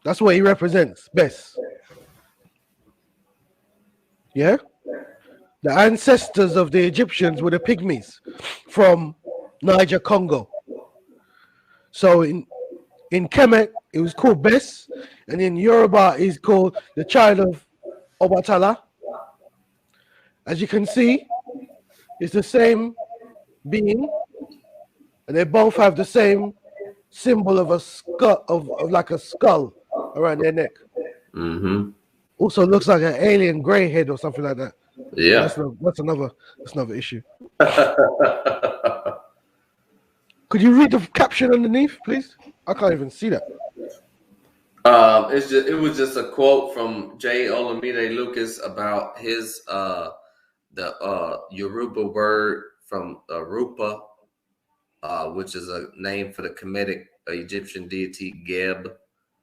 That's what he represents, Bes. Yeah? The ancestors of the Egyptians were the pygmies from Niger, Congo. So in Kemet, it was called Bes, and in Yoruba, it's called the child of Obatala. As you can see, it's the same being, and they both have the same symbol of a skull, of like a skull around their neck. Mm-hmm. Also looks like an alien gray head or something like that. Yeah. That's another issue. Could you read the caption underneath, please? I can't even see that. It was just a quote from J. Olamide Lucas about his the Yoruba word from Rupa, which is a name for the Kemetic Egyptian deity Geb.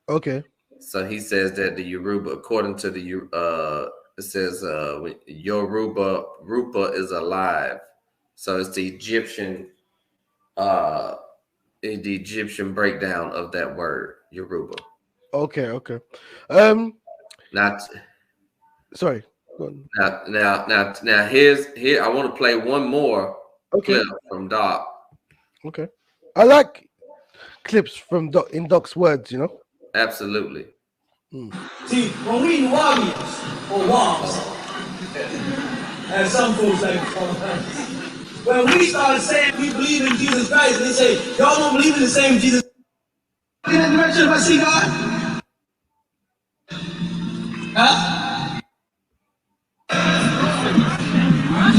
Okay. So he says that the Yoruba, according to the it says Yoruba Rupa is alive. So it's the Egyptian breakdown of that word, Yoruba. Okay. Not sorry. Go on. Now here I want to play one more clip from Doc. Okay. I like clips from in Doc's words, you know. Absolutely. See, when we Nuwaupians, or Wobs, as some folks like to call us, when we started saying we believe in Jesus Christ, they say, y'all don't believe in the same Jesus. In that direction if I see God? Huh?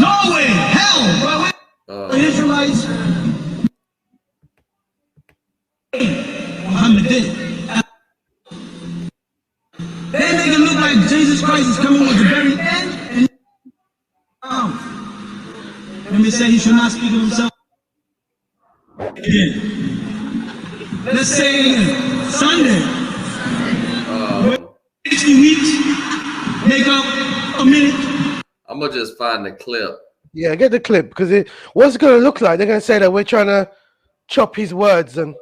Norway, hell, bro. Israelites, Muhammad did. They make it look like Jesus Christ is coming with the very end. And let me say he should not speak of himself. Again. Let's say Sunday. 60 weeks, make up a minute. I'm gonna just find the clip. Yeah, get the clip because what's it gonna look like? They're gonna say that we're trying to chop his words, and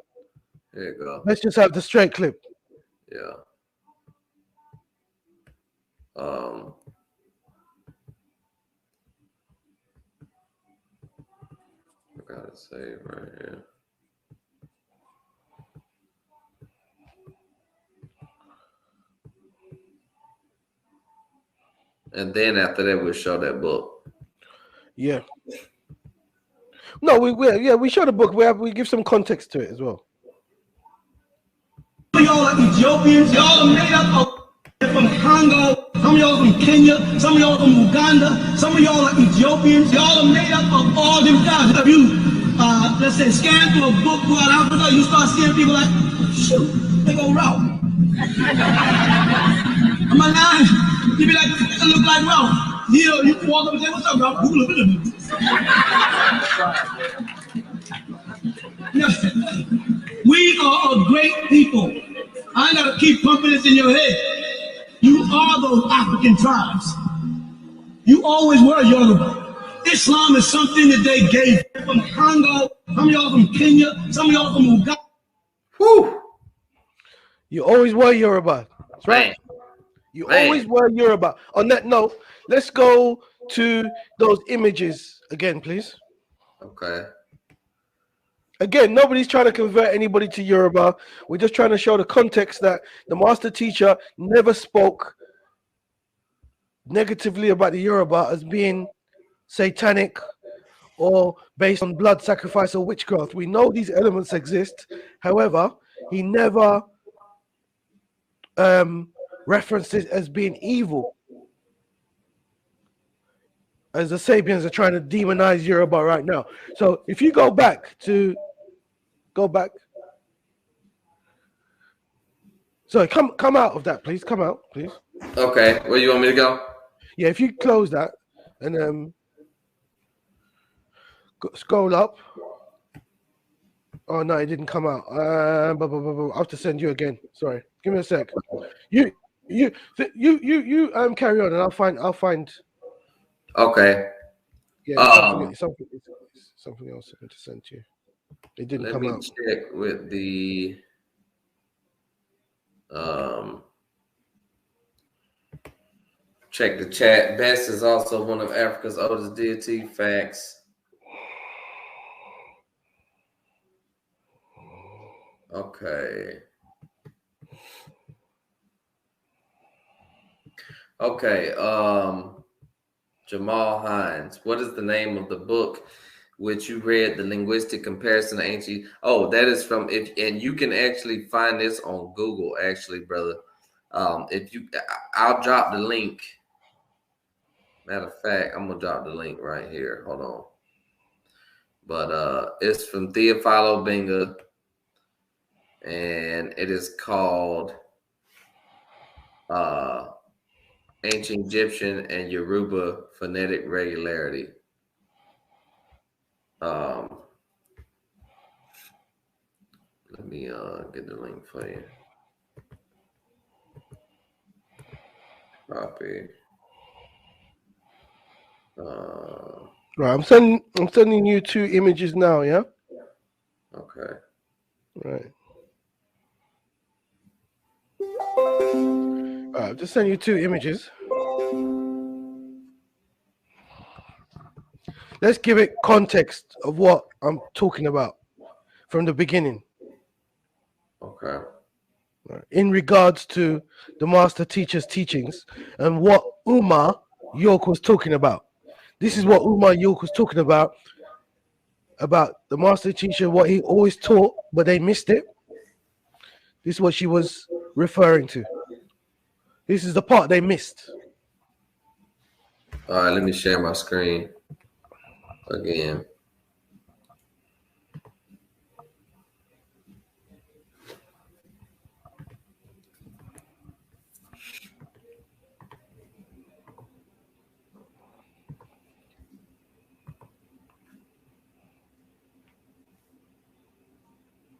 there you go. Let's just have the straight clip. Yeah. I gotta save right here. And then after that, we'll show that book. Yeah. No, we show the book. We give some context to it as well. Some of y'all are Ethiopians. Y'all are made up of from Congo. Some of y'all from Kenya. Some of y'all from Uganda. Some of y'all are Ethiopians. Y'all are made up of all them guys. If you, let's say, scan through a book throughout Africa, you start seeing people like, shoot, they go Ralph. Am I lying? You be like, it look like Ralph. You walk up and say, what's up, Ralph? We are a great people. I ain't gotta keep pumping this in your head. You are those African tribes. You always were Yoruba. Islam is something that they gave from Congo, some of y'all from Kenya, some of y'all from Uganda. Whew. You always were Yoruba. That's right. Man. You always were Yoruba. On that note, let's go to those images again, please. Okay. Again, nobody's trying to convert anybody to Yoruba. We're just trying to show the context that the master teacher never spoke negatively about the Yoruba as being satanic or based on blood sacrifice or witchcraft. We know these elements exist. However, he never referenced it as being evil. As the Sabians are trying to demonize Yoruba right now. So if you go back. Sorry, come out of that, please. Come out, please. Okay, where you want me to go? Yeah, if you close that and scroll up. Oh no, it didn't come out. I have to send you again. Sorry, give me a sec. You carry on, and I'll find. Okay. Yeah, something else I need to send to you. It didn't come out. Let me check with the check the chat. Best is also one of Africa's oldest deity. Facts. Okay. Okay. Jamal Hines. What is the name of the book which you read? The linguistic comparison of ancient. Oh, that is from and you can actually find this on Google. Actually, brother. If you, I'll drop the link. Matter of fact, I'm gonna drop the link right here. Hold on. But it's from Theophilo Benga, and it is called Ancient Egyptian and Yoruba Phonetic Regularity. Let me get the link for you. Copy. Right, I'm sending you 2 images now, yeah? Okay. Right. I've just sent you 2 images. Let's give it context of what I'm talking about from the beginning. Okay. Right. In regards to the master teacher's teachings and what Umar York was talking about. This is what Umar York was talking about the master teacher, what he always taught, but they missed it. This is what she was referring to. This is the part they missed. All right, let me share my screen again.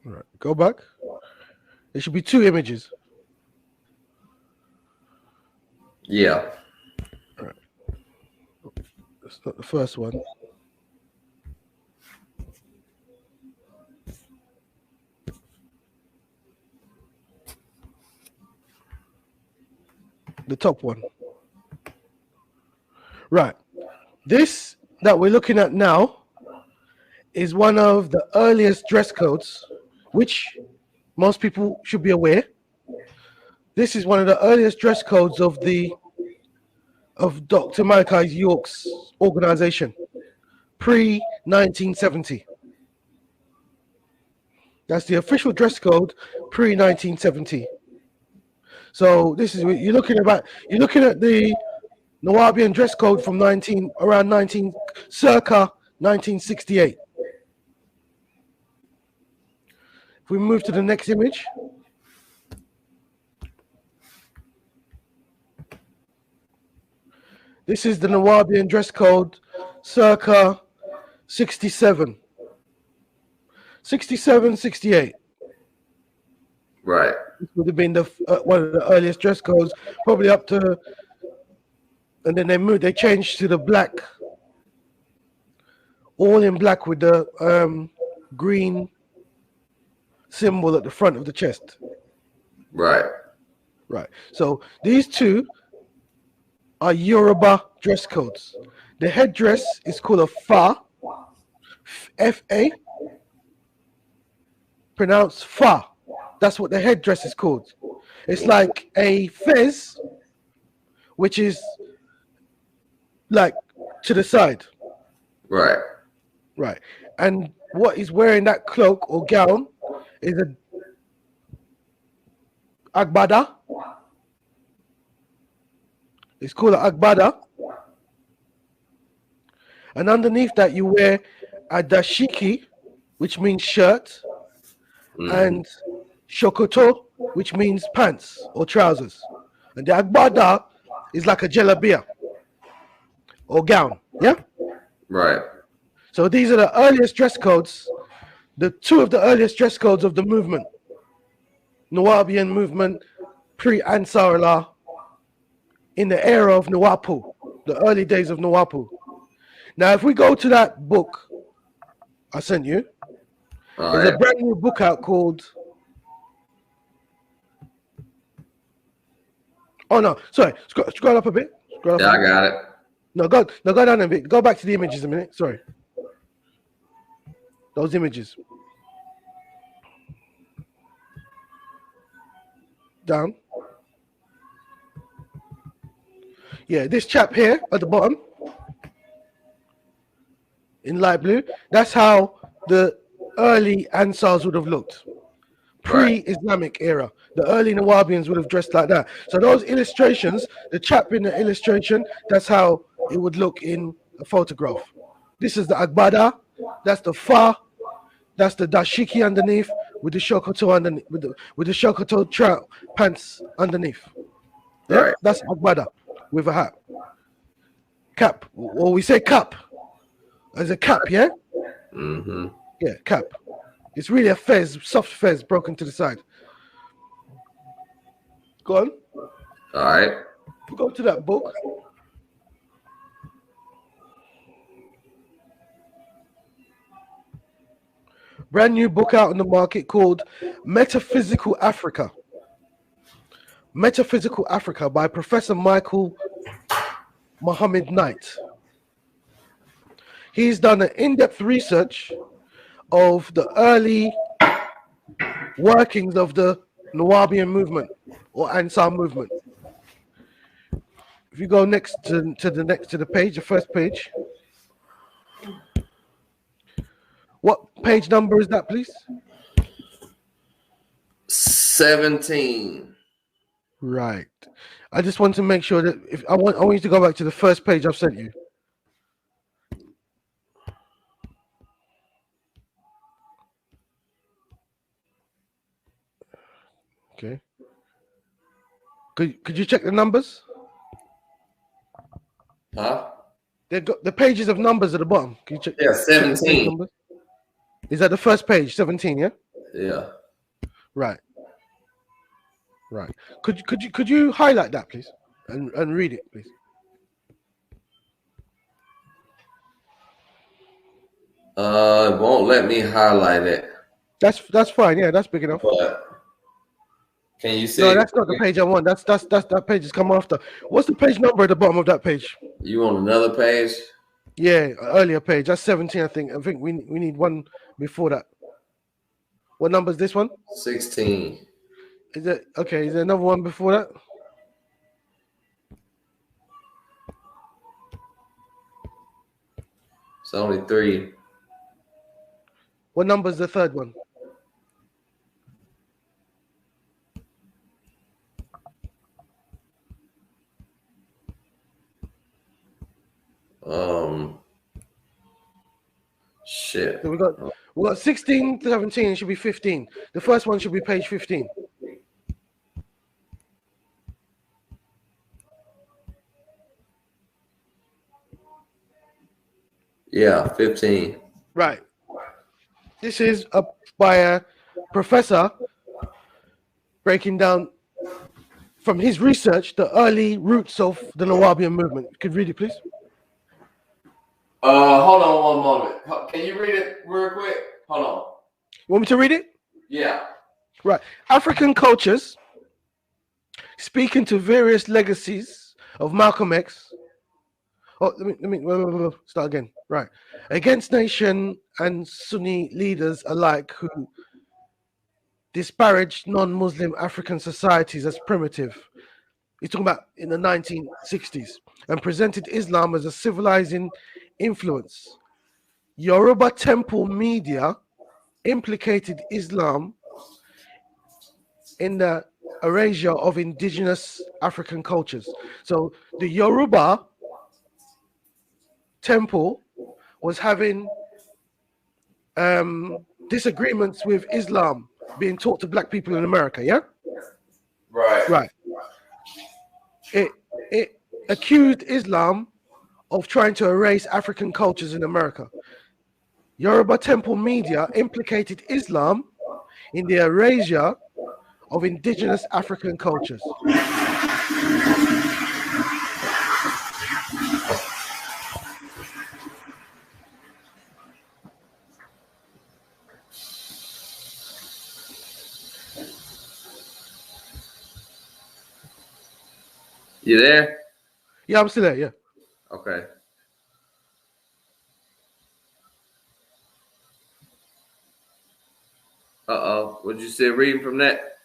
All right, go back. There should be 2 images. Yeah. All right. That's not the first one. The top one. Right. This that we're looking at now is one of the earliest dress codes, which most people should be aware. This is one of the earliest dress codes of Dr. Malachi York's organization, pre-1970. That's the official dress code pre-1970. So this is you're looking at the Nuwaupian dress code from circa 1968. If we move to the next image, this is the Nuwaupian dress code circa 67, 68. Right. This would have been one of the earliest dress codes, probably up to, and then they changed to the black, all in black with the green symbol at the front of the chest. Right. Right. So these 2 are Yoruba dress codes. The headdress is called a fa, F-A, pronounced fa. That's what the headdress is called. It's like a fez, which is like to the side. Right. Right. And what is wearing that cloak or gown is a agbada. It's called an agbada. And underneath that you wear a dashiki, which means shirt, and shokoto, which means pants or trousers. And the agbada is like a jalabiya or gown. Yeah? Right. So these are the earliest dress codes, the 2 of the earliest dress codes of the movement. Nuwaubian movement, pre-Ansarullah, in the era of Nuwaupu, the early days of Nuwaupu. Now, if we go to that book I sent you, there's a brand new book out called, oh no, sorry, scroll up a bit. I got it. No, go down a bit. Go back to the images a minute. Sorry. Those images. Down. Yeah, this chap here at the bottom in light blue, that's how the early Ansars would have looked. Pre-Islamic era. The early Nuwaubians would have dressed like that. So those illustrations, the chap in the illustration, that's how it would look in a photograph. This is the Agbada, that's the Fa, that's the dashiki underneath with the shokoto underneath, with the shokoto trout pants underneath. Yeah, Right. that's Agbada with a hat. Cap, or we say cap. As a cap, yeah? Mm-hmm. Yeah, cap. It's really a fez, soft fez broken to the side. Go on. All right. Go to that book. Brand new book out on the market called Metaphysical Africa. Metaphysical Africa by Professor Michael Muhammad Knight. He's done an in-depth research of the early workings of the Nuwaubian movement or Ansar movement. If you go next to the page, the first page. What page number is that, please? 17. Right. I just want to make sure that if I want you to go back to the first page I've sent you. Okay. Could you check the numbers? Huh? They've got the pages of numbers at the bottom. Can you check? Yeah, check the page 17. numbers? Is that the first page? 17, yeah? Yeah. Right. Right. Could you highlight that, please? And read it, please. It won't let me highlight it. That's fine, yeah, that's big enough. But can you see? No, that's not the page I want. That's that page has come after. What's the page number at the bottom of that page? You on another page? Yeah, earlier page. That's 17, I think. I think we need one before that. What number is this one? 16. Is it okay? Is there another one before that? It's only 3. What number is the third one? Shit. So we got 16, 17. It should be 15. The first one should be page 15. Yeah, 15. Right. This is by a professor breaking down from his research the early roots of the Nuwaubian movement. Could you read it, please? Hold on one moment. Can you read it real quick? Hold on. You want me to read it? Yeah. Right. African cultures, speaking to various legacies of Malcolm X. Oh, let me start again. Right. Against nation and Sunni leaders alike who disparaged non-Muslim African societies as primitive. He's talking about in the 1960s and presented Islam as a civilizing influence. Yoruba temple media implicated Islam in the erasure of indigenous African cultures. So the Yoruba temple was having disagreements with Islam being taught to black people in America, yeah? Right. Right. It accused Islam of trying to erase African cultures in America. Yoruba temple media implicated Islam in the erasure of indigenous African cultures. You there? Yeah, I'm still there, yeah. Okay. Uh-oh. What'd you say reading from that?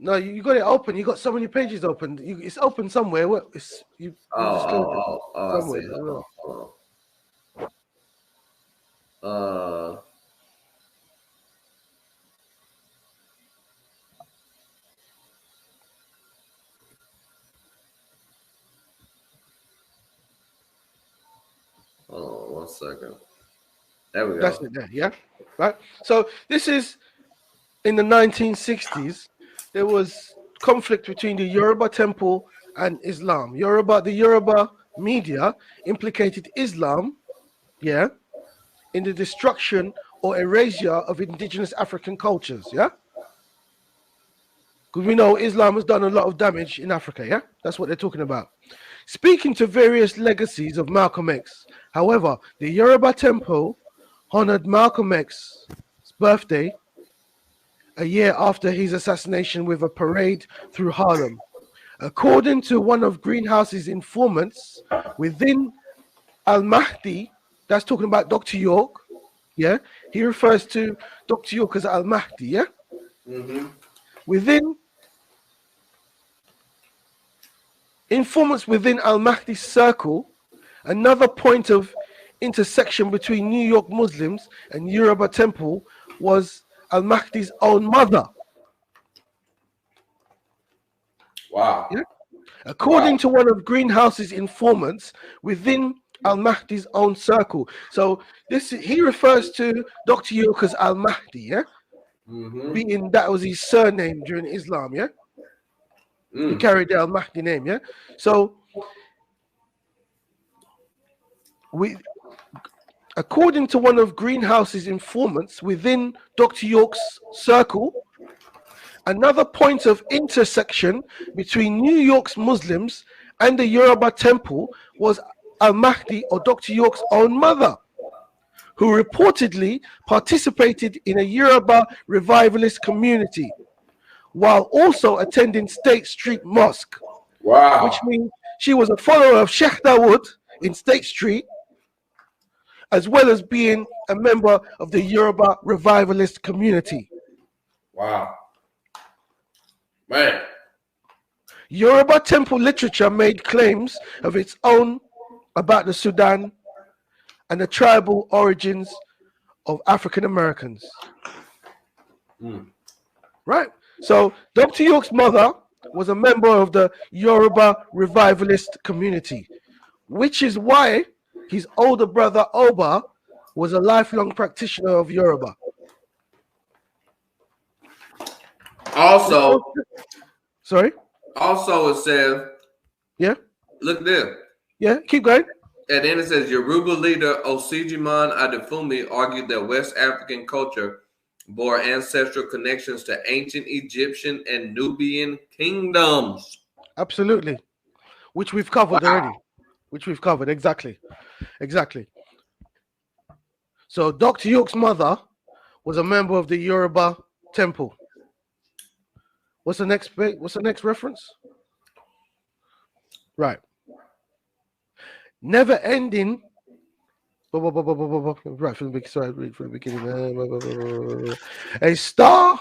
No, you got it open. You got so many pages open. It's open somewhere. What? It's you just closed it I somewhere. see. I don't know. Hold on. Hold on 1 second. There we go. That's it there, yeah? Right? So this is in the 1960s. There was conflict between the Yoruba temple and Islam. The Yoruba media implicated Islam, yeah, in the destruction or erasure of indigenous African cultures, yeah? Because we know Islam has done a lot of damage in Africa, yeah? That's what they're talking about. Speaking to various legacies of Malcolm X, however, the Yoruba temple honored Malcolm X's birthday a year after his assassination with a parade through Harlem. According to one of Greenhouse's informants within Al-Mahdi, that's talking about Dr. York, yeah? He refers to Dr. York as Al-Mahdi, yeah? Within informants within Al-Mahdi's circle, another point of intersection between New York Muslims and Yoruba temple was Al-Mahdi's own mother. Wow. Yeah? According to one of Greenhouse's informants within Al-Mahdi's own circle. So he refers to Dr. York as Al-Mahdi, yeah? Being that was his surname during Islam, yeah? He carried the Al-Mahdi name, yeah? So according to one of Greenhouse's informants within Dr. York's circle, another point of intersection between New York's Muslims and the Yoruba temple was Al-Mahdi or Dr. York's own mother, who reportedly participated in a Yoruba revivalist community while also attending State Street Mosque. Wow. Which means she was a follower of Sheikh Dawood in State Street, as well as being a member of the Yoruba revivalist community. Wow. Man. Yoruba temple literature made claims of its own about the Sudan and the tribal origins of African Americans. Right? So Dr. York's mother was a member of the Yoruba revivalist community, which is why his older brother Oba was a lifelong practitioner of Yoruba. Also, sorry? Also, it says, yeah, look there. Yeah, keep going. At the end, it says Yoruba leader Osijiman Adefumi argued that West African culture bore ancestral connections to ancient Egyptian and Nubian kingdoms. Absolutely. Which we've covered already. Which we've covered. Exactly. So Dr. York's mother was a member of the Yoruba temple. What's the next reference? Right. Never ending. Right from the beginning. A star.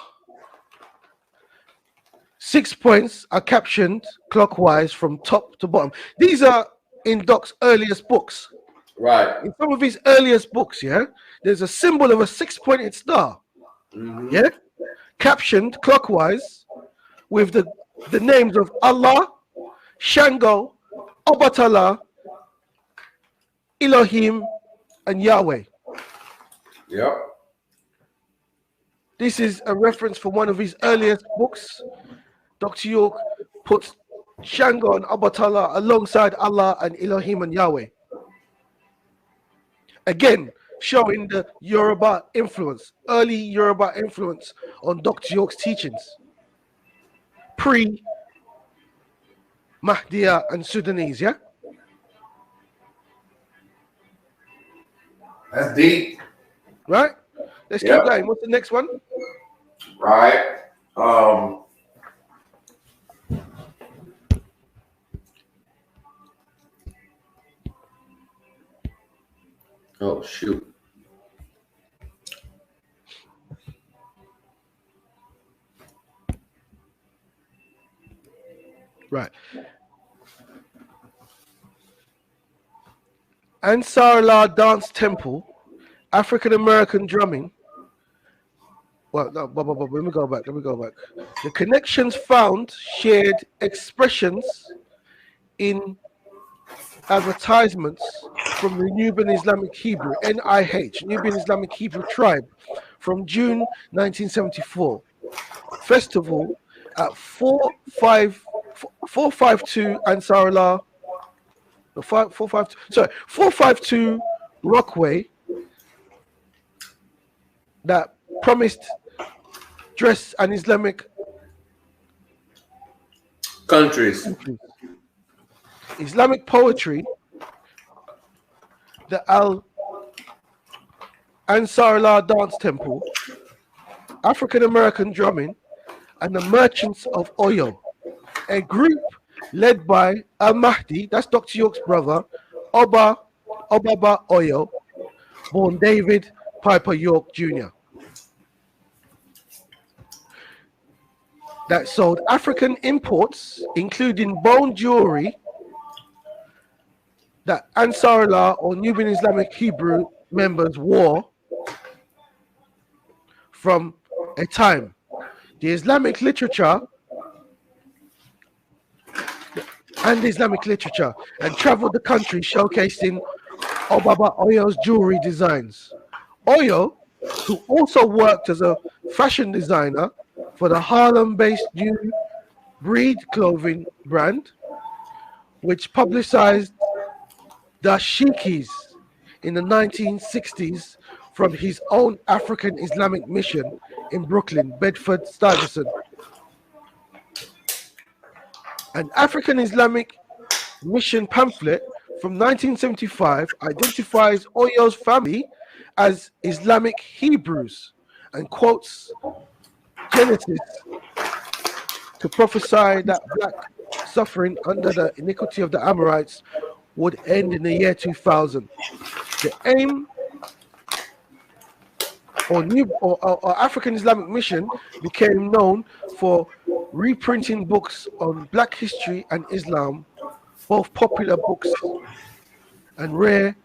6 points are captioned clockwise from top to bottom. These are in Doc's earliest books. Right. In some of his earliest books, yeah, there's a symbol of a 6-pointed star. Yeah, captioned clockwise with the names of Allah, Shango, Obatala, Elohim, and Yahweh. Yep. This is a reference from one of his earliest books. Dr. York puts Shango and Obatala alongside Allah and Elohim and Yahweh. Again, showing the Yoruba influence, early Yoruba influence on Dr. York's teachings. Pre-Mahdiya and Sudanese, yeah? That's deep. Right? Let's keep going. What's the next one? Right. Oh, shoot. Right. Ansarallah Dance Temple, African American drumming. Well, no, let me go back. The connections found shared expressions in advertisements from the Nubian Islamic Hebrew, NIH, Nubian Islamic Hebrew tribe, from June 1974. Festival at 452 Ansarallah, 452 Rockway, that promised dress and Islamic countries. Islamic poetry, the Al Ansarallah Dance Temple, African American drumming, and the Merchants of Oyo, a group led by Al Mahdi, that's Dr. York's brother, Obaba Oyo, born David Piper York Jr., that sold African imports, including bone jewelry, that Ansarallah or Nubian Islamic Hebrew members wore from a time. The Islamic literature and traveled the country showcasing Obaba Oyo's jewelry designs. Oyo, who also worked as a fashion designer for the Harlem-based New Breed clothing brand, which publicized dashikis in the 1960s from his own African Islamic mission in Brooklyn, Bedford-Stuyvesant. An African Islamic mission pamphlet from 1975 identifies Oyo's family as Islamic Hebrews and quotes Genesis to prophesy that black suffering under the iniquity of the Amorites would end in the year 2000. The aim or African Islamic mission became known for reprinting books on Black history and Islam, both popular books and rare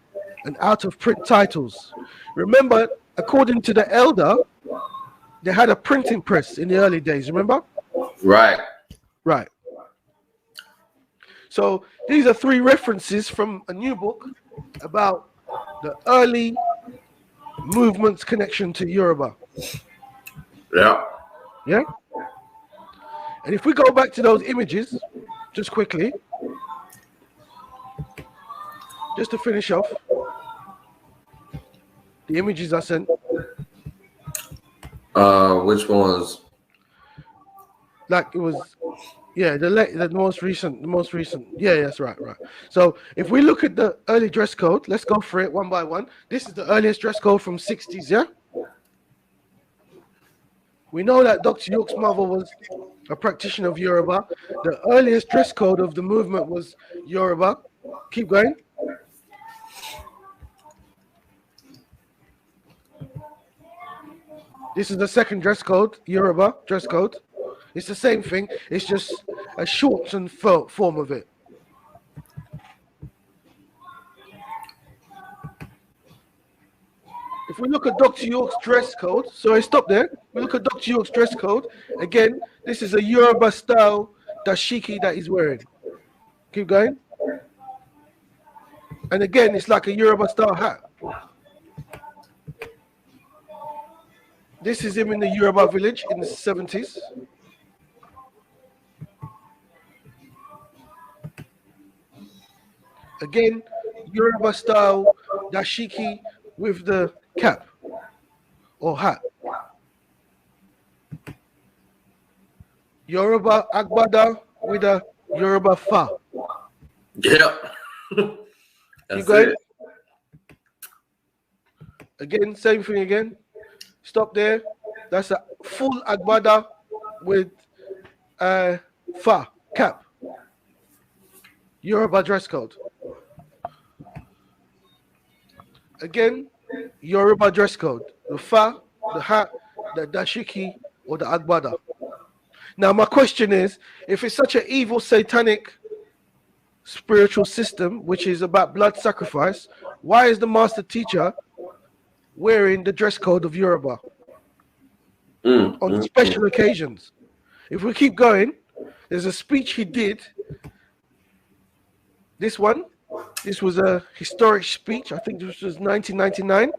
and out-of-print titles. Remember, according to the elder, they had a printing press in the early days, remember? Right. So these are 3 references from a new book about the early movement's connection to Yoruba. Yeah. And if we go back to those images, just quickly, just to finish off, the images I sent. Which ones? Like it was, the most recent. Yeah, that's right. So if we look at the early dress code, let's go for it one by one. This is the earliest dress code from 60s, yeah? We know that Dr. York's mother was a practitioner of Yoruba. The earliest dress code of the movement was Yoruba. Keep going. This is the second dress code, Yoruba dress code. It's the same thing. It's just a shortened form of it. If we look at Dr. York's dress code, so I stop there. We look at Dr. York's dress code. Again, this is a Yoruba style dashiki that he's wearing. Keep going. And again, it's like a Yoruba style hat. This is him in the Yoruba village in the 70s. Again, Yoruba style dashiki with the cap or hat. Yoruba agbada with a Yoruba fa. Yeah. That's it. Again, same thing again. Stop there. That's a full agbada with fa, cap. Yoruba dress code. Again, Yoruba dress code. The fa, the hat, the dashiki, or the agbada. Now, my question is, if it's such an evil, satanic spiritual system, which is about blood sacrifice, why is the master teacher wearing the dress code of Yoruba on special occasions? If we keep going, there's a speech he did. This was a historic speech. I think this was 1999.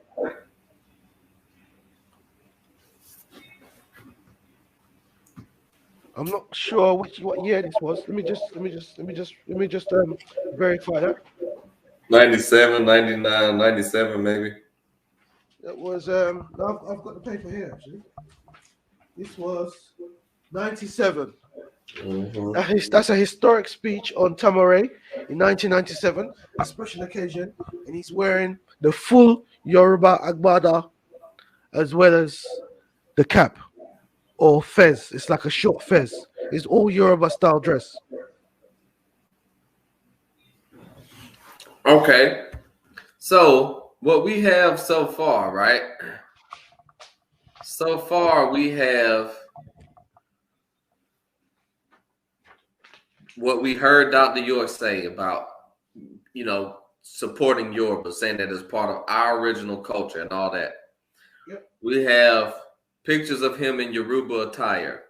I'm not sure what year this was. Let me just verify that. 97, 99, 97 maybe. That was I've got the paper here actually. This was 97. That's a historic speech on Tamare in 1997, a special occasion, and he's wearing the full Yoruba agbada as well as the cap or fez. It's like a short fez. It's all Yoruba style dress. Okay, so what we have so far, right? So far we have what we heard Dr. York say about, supporting Yoruba, saying that it's part of our original culture and all that. Yep. We have pictures of him in Yoruba attire.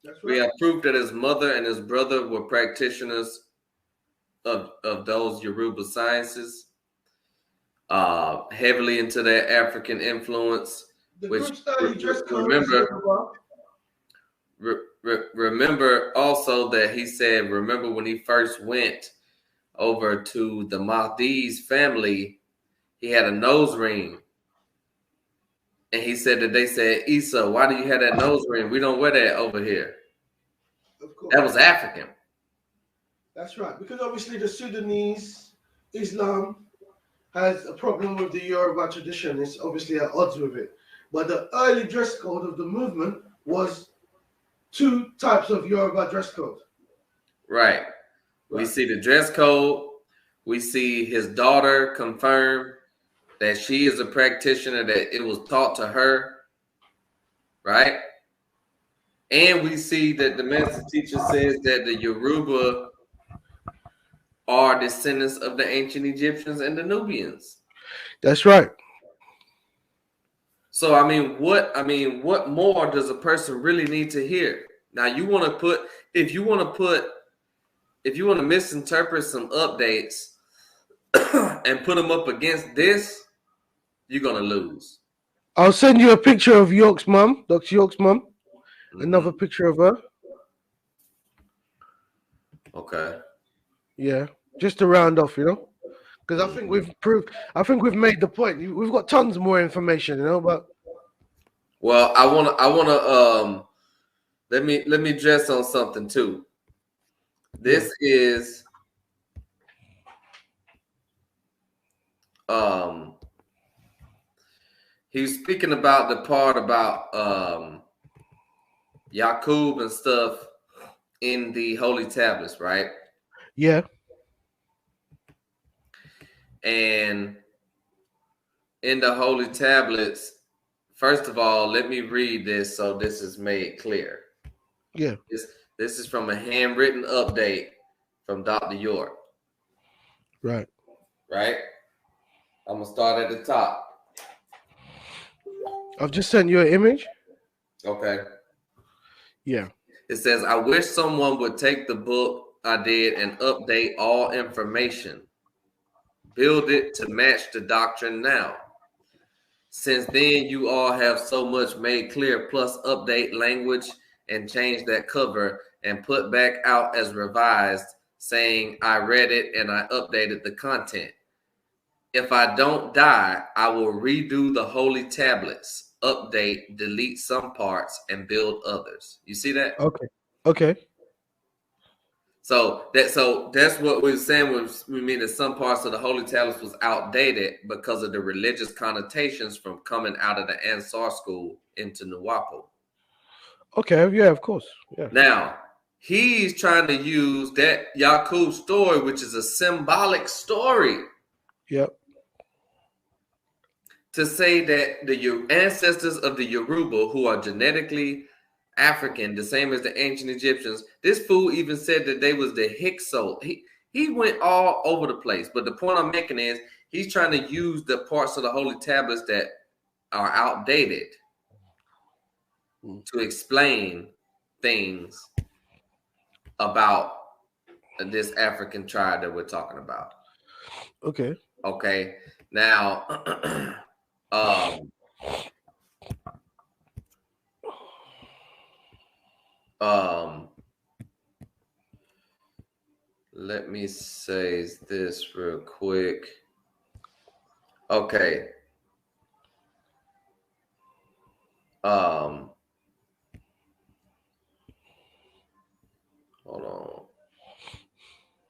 That's right. We have proof that his mother and his brother were practitioners of those Yoruba sciences, heavily into their African influence. The which group study dress code remember also that he said, remember when he first went over to the Mahdi's family, he had a nose ring. And he said that they said, Isa, why do you have that nose ring? We don't wear that over here. Of course. That was African. That's right. Because obviously the Sudanese Islam has a problem with the Yoruba tradition. It's obviously at odds with it. But the early dress code of the movement was two types of Yoruba dress code. Right. We see the dress code. We see his daughter confirm that she is a practitioner, that it was taught to her. Right. And we see that the master teacher says that the Yoruba are descendants of the ancient Egyptians and the Nubians. That's right. So what more does a person really need to hear? Now if you want to misinterpret some updates and put them up against this, you're gonna lose. I'll send you a picture of York's mom, Dr. York's mom. Another picture of her. Okay. Yeah, just to round off, because I think we've made the point. We've got tons more information, but. Well, I wanna let me address on something too. This is he was speaking about the part about Yaqub and stuff in the Holy Tablets, right? Yeah. And in the Holy Tablets, first of all, let me read this so this is made clear. Yeah. This is from a handwritten update from Dr. York. Right. Right? I'm going to start at the top. I've just sent you an image. Okay. Yeah. It says, I wish someone would take the book I did and update all information. Build it to match the doctrine now. Since then, you all have so much made clear, plus update language and change that cover and put back out as revised, saying I read it and I updated the content. If I don't die, I will redo the holy tablets, update, delete some parts, and build others. You see that? Okay. So that's what we're saying. We mean that some parts of the holy tablets was outdated because of the religious connotations from coming out of the Ansar school into Nuwaupu. Okay, yeah, of course. Yeah. Now, he's trying to use that Yaqub story, which is a symbolic story. Yep. To say that the ancestors of the Yoruba, who are genetically African, the same as the ancient Egyptians. This fool even said that they was the Hyksos. He went all over the place. But the point I'm making is he's trying to use the parts of the holy tablets that are outdated to explain things about this African tribe that we're talking about. Okay. Okay. Now, let me say this real quick. Okay. Hold on.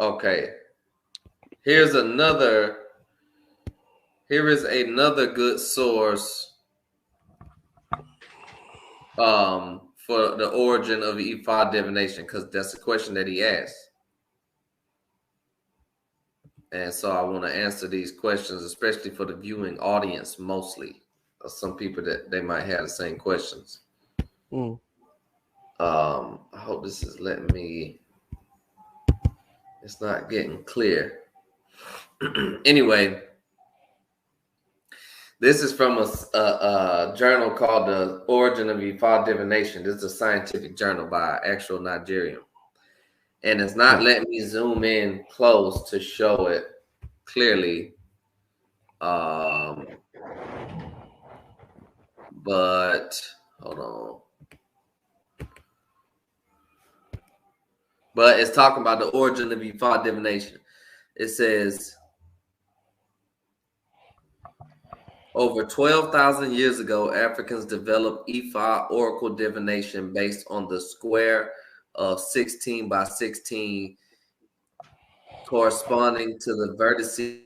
Okay. Here is another good source for the origin of Ifa divination, because that's the question that he asked. And so I want to answer these questions, especially for the viewing audience mostly. Some people that they might have the same questions. I hope this is letting me. It's not getting clear. Anyway, this is from a journal called The Origin of Ifa Divination. This is a scientific journal by actual Nigerian. And it's not letting me zoom in close to show it clearly. But hold on. But it's talking about the origin of Ifa divination. It says, over 12,000 years ago, Africans developed Ifa oracle divination based on the square of 16 by 16 corresponding to the vertices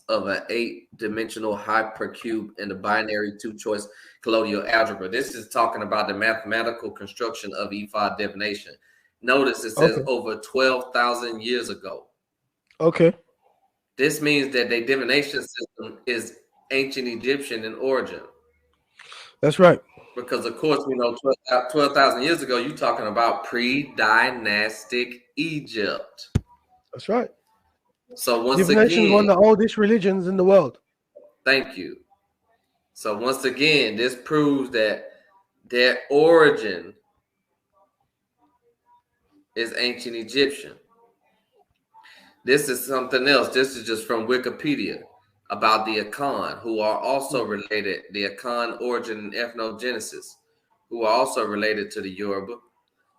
of an 8-dimensional hypercube in the binary 2-choice colloidal algebra. This is talking about the mathematical construction of Ifa divination. Notice it says over 12,000 years ago. Okay. This means that the divination system is ancient Egyptian in origin. That's right. Because, of course, we know 12,000 years ago, you're talking about pre-dynastic Egypt. That's right. So once divination is one of the oldest religions in the world. Thank you. So once again, this proves that their origin is ancient Egyptian. This is something else. This is just from Wikipedia about the Akan, who are also related, the Akan origin and ethnogenesis, who are also related to the Yoruba. It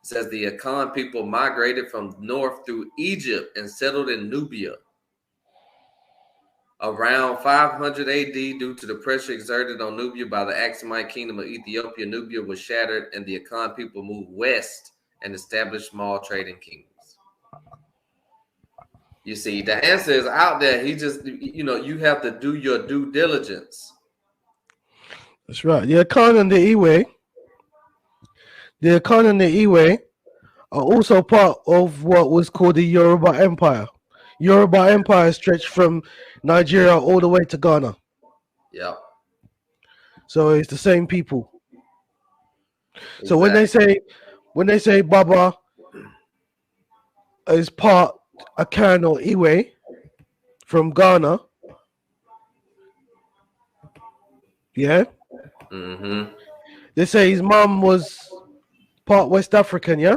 says the Akan people migrated from north through Egypt and settled in Nubia. Around 500 AD, due to the pressure exerted on Nubia by the Aksumite kingdom of Ethiopia, Nubia was shattered and the Akan people moved west and established small trading kingdoms. You see, the answer is out there. He just, you have to do your due diligence. That's right. The Akan and the Iwe are also part of what was called the Yoruba Empire. Yoruba Empire stretched from Nigeria all the way to Ghana. Yeah. So it's the same people. Exactly. So when they say Baba is part Akan or Iwe from Ghana, yeah. Mm-hmm. They say his mom was part West African, yeah.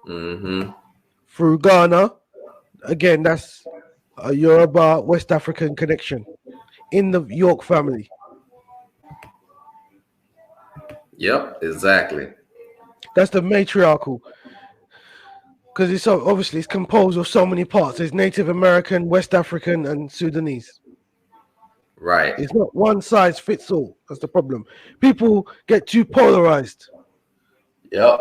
Mm-hmm. Through Ghana. Again, that's a Yoruba West African connection in the York family. Yep, exactly. That's the matriarchal. Because it's obviously it's composed of so many parts. There's Native American, West African, and Sudanese. Right. It's not one size fits all. That's the problem. People get too polarized. Yep.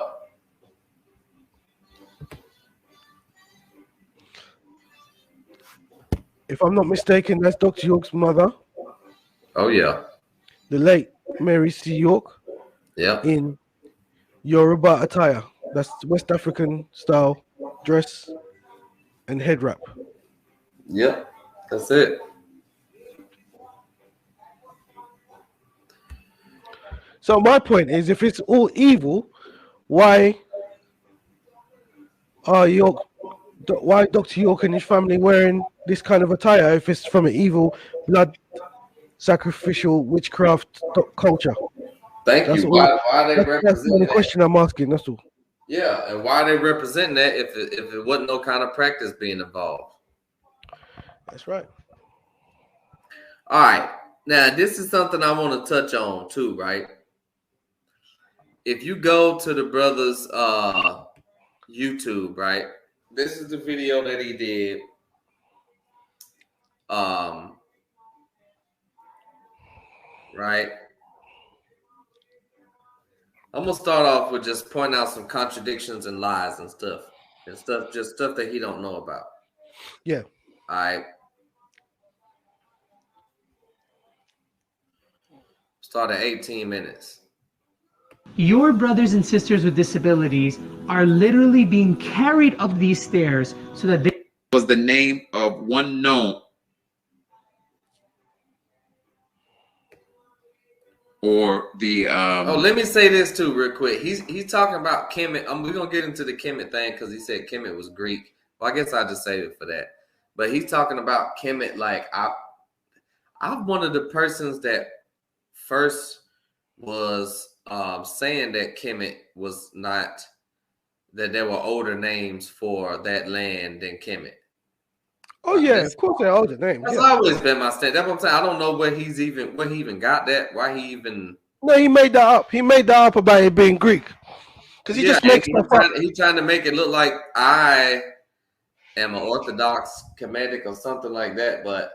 If I'm not mistaken, that's Dr. York's mother. Oh, yeah. The late Mary C. York. Yeah. In Yoruba attire. That's West African style dress and head wrap. Yep. That's it. So my point is, if it's all evil, why are why Dr. York and his family wearing this kind of attire if it's from an evil blood sacrificial witchcraft culture? Thank That's you. all. Why are they That's the representing only that? question I'm asking. That's all. Yeah, and why are they representing that if it wasn't no kind of practice being involved? That's right. All right. Now, this is something I want to touch on too, right? If you go to the brother's YouTube, right? This is the video that he did. Right. I'm gonna start off with just pointing out some contradictions and lies and stuff that he don't know about. Yeah. All right. Start at 18 minutes. Your brothers and sisters with disabilities are literally being carried up these stairs so that they was the name of one known or the let me say this too real quick. He's talking about Kemet. We're gonna get into the Kemet thing because he said Kemet was Greek. Well, I guess I just saved it for that. But he's talking about Kemet like I'm one of the persons that first was saying that Kemet was not, that there were older names for that land than Kemet. Oh yeah, of course they're older names. That's always been my stand. That's what I'm saying. I don't know where he even got that. Why he even? No, he made that up. He made that up about it being Greek. Because he just makes stuff up. He's trying to make it look like I am an Orthodox Kemetic or something like that. But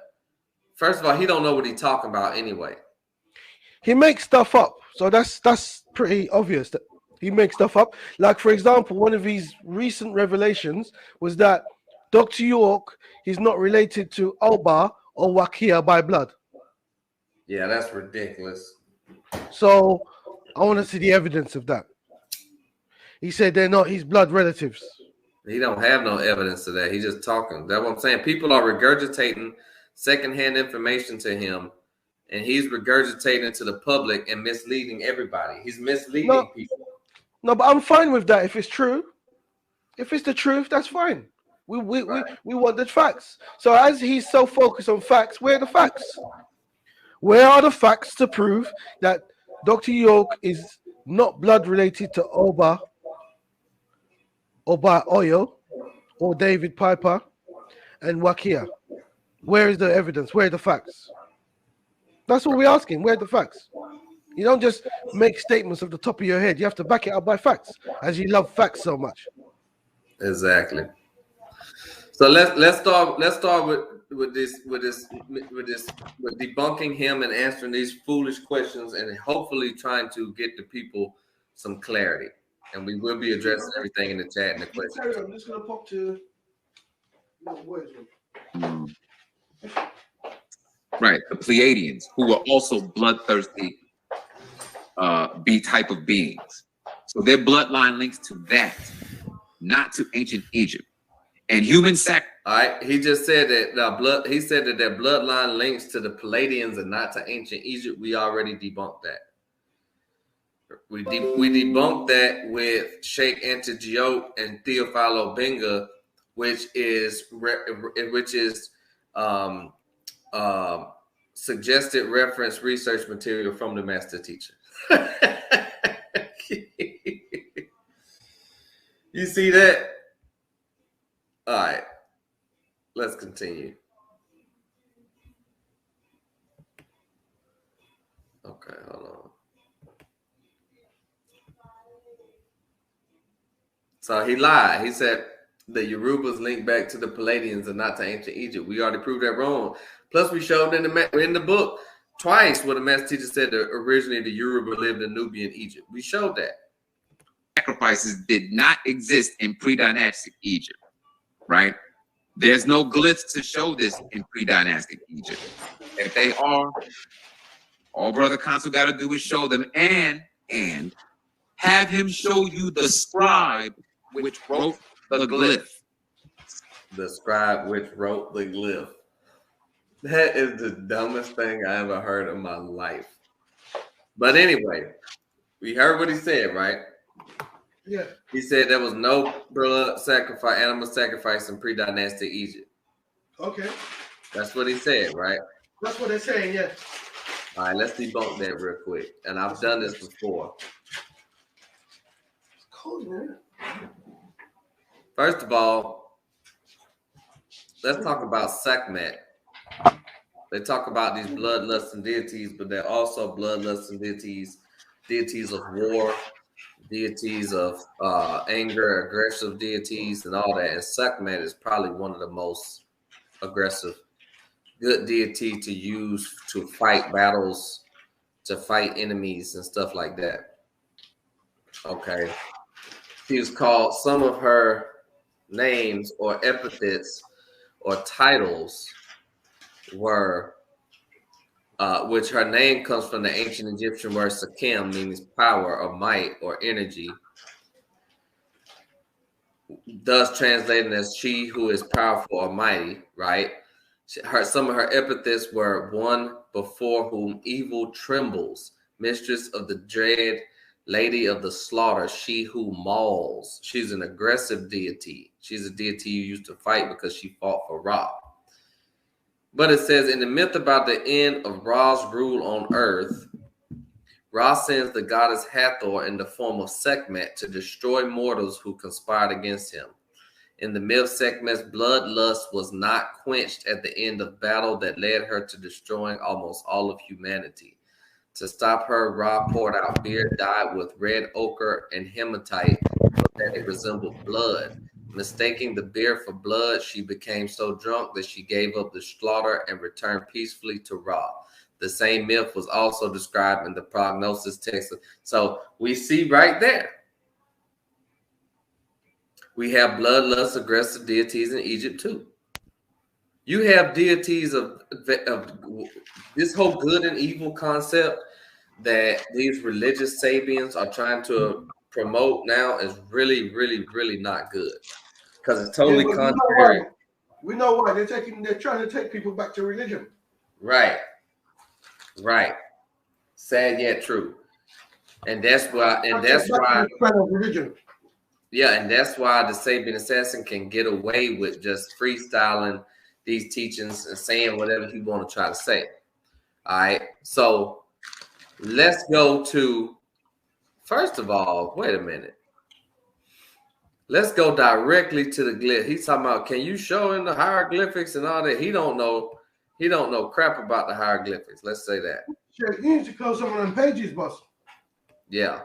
first of all, he don't know what he's talking about anyway. He makes stuff up. So that's pretty obvious that he makes stuff up. Like, for example, one of his recent revelations was that Dr. York is not related to Oba or Wakia by blood. Yeah, that's ridiculous. So I want to see the evidence of that. He said they're not his blood relatives. He don't have no evidence of that. He's just talking. That's what I'm saying. People are regurgitating secondhand information to him, and he's regurgitating to the public and misleading everybody. He's misleading people. No, but I'm fine with that if it's true. If it's the truth, that's fine. We want the facts. So as he's so focused on facts, where are the facts? Where are the facts to prove that Dr. York is not blood related to Oba Oyo or David Piper and Wakia? Where is the evidence? Where are the facts? That's what we're asking. Where are the facts? You don't just make statements off the top of your head. You have to back it up by facts, as you love facts so much. Exactly. So let's start with debunking him and answering these foolish questions, and hopefully trying to get the people some clarity. And we will be addressing everything in the chat and the questions. I'm just gonna pop to right, the Pleiadians, who were also bloodthirsty B type of beings. So their bloodline links to that, not to ancient Egypt. And human sacrifice. All right, he just said that he said that their bloodline links to the Palladians and not to ancient Egypt. We already debunked that. We debunked that with Sheikh Antidiot and Theophilo Benga, which is suggested reference research material from the master teacher. You see that? All right, let's continue. Okay, hold on. So he lied. He said the Yorubas link back to the Palladians and not to ancient Egypt. We already proved that wrong. Plus, we showed in the book twice where the master teacher said that originally the Yoruba lived in Nubian Egypt. We showed that. Sacrifices did not exist in pre-dynastic Egypt, right? There's no glyphs to show this in pre-dynastic Egypt. If they are, all Brother Khonsu got to do is show them and have him show you the scribe which wrote the glyph. The scribe which wrote the glyph. That is the dumbest thing I ever heard in my life. But anyway, we heard what he said, right? Yeah. He said there was no blood sacrifice, animal sacrifice in pre-dynastic Egypt. Okay. That's what he said, right? That's what they're saying, yeah. All right, let's debunk that real quick. And I've done this before. It's cold, man. First of all, let's talk about Sekhmet. They talk about these bloodlusting deities, but they're also bloodlusting deities, deities of war, deities of anger, aggressive deities, and all that. And Sekhmet is probably one of the most aggressive, good deity to use to fight battles, to fight enemies and stuff like that. Okay. She was called, some of her names or epithets or titles were, which her name comes from the ancient Egyptian word Sakem, means power or might or energy, thus translated as she who is powerful or mighty, right? Some of her epithets were one before whom evil trembles, mistress of the dread, lady of the slaughter, she who mauls. She's an aggressive deity. She's a deity you used to fight because she fought for Ra. But it says in the myth about the end of Ra's rule on earth, Ra sends the goddess Hathor in the form of Sekhmet to destroy mortals who conspired against him. In the myth, Sekhmet's bloodlust was not quenched at the end of battle that led her to destroying almost all of humanity. To stop her, Ra poured out beer dyed with red ochre and hematite so that it resembled blood. Mistaking the beer for blood, she became so drunk that she gave up the slaughter and returned peacefully to Ra. The same myth was also described in the prognosis text. So we see right there, we have bloodlust, aggressive deities in Egypt too. You have deities of this whole good and evil concept that these religious Sabians are trying to promote now is really, really, really not good. Because it's totally contrary. We know why. They're trying to take people back to religion. Right. Right. Sad yet true. And that's why religion. Yeah, and that's why the Sabaean Assassin can get away with just freestyling these teachings and saying whatever he want to try to say. All right. So let's go to, first of all, wait a minute. Let's go directly to the glyph. He's talking about, can you show him the hieroglyphics and all that? He don't know crap about the hieroglyphics. Let's say that. Shit, you need to close some of them pages, boss. Yeah.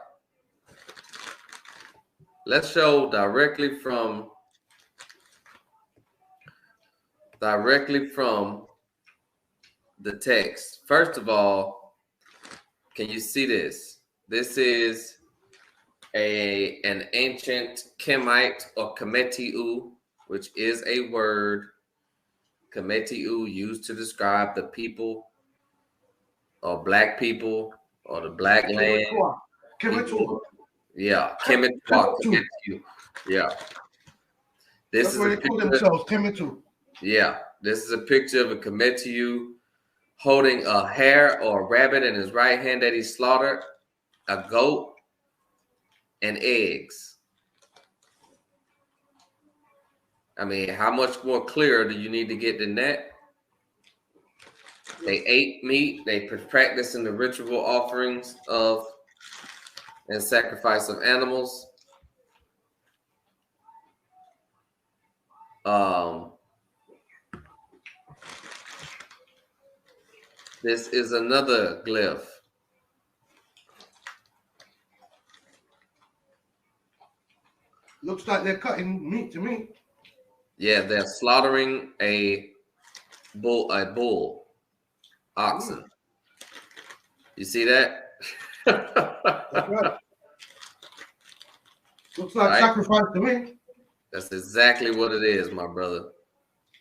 Let's show directly from the text. First of all, can you see this? This is an ancient Kemite or Kemetiu, which is a word, Kemetiu, used to describe the people or black people or the black land. Kemetu. Yeah, Kemet. Yeah. This is what they call themselves, Kemetu. Yeah, this is a picture of a Kemetu holding a hare or a rabbit in his right hand that he slaughtered, a goat, and eggs. I mean, how much more clear do you need to get than that? They ate meat. They practiced in the ritual offerings of and sacrifice of animals. This is another glyph. Looks like they're cutting meat to me. Yeah, they're slaughtering a bull, oxen. You see that? That's right. Looks like right? Sacrifice to me. That's exactly what it is, my brother.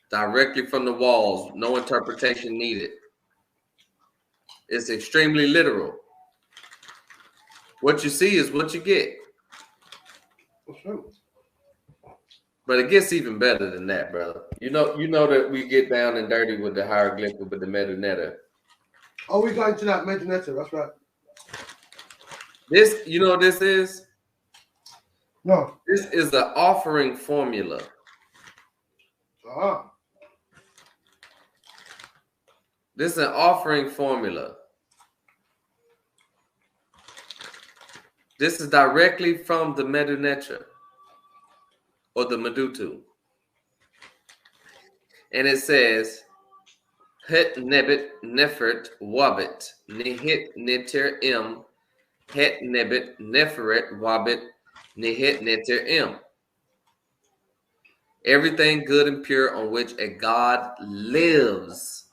Directly from the walls, no interpretation needed. It's extremely literal. What you see is what you get. But it gets even better than that, brother. You know that we get down and dirty with the hieroglyphic with the metaneta. Oh, we got into that metaneta, that's right. This, you know what this is? No. This is the offering formula. Ah. This is an offering formula. This is directly from the Medu Neter or the Medutu. And it says, Het nebit nefert wabit, nihit neter im, het nebit neferet wabit, nihit neter im. Everything good and pure on which a God lives.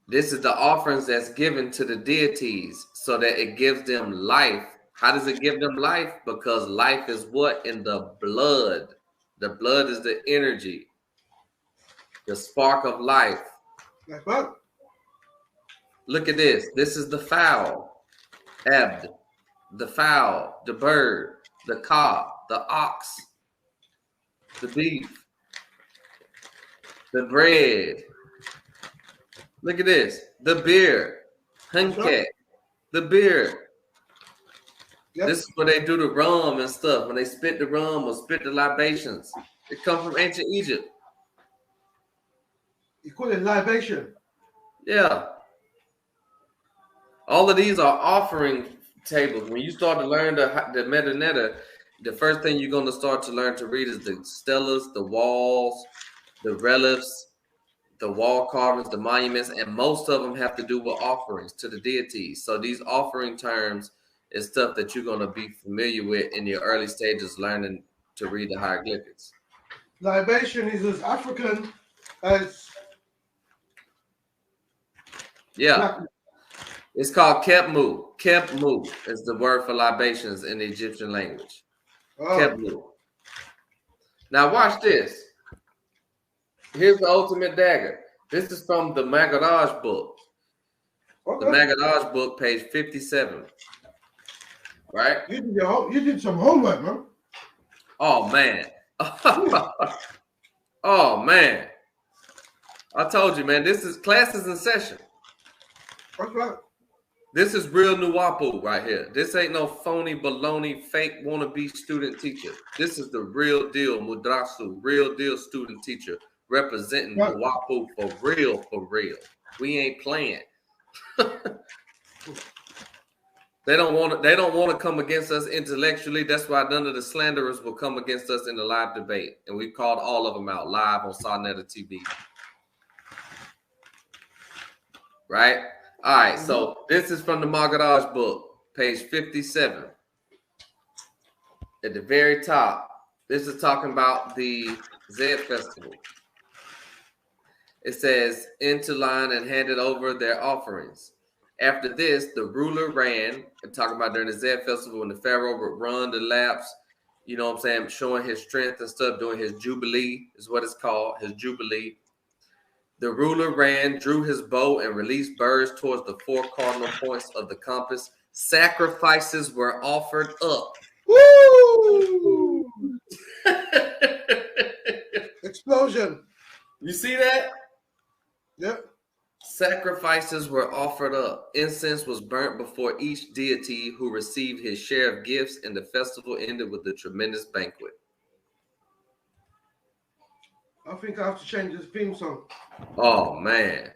This is the offerings that's given to the deities so that it gives them life. How does it give them life? Because life is what? In the blood. The blood is the energy, the spark of life. That's right. Look at this. This is the fowl, abd, the fowl, the bird, the cow, the ox, the beef, the bread. Look at this. The beer, hunket, the beer. Yep. This is where they do the rum and stuff. When they spit the rum or spit the libations, it comes from ancient Egypt. You call it libation. Yeah. All of these are offering tables. When you start to learn the Medu Neter, the first thing you're going to start to learn to read is the stelas, the walls, the reliefs, the wall carvings, the monuments, and most of them have to do with offerings to the deities. So these offering terms is stuff that you're going to be familiar with in your early stages learning to read the hieroglyphics. Libation is as African as... Yeah. It's called kepmu. Kepmu is the word for libations in the Egyptian language. Oh. Kepmu. Now watch this. Here's the ultimate dagger. This is from the Magaraj book. Okay. The Magaraj book, page 57. Right? You did some homework, man. Oh, man. Oh, man. I told you, man, this is classes in session. That's right. This is real Nuwaupu right here. This ain't no phony, baloney, fake wannabe student teacher. This is the real deal, Mudrasu, real deal student teacher representing Right. Nuwaupu for real, for real. We ain't playing. They don't want to come against us intellectually. That's why none of the slanderers will come against us in the live debate. And we've called all of them out live on Sarnetta TV. Right? All right, so this is from the Magaraj book, page 57. At the very top, this is talking about the Zed Festival. It says, into line and handed over their offerings. After this, the ruler ran, and talking about during the Zed Festival when the Pharaoh would run the laps, you know what I'm saying, showing his strength and stuff, doing his jubilee is what it's called, his jubilee. The ruler ran, drew his bow, and released birds towards the 4 cardinal points of the compass. Sacrifices were offered up. Woo! Explosion. You see that? Yep. Sacrifices were offered up. Incense was burnt before each deity who received his share of gifts, and the festival ended with a tremendous banquet. I think I have to change this theme song. Oh, man.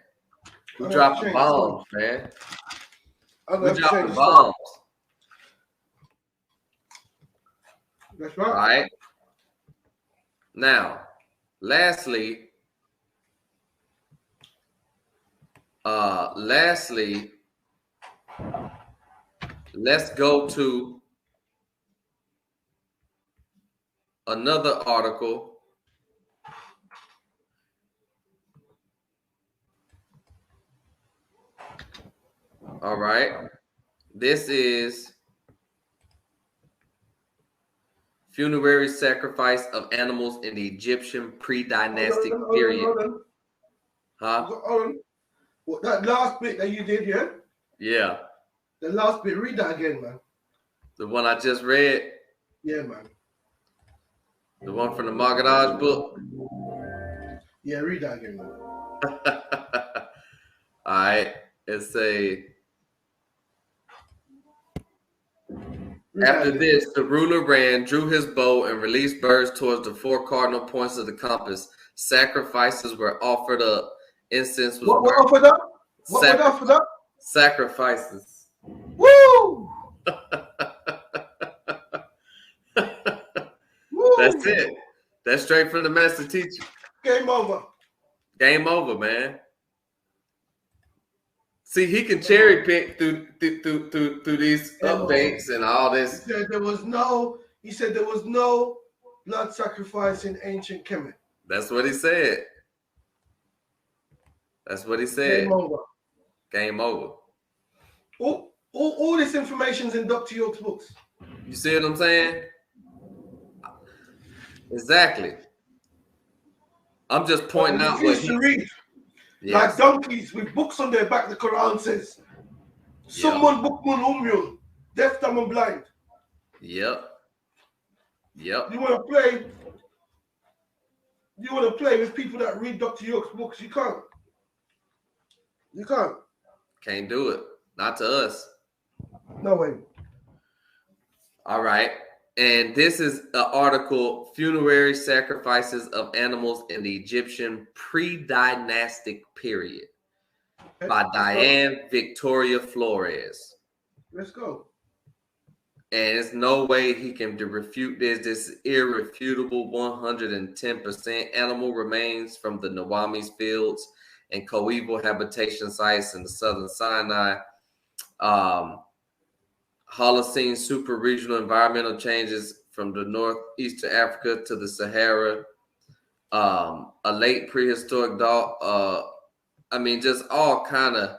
We I dropping bombs, man. We dropping bombs. That's right. All right. Now, lastly, let's go to another article. All right. This is funerary sacrifice of animals in the Egyptian pre-dynastic period. Huh? Hold on. What, that last bit that you did, yeah? Yeah. The last bit, read that again, man. The one I just read. Yeah, man. The one from the Magaraj book. Yeah, read that again, man. All right. It's a After this, the ruler ran, drew his bow, and released birds towards the 4 cardinal points of the compass. Sacrifices were offered up. Incense was What offered up? What offered up? Sacrifices. Woo! That's it. That's straight from the master teacher. Game over. Game over, man. See, he can cherry pick through these updates and all this. He said there was no blood sacrifice in ancient Kemet. That's what he said. That's what he said. Game over. Game over. All this information's in Dr. York's books. You see what I'm saying? Exactly. I'm just pointing out what he read. Yes. Like donkeys with books on their back. The Quran says, "Someone bukmun umyun, deaf, dumb, and blind." Yep. You want to play? You want to play with people that read Dr. York's books? You can't. You can't. Can't do it. Not to us. No way. All right. And this is an article, Funerary Sacrifices of Animals in the Egyptian Pre Dynastic Period by Diane Victoria Flores. Let's go. And there's no way he can refute this. This is irrefutable, 110%. Animal remains from the Nawami's fields and coeval habitation sites in the southern Sinai. Holocene super-regional environmental changes from the northeastern Africa to the Sahara. A late prehistoric dog. Just all kind of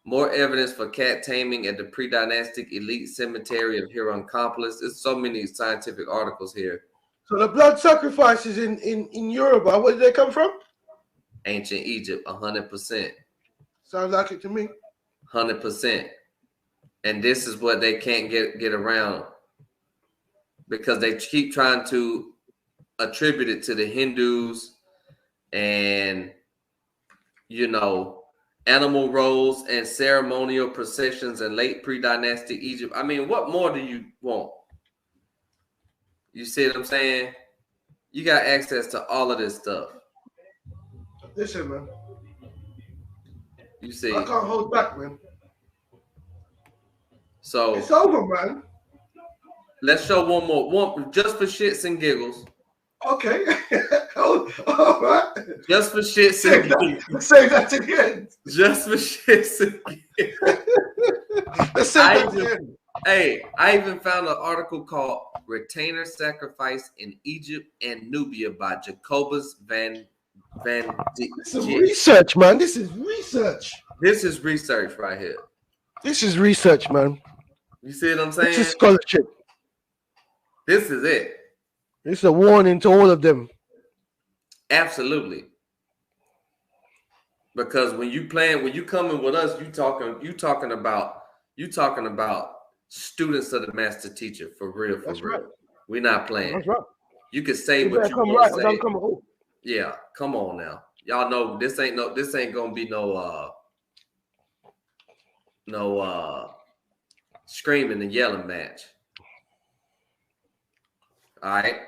more evidence for cat taming at the pre-dynastic elite cemetery of Hierakonpolis. There's so many scientific articles here. So the blood sacrifices in Yoruba, where did they come from? Ancient Egypt, 100%. Sounds like it to me. 100%. And this is what they can't get around because they keep trying to attribute it to the Hindus and, animal roles and ceremonial processions in late pre-dynastic Egypt. I mean, what more do you want? You see what I'm saying? You got access to all of this stuff. Listen, man. You see. I can't hold back, man. So it's over, man. Let's show one just for shits and giggles. Okay. All right. Just for shits and giggles. Say that again. Just for shits and giggles. Let's say that again. Hey, I even found an article called Retainer Sacrifice in Egypt and Nubia by Jacobus Van Some research, man. This is research. This is research right here. This is research, man. You see what I'm saying? This is scholarship. This is it. It's a warning to all of them. Absolutely. Because when you coming with us, you talking about students of the master teacher for real. That's real. Right. We're not playing. That's right. You can say you what you come want right, to say. come Yeah, come on now. Y'all know this ain't gonna be no screaming and yelling match. All right.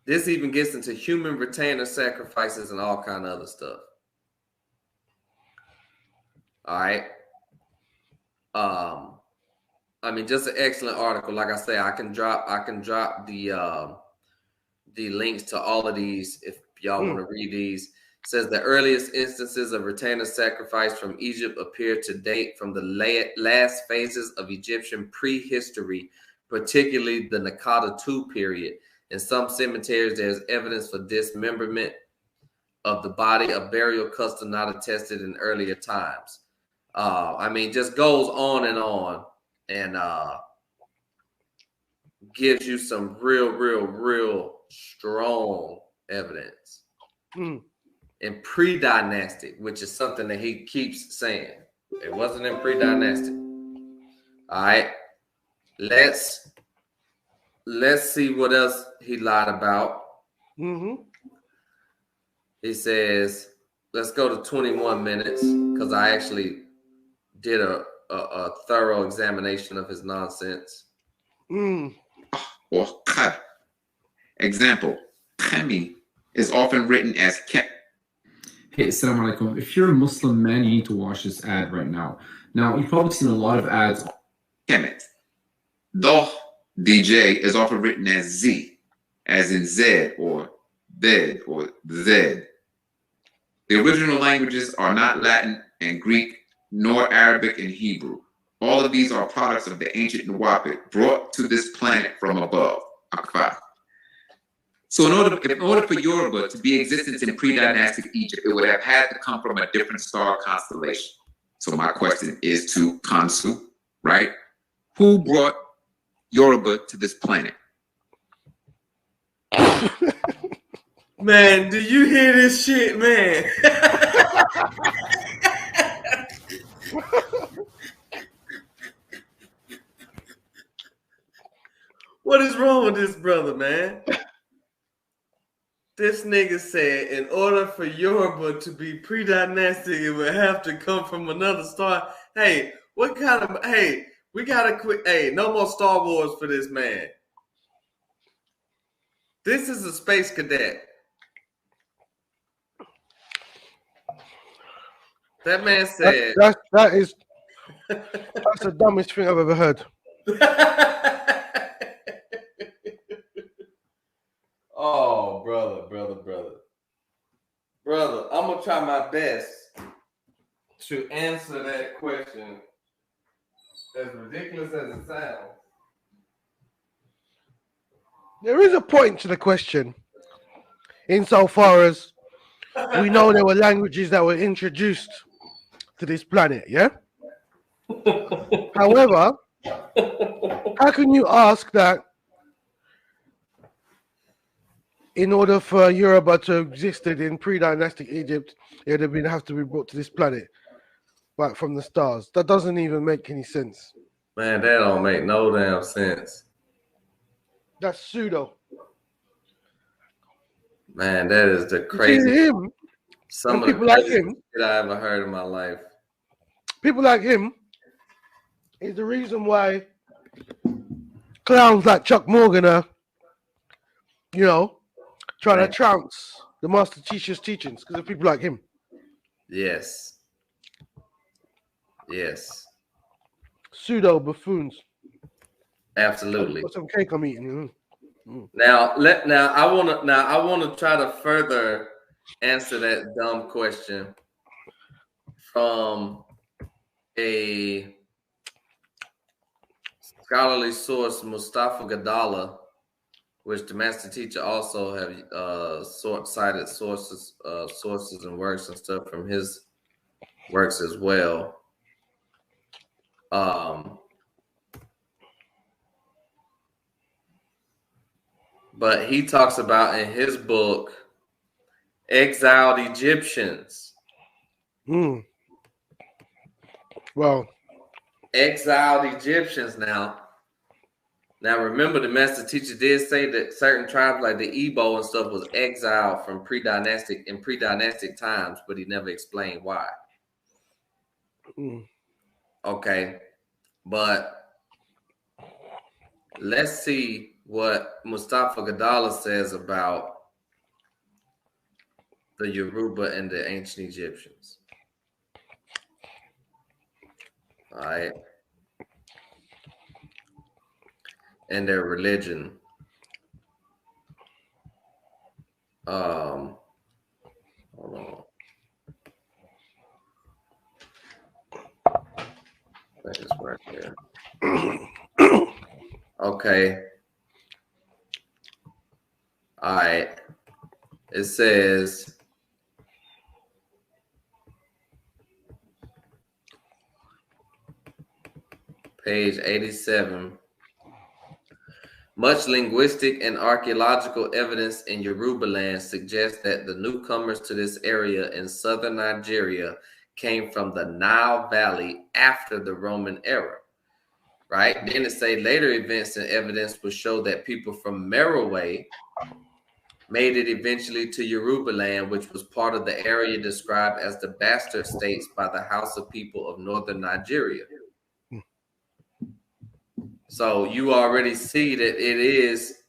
This even gets into human retainer sacrifices and all kind of other stuff. All right. Just an excellent article. Like I say, I can drop the links to all of these if y'all want to read these. It says the earliest instances of retainer sacrifice from Egypt appear to date from the last phases of Egyptian prehistory, particularly the Nakata II period. In some cemeteries, there's evidence for dismemberment of the body, a burial custom not attested in earlier times. Just goes on and gives you some real strong evidence. In pre-dynastic, which is something that he keeps saying. It wasn't in pre-dynastic. All right. Let's see what else he lied about. He says, let's go to 21 minutes because I actually did a thorough examination of his nonsense. or Kh. Example, Khemi is often written as Kemet. Hey, assalamu alaikum. If you're a Muslim man, you need to watch this ad right now. Now, you've probably seen a lot of ads. Kemet. Doh, DJ, is often written as Z, as in Z or Ded or Zed. The original languages are not Latin and Greek, nor Arabic and Hebrew. All of these are products of the ancient Nuwaupian brought to this planet from above. Akfa. So in order for Yoruba to be existence in pre-dynastic Egypt, it would have had to come from a different star constellation. So my question is to Khonsu, right? Who brought Yoruba to this planet? Man, do you hear this shit, man? What is wrong with this brother, man? This nigga said in order for Yoruba to be pre-dynastic, it would have to come from another star. Hey, what kind of, hey, we gotta quit. Hey, no more Star Wars for this man. This is a space cadet. That man said that's the dumbest thing I've ever heard. Oh, brother. I'm gonna try my best to answer that question. As ridiculous as it sounds. There is a point to the question, insofar as we know there were languages that were introduced to this planet, yeah? However, how can you ask that in order for Yoruba to have existed in pre-dynastic Egypt, it would have to be brought to this planet, right from the stars? That doesn't even make any sense. Man, that don't make no damn sense. That's pseudo. Man, that is the craziest. Him, some of people the like craziest him, shit I ever heard in my life. People like him is the reason why clowns like Chuck Morgan are, you know, trying to trounce the master teacher's teachings because of people like him. Yes. Pseudo buffoons. Absolutely. Put some cake I'm eating. Now I wanna try to further answer that dumb question from a scholarly source, Mustafa Gadala, which the master teacher also have cited sources and works and stuff from his works as well. But he talks about in his book exiled Egyptians. Well, exiled Egyptians now. Now remember, the master teacher did say that certain tribes like the Igbo and stuff was exiled from pre-dynastic times, but he never explained why. Okay, but let's see what Mustafa Gadala says about the Yoruba and the ancient Egyptians. All right. And their religion. Hold on. That is right there. Okay. All right. It says, page 87. Much linguistic and archaeological evidence in Yoruba land suggests that the newcomers to this area in southern Nigeria came from the Nile Valley after the Roman era, right? Then it say later events and evidence will show that people from Merowe made it eventually to Yoruba land, which was part of the area described as the bastard states by the House of People of northern Nigeria. So you already see that it is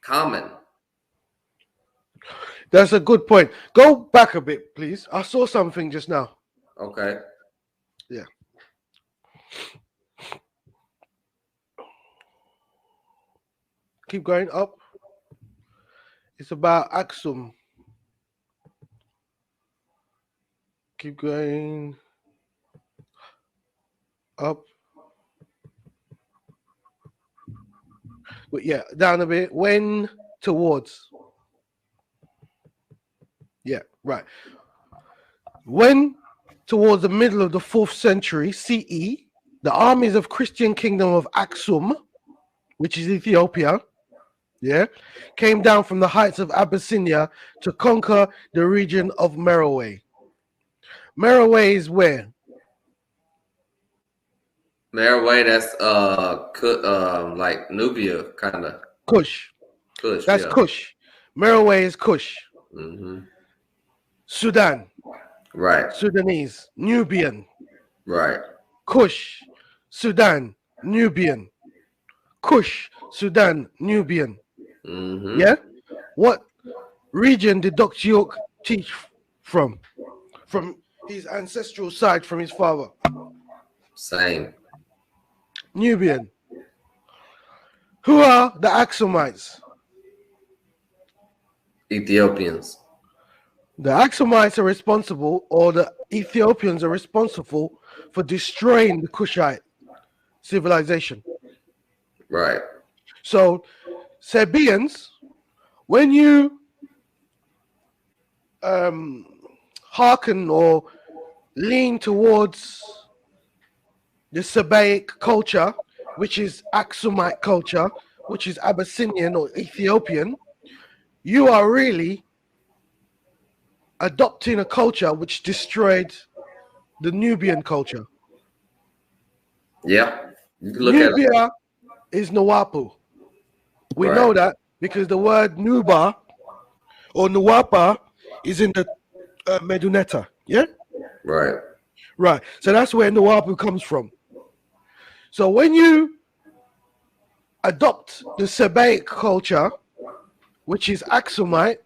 common. That's a good point. Go back a bit, please. I saw something just now. Okay. Yeah. Keep going up. It's about Aksum. Keep going up. But yeah, down a bit. When towards. Yeah, right. When towards the middle of the 4th century CE, the armies of Christian kingdom of Aksum, which is Ethiopia, yeah, came down from the heights of Abyssinia to conquer the region of Merowe. Merowe is where? Merowe, that's like Nubia kind of. Kush. Kush. That's yeah. Kush. Merowe is Kush. Mm-hmm. Sudan. Right. Sudanese. Nubian. Right. Kush. Sudan. Nubian. Kush. Sudan. Nubian. Mm-hmm. Yeah? What region did Dr. York teach from? From his ancestral side, from his father. Same. Nubian. Who are the Aksumites? Ethiopians. The Aksumites are responsible, or the Ethiopians are responsible for destroying the Kushite civilization. Right. So, Sabaeans, when you hearken or lean towards the Sabaic culture, which is Aksumite culture, which is Abyssinian or Ethiopian, you are really adopting a culture which destroyed the Nubian culture. Yeah. You can look at Nubia is Nuwaupu. We Right. know that because the word Nuba or Nuwapa is in the Meduneta. Yeah? Right. Right. So that's where Nuwaupu comes from. So when you adopt the Sabaic culture, which is Aksumite,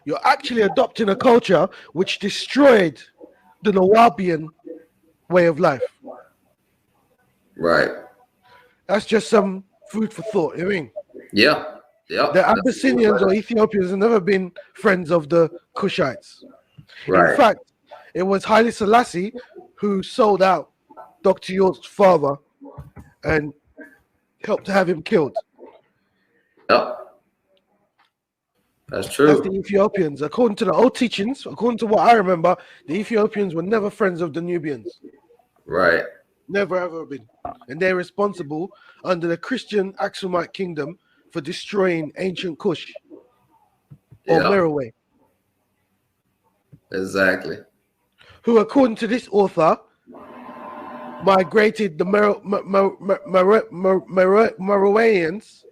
you're actually adopting a culture which destroyed the Nuwaupian way of life. Right. That's just some food for thought. You know what I mean? Yeah. Yeah. The Abyssinians or Ethiopians have never been friends of the Kushites. Right. In fact, it was Haile Selassie who sold out Dr. York's father and helped to have him killed. Yep. That's true. That's the Ethiopians. According to the old teachings, according to what I remember, the Ethiopians were never friends of the Nubians. Right. Never ever been. And they're responsible under the Christian Aksumite kingdom for destroying ancient Kush or Yeah. Merowe, Exactly. who, according to this author, migrated the Meroweans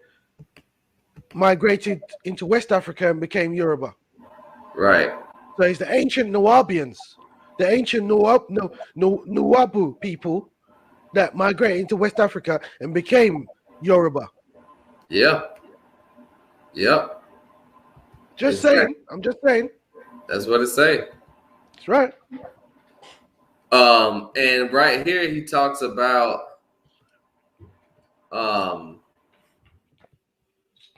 migrated into West Africa and became Yoruba. Right. So it's the ancient Nuwaupians, the ancient Nuwaupu people that migrated into West Africa and became Yoruba. Yeah. Yep. Just Exactly. saying. I'm just saying. That's what it say. That's right. And right here he talks about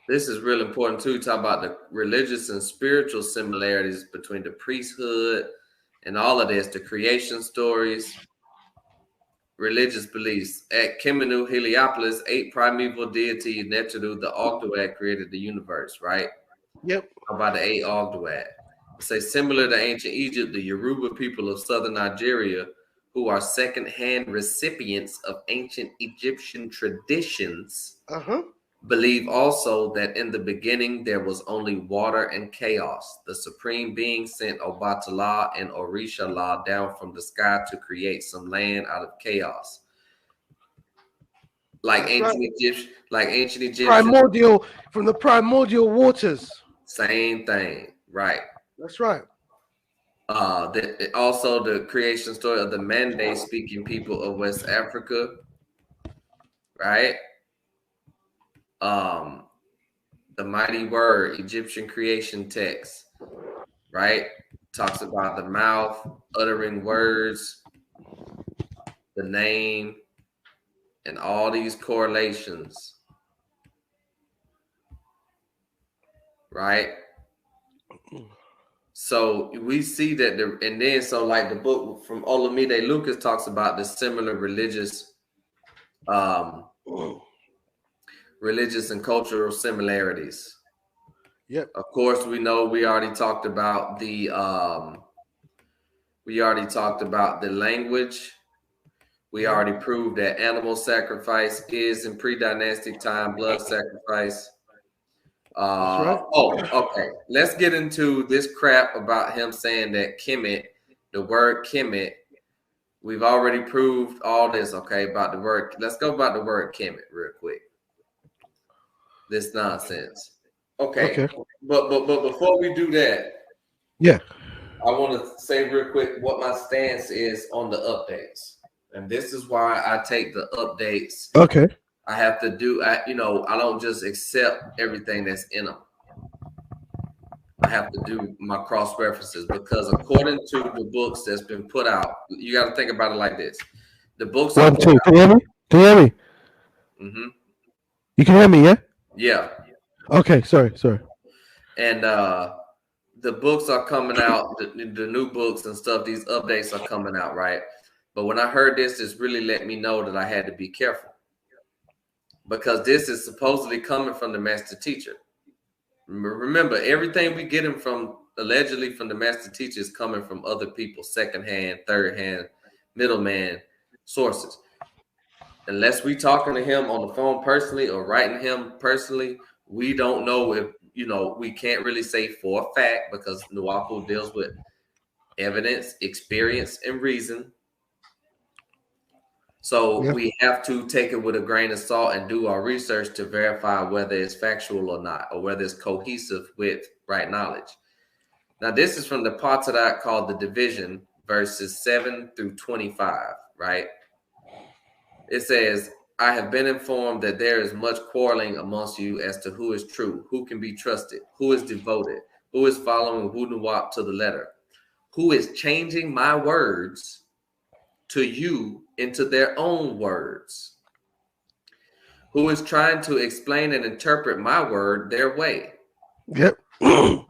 this is real important too. Talk about the religious and spiritual similarities between the priesthood and all of this, the creation stories, religious beliefs. At Kemenu Heliopolis, 8 primeval deities, Neteru, the Ogdoad, created the universe, right? Yep. How about the 8 Ogdoad? It says similar to ancient Egypt, the Yoruba people of southern Nigeria, who are second-hand recipients of ancient Egyptian traditions, believe also that in the beginning there was only water and chaos. The supreme being sent Obatala and Orisha-La down from the sky to create some land out of chaos. Like ancient Egyptian. Primordial, from the primordial waters. Same thing, right? That's right. Also the creation story of the Mande speaking people of West Africa, right? The mighty word, Egyptian creation text, right? Talks about the mouth uttering words, the name, and all these correlations, right? So we see that so like the book from Olamide Lucas talks about the similar religious and cultural similarities. Yep. Of course, we know we already talked about the language. We already proved that animal sacrifice is in pre-dynastic time, blood sacrifice. That's right. Oh, okay. Let's get into this crap about him saying that Kemet, the word Kemet, we've already proved all this, okay, about the word. Let's go about the word Kemet real quick. This nonsense. Okay. But before we do that, yeah, I want to say real quick what my stance is on the updates. And this is why I take the updates. Okay. I have to do, I don't just accept everything that's in them. I have to do my cross references because according to the books that's been put out, you got to think about it like this. The books are 1, 2. Can you hear me? Can you hear me? Mm-hmm. You can hear me, yeah? Yeah. Okay, sorry. And the books are coming out, the new books and stuff, these updates are coming out, right? But when I heard this, it's really let me know that I had to be careful. Because this is supposedly coming from the master teacher. Remember, everything we get from allegedly from the master teacher is coming from other people, secondhand, thirdhand, middleman sources. Unless we talking to him on the phone personally or writing him personally, we don't know if, we can't really say for a fact because Nuwaupu deals with evidence, experience, and reason. So we have to take it with a grain of salt and do our research to verify whether it's factual or not, or whether it's cohesive with right knowledge. Now, this is from the Patadak called The Division, verses 7 through 25, right? It says, I have been informed that there is much quarreling amongst you as to who is true, who can be trusted, who is devoted, who is following Wu Nuwaup to the letter, who is changing my words to you into their own words, who is trying to explain and interpret my word their way. Yep. Who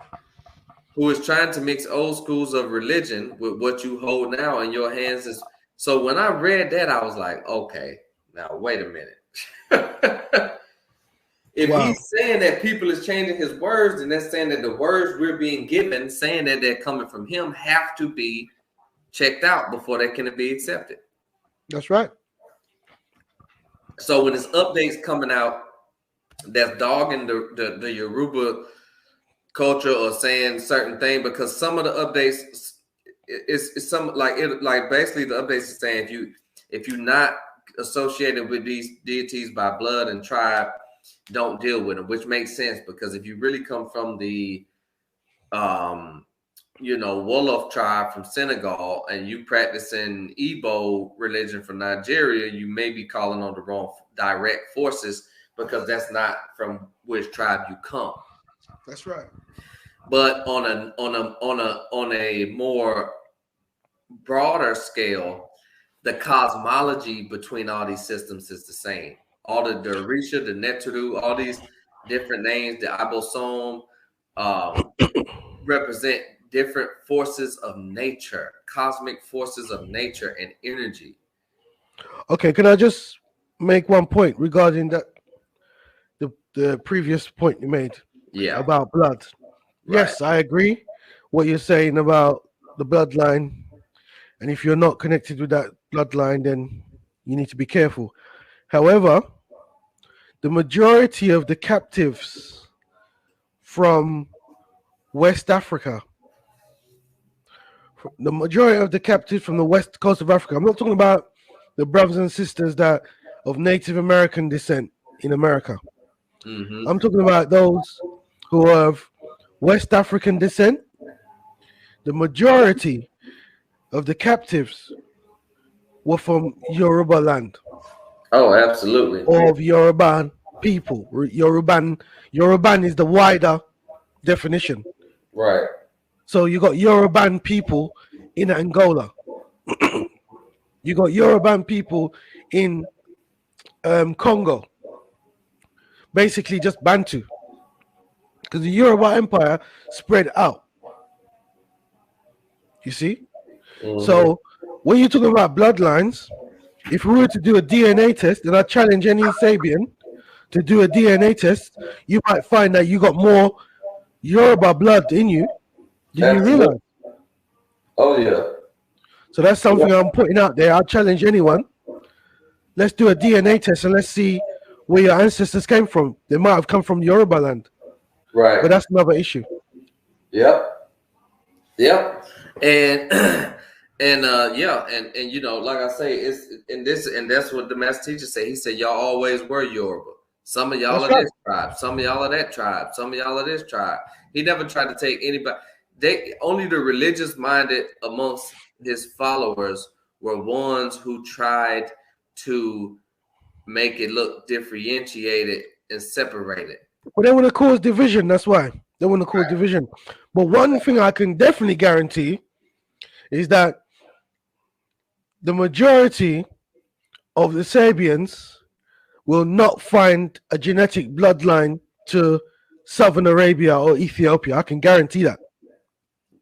is trying to mix old schools of religion with what you hold now in your hands. So when I read that, I was like, okay, now wait a minute. If he's saying that people is changing his words, and that's saying that the words we're being given, saying that they're coming from him, have to be checked out before they can be accepted. That's right. So when there's updates coming out that's dogging the Yoruba culture or saying certain thing, because some of the updates is some like basically the updates is saying if you're not associated with these deities by blood and tribe, don't deal with them, which makes sense because if you really come from the Wolof tribe from Senegal and you practicing Igbo religion from Nigeria, you may be calling on the wrong direct forces because that's not from which tribe you come. That's right. But on a more broader scale, the cosmology between all these systems is the same. All the Orisha, the Neturu, all these different names, the Abosom, represent different forces of nature, cosmic forces of nature and energy. Okay, can I just make one point regarding that? The previous point you made, about blood. Right. Yes, I agree what you're saying about the bloodline, and if you're not connected with that bloodline, then you need to be careful. However, the majority of the captives from West Africa, the majority of the captives from the west coast of Africa, I'm not talking about the brothers and sisters that of Native American descent in America. Mm-hmm. I'm talking about those who have West African descent. The majority of the captives were from Yoruba land. Oh, absolutely. of Yoruban people. Yoruban is the wider definition. Right. So you got Yoruban people in Angola. You got Yoruban people in Congo. Basically just Bantu. Because the Yoruba Empire spread out. You see? Mhm. So when you're talking about bloodlines, if we were to do a DNA test, and I challenge any Sabaean to do a DNA test, you might find that you got more Yoruba blood in you than you Absolutely. realize. Oh yeah. So that's something I'm putting out there. I challenge anyone. Let's do a DNA test and let's see where your ancestors came from. They might have come from Yoruba land, Right. but that's another issue. Yep. Yep. And and you know, like I say, it's in this, and that's what the master teacher said. He said, y'all always were Yoruba. Some of y'all That's are this tribe, some of y'all are that tribe, some of y'all are this tribe. He never tried to take anybody. They only the religious minded amongst his followers were ones who tried to make it look differentiated and separated. But they want to cause division. That's why they want to cause division. But one thing I can definitely guarantee is that the majority of the Sabians will not find a genetic bloodline to Southern Arabia or Ethiopia. I can guarantee that.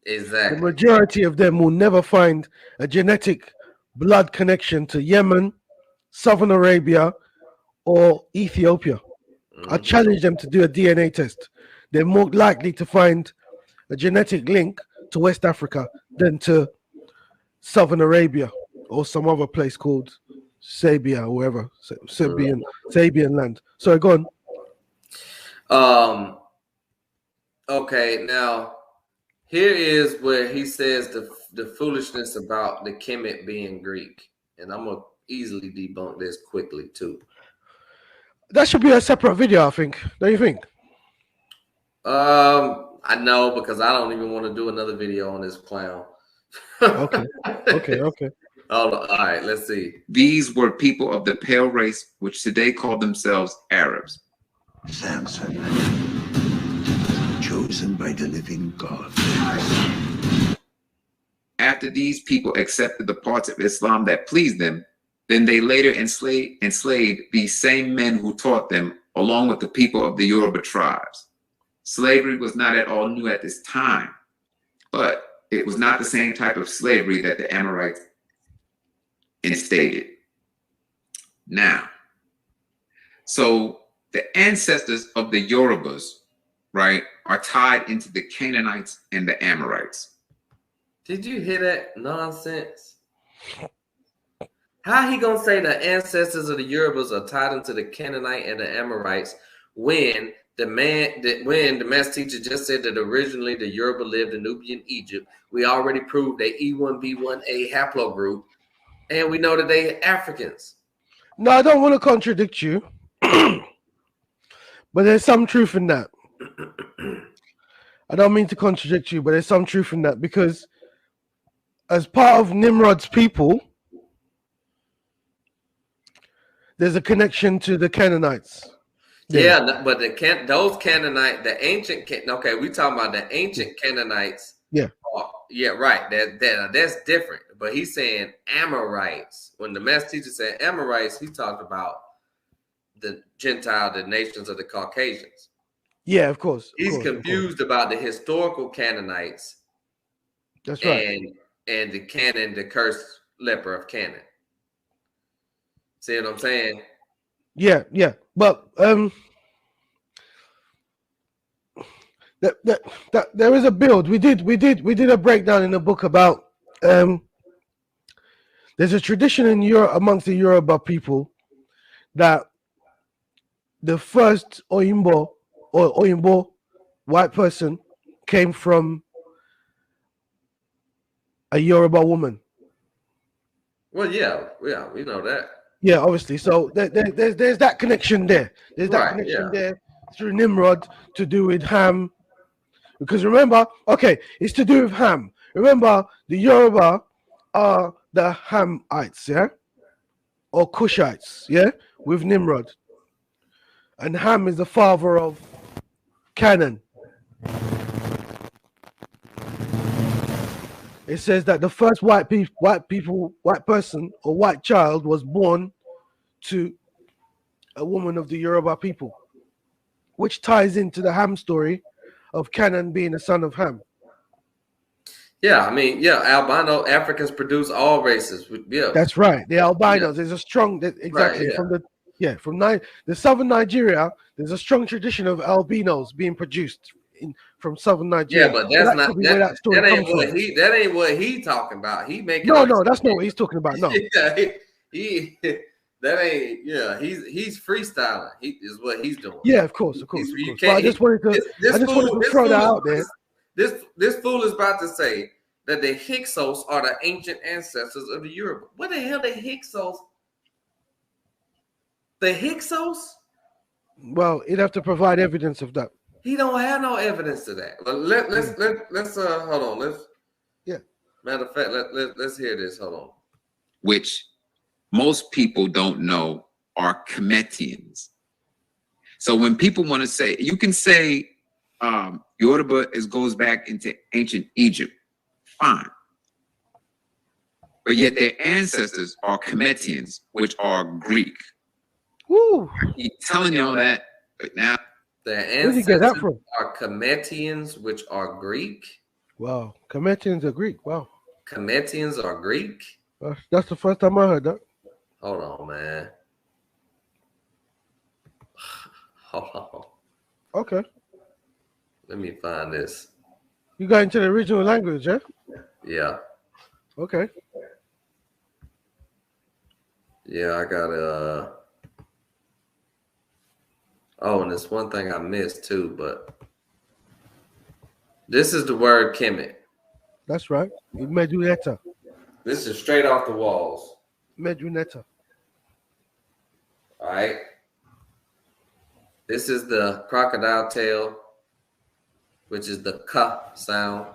Exactly. The majority of them will never find a genetic blood connection to Yemen, Southern Arabia, or Ethiopia. I challenge them to do a DNA test. They're more likely to find a genetic link to West Africa than to Southern Arabia or some other place called Sabia or wherever, Sabian land. So go on. Okay, now here is where he says the foolishness about the Kemet being Greek, and I'm gonna easily debunk this quickly too. That should be a separate video, I think. Don't you think? I know, because I don't even want to do another video on this clown. Okay. All right, let's see. These were people of the pale race, which today call themselves Arabs. Samson, chosen by the living God. After these people accepted the parts of Islam that pleased them, then they later enslaved these same men who taught them, along with the people of the Yoruba tribes. Slavery was not at all new at this time, but it was not the same type of slavery that the Amorites instated. Now, so the ancestors of the Yorubas, right, are tied into the Canaanites and the Amorites. Did you hear that nonsense? How he gonna say the ancestors of the Yorubas are tied into the Canaanite and the Amorites when the master teacher just said that originally the Yoruba lived in Nubian Egypt? We already proved they E1B1A haplogroup, and we know that they Africans. No, I don't want to contradict you, but there's some truth in that. I don't mean to contradict you, but there's some truth in that, because as part of Nimrod's people, there's a connection to the Canaanites. Yeah, but those Canaanite, the ancient, okay, we talking about the ancient Canaanites. Yeah. Yeah, right. That's different. But he's saying Amorites. When the master teacher said Amorites, he talked about the Gentile, the nations of the Caucasians. Yeah, of course. He's confused about the historical Canaanites. That's right. And the Canaan, the cursed leper of Canaan. See what I'm saying? Yeah. But there is a build. We did a breakdown in the book about there's a tradition in Europe amongst the Yoruba people that the first Oyinbo white person came from a Yoruba woman. Well, yeah, we know that. Yeah, obviously. So there's that connection there. There's that connection there through Nimrod to do with Ham. Because remember, it's to do with Ham. Remember, the Yoruba are the Hamites, yeah? or Cushites, yeah, with Nimrod. And Ham is the father of Canaan. It says that the first white person or white child was born to a woman of the Yoruba people, which ties into the Ham story of Canaan being a son of Ham. Yeah, I mean, yeah, albino Africans produce all races. Yeah, That's right. The albinos. There's a strong Right, yeah. from the southern Nigeria. There's a strong tradition of albinos being produced from southern Nigeria. Yeah, but that's not where that story that ain't comes what from. that ain't what he talking about. He making No, that's not what he's talking about. No, yeah, he that ain't he's freestyling. He is what he's doing. Yeah, of course. You But I just wanted to throw that out there. This fool is about to say that the Hyksos are the ancient ancestors of the Yoruba. What the hell, the Hyksos? The Hyksos? Well, he'd have to provide evidence of that. He don't have no evidence of that. But let's hold on. Matter of fact, let's hear this. Hold on. Which most people don't know are Kemetians. So when people want to say, you can say Yoruba goes back into ancient Egypt, fine. But yet their ancestors are Kemetians, which are Greek. Woo! I keep telling y'all that, but now their Where'd you get that from? Are Kemetians, which are Greek. Wow, Kemetians are Greek. Wow. Kemetians are Greek. That's the first time I heard that. Hold on, man. Hold on. Okay. Let me find this. You got into the original language, yeah? Yeah. Okay. Yeah, I got oh, and there's one thing I missed too, but this is the word Kemet. That's right. Meduneta. This is straight off the walls. Meduneta. All right. This is the crocodile tail, which is the K sound.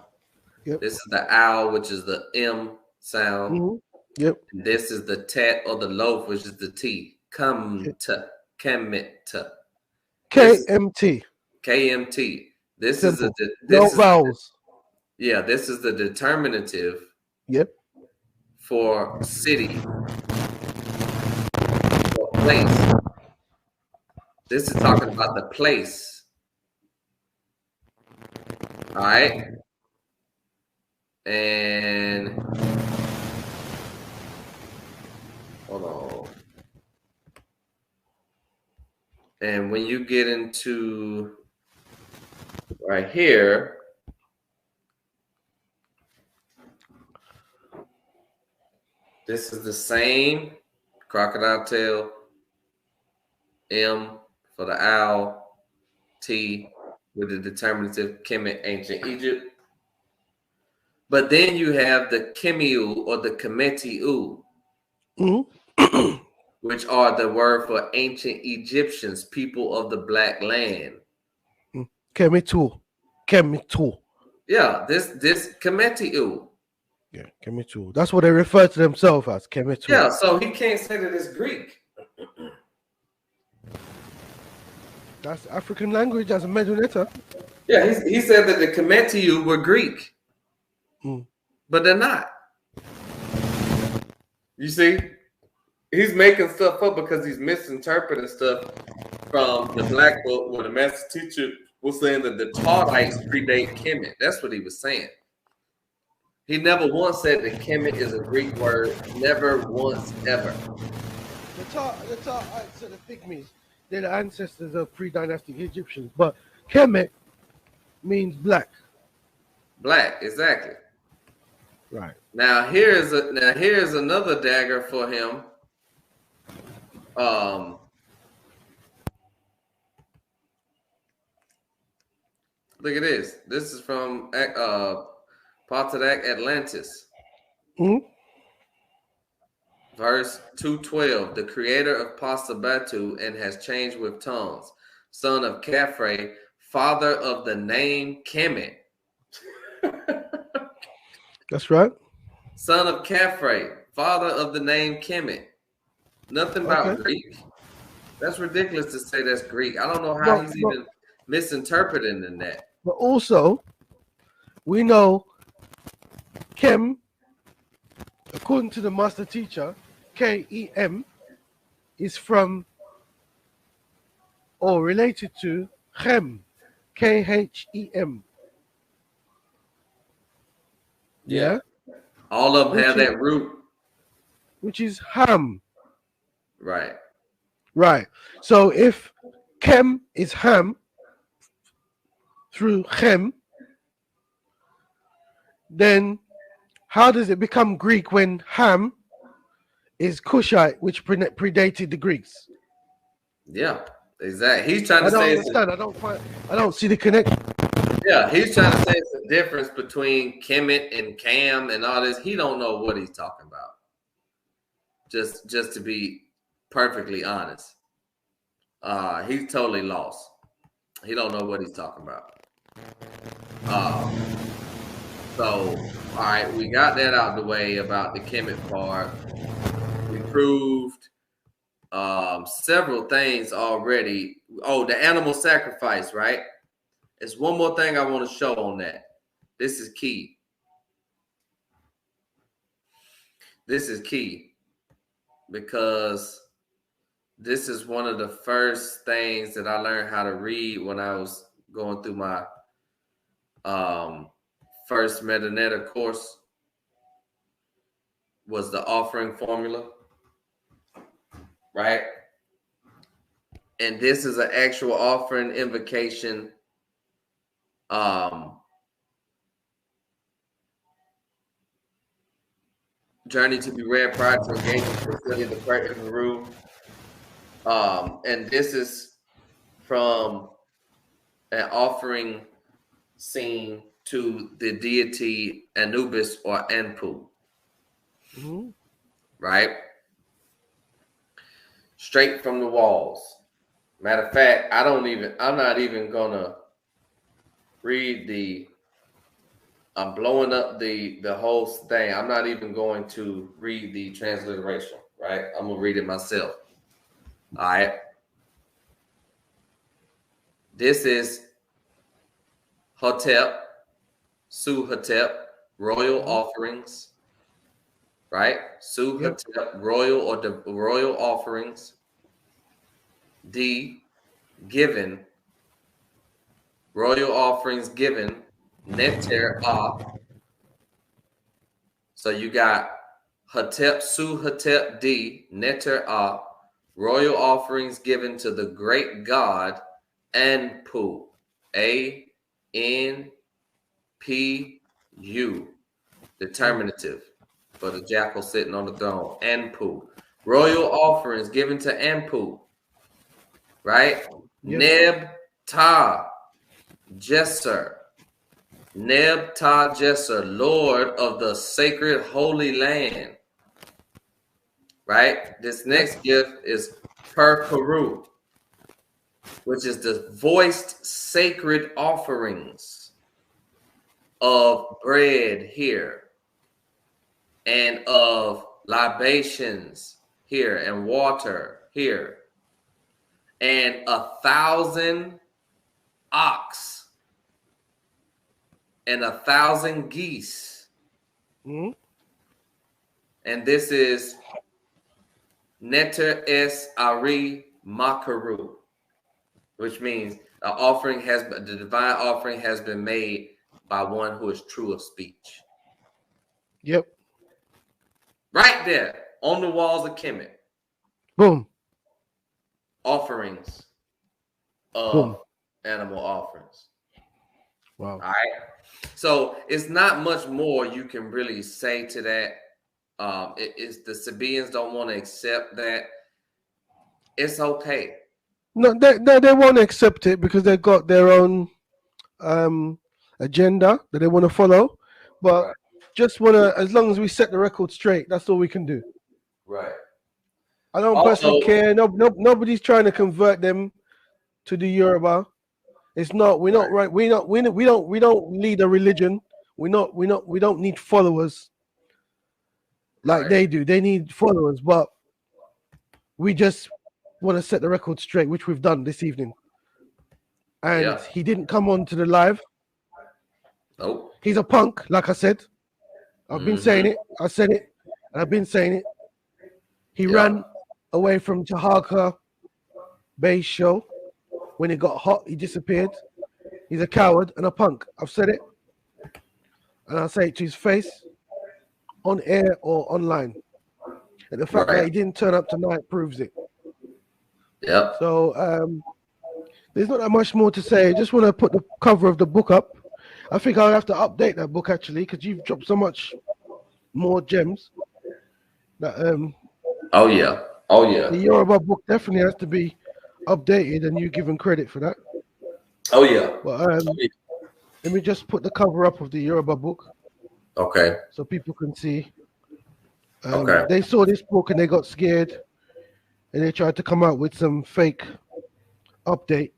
Yep. This is the owl, which is the M sound. Mm-hmm. Yep. And this is the tet or the loaf, which is the T. Kemet. KMT. KMT. This Simple. is no vowels. Yeah, this is the determinative. Yep. For city. For place. This is talking about the place. All right. And hold on. And when you get into right here, this is the same crocodile tail, M for the owl, T with the determinative Kemet, ancient Egypt. But then you have the Kemiu or the Kemetiu, which are the word for ancient Egyptians, people of the black land. Kemitu. Yeah, this Kemetiu. Yeah, Kemitu. That's what they refer to themselves as, Kemitu. Yeah, so he can't say that it's Greek. That's African language as a Meduneta. Yeah, he said that the Kemetiu were Greek. But they're not. You see? He's making stuff up because he's misinterpreting stuff from the Black Book where the master teacher was saying that the Tardites predate Kemet. That's what he was saying. He never once said that Kemet is a Greek word. Never once, ever. The Tardites are the Pygmies. They're the ancestors of Pre Dynastic Egyptians. But Kemet means black. Black, exactly. Right. Now here's another dagger for him. Look at this. This is from Patadak Atlantis. Verse 212. The creator of Pasabatu and has changed with tongues, son of Khafre, father of the name Kemet. That's right. Son of Khafre, father of the name Kemet. Nothing about Okay. Greek. That's ridiculous to say that's Greek. I don't know how No, he's no. even misinterpreting in that. But also, we know Kem, according to the master teacher, Kem, is from or related to Chem, Khem. Yeah. All of them Which have is- that root. Which is Ham. Right. Right. So if Kem is Ham through Chem, then how does it become Greek when Ham is Cushite, which predated the Greeks? Yeah, exactly. He's trying to I don't say understand. I don't see the connection. yeah, he's trying to say it's a difference between Kemet and Cam and all this. He don't know what he's talking about. Just to be perfectly honest. He's totally lost. He don't know what he's talking about. So, all right, we got that out of the way about the Kemet part. We proved several things already. Oh, the animal sacrifice, right? There's one more thing I want to show on that. This is key. This is key because this is one of the first things that I learned how to read when I was going through my first Metaneta course was the offering formula, right? And this is an actual offering invocation. Journey to be read prior to engaging for the practice of the room. And this is from an offering scene to the deity Anubis or Anpu. Mm-hmm. Right? Straight from the walls. Matter of fact, I'm not even gonna read I'm blowing up the whole thing. I'm not even going to read the transliteration, right? I'm gonna read it myself. All right. This is Hotep, Su-Hotep, royal offerings, right? Su-Hotep, royal or the royal offerings. D, given, royal offerings given, Neter A. So you got Hotep, Su-Hotep D, Neter A, royal offerings given to the great god Anpu, A-N-P-U, determinative for the jackal sitting on the throne, Anpu. Royal offerings given to Anpu, right? Yes. Neb Ta Jesser, Neb Ta Jesser, Lord of the sacred holy land, right? This next gift is Per Karu, which is the voiced sacred offerings of bread here and of libations here and water here and 1,000 ox and 1,000 geese. Mm-hmm. And this is Neter Es Ari Makaru, which means the divine offering has been made by one who is true of speech. Yep. Right there on the walls of Kemet. Boom. Offerings of Boom. animal offerings. Wow. All right. So it's not much more you can really say to that. It's the Sabaeans don't want to accept that. It's okay. No, they won't accept it because they've got their own agenda that they want to follow. But Right. just want to, as long as we set the record straight, that's all we can do. Right. I don't Also- personally care. Nobody's trying to convert them to the Yoruba. It's not. We're not right. We don't lead a religion. We don't need followers like Right. they do. They need followers, but we just want to set the record straight, which we've done this evening. And Yeah. he didn't come on to the live. Nope. He's a punk, like I said. I've been saying it. I said it. And I've been saying it. He ran away from Tahaka Bay's show. When it got hot, he disappeared. He's a coward and a punk. I've said it. And I'll say it to his face, on air or online. And the fact that he didn't turn up tonight proves it. Yep. So there's not that much more to say. I just want to put the cover of the book up. I think I'll have to update that book actually, because you've dropped so much more gems. That oh yeah. the Yoruba book definitely has to be updated, and you given credit for that. Oh yeah. But let me just put the cover up of the Yoruba book. Okay. So people can see. Okay. They saw this book and they got scared, and they tried to come out with some fake update.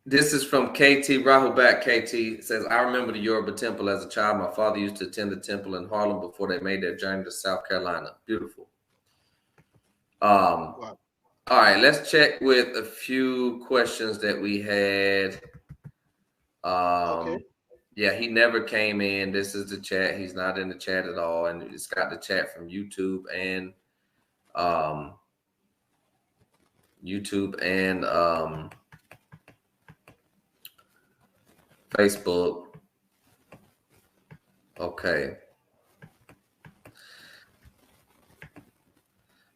This is from KT Rahubat. KT it says, I remember the Yoruba temple as a child. My father used to attend the temple in Harlem before they made their journey to South Carolina. Beautiful. Wow. All right, let's check with a few questions that we had. Okay. Yeah, he never came in. This is the chat. He's not in the chat at all. And it's got the chat from YouTube and Facebook. Okay.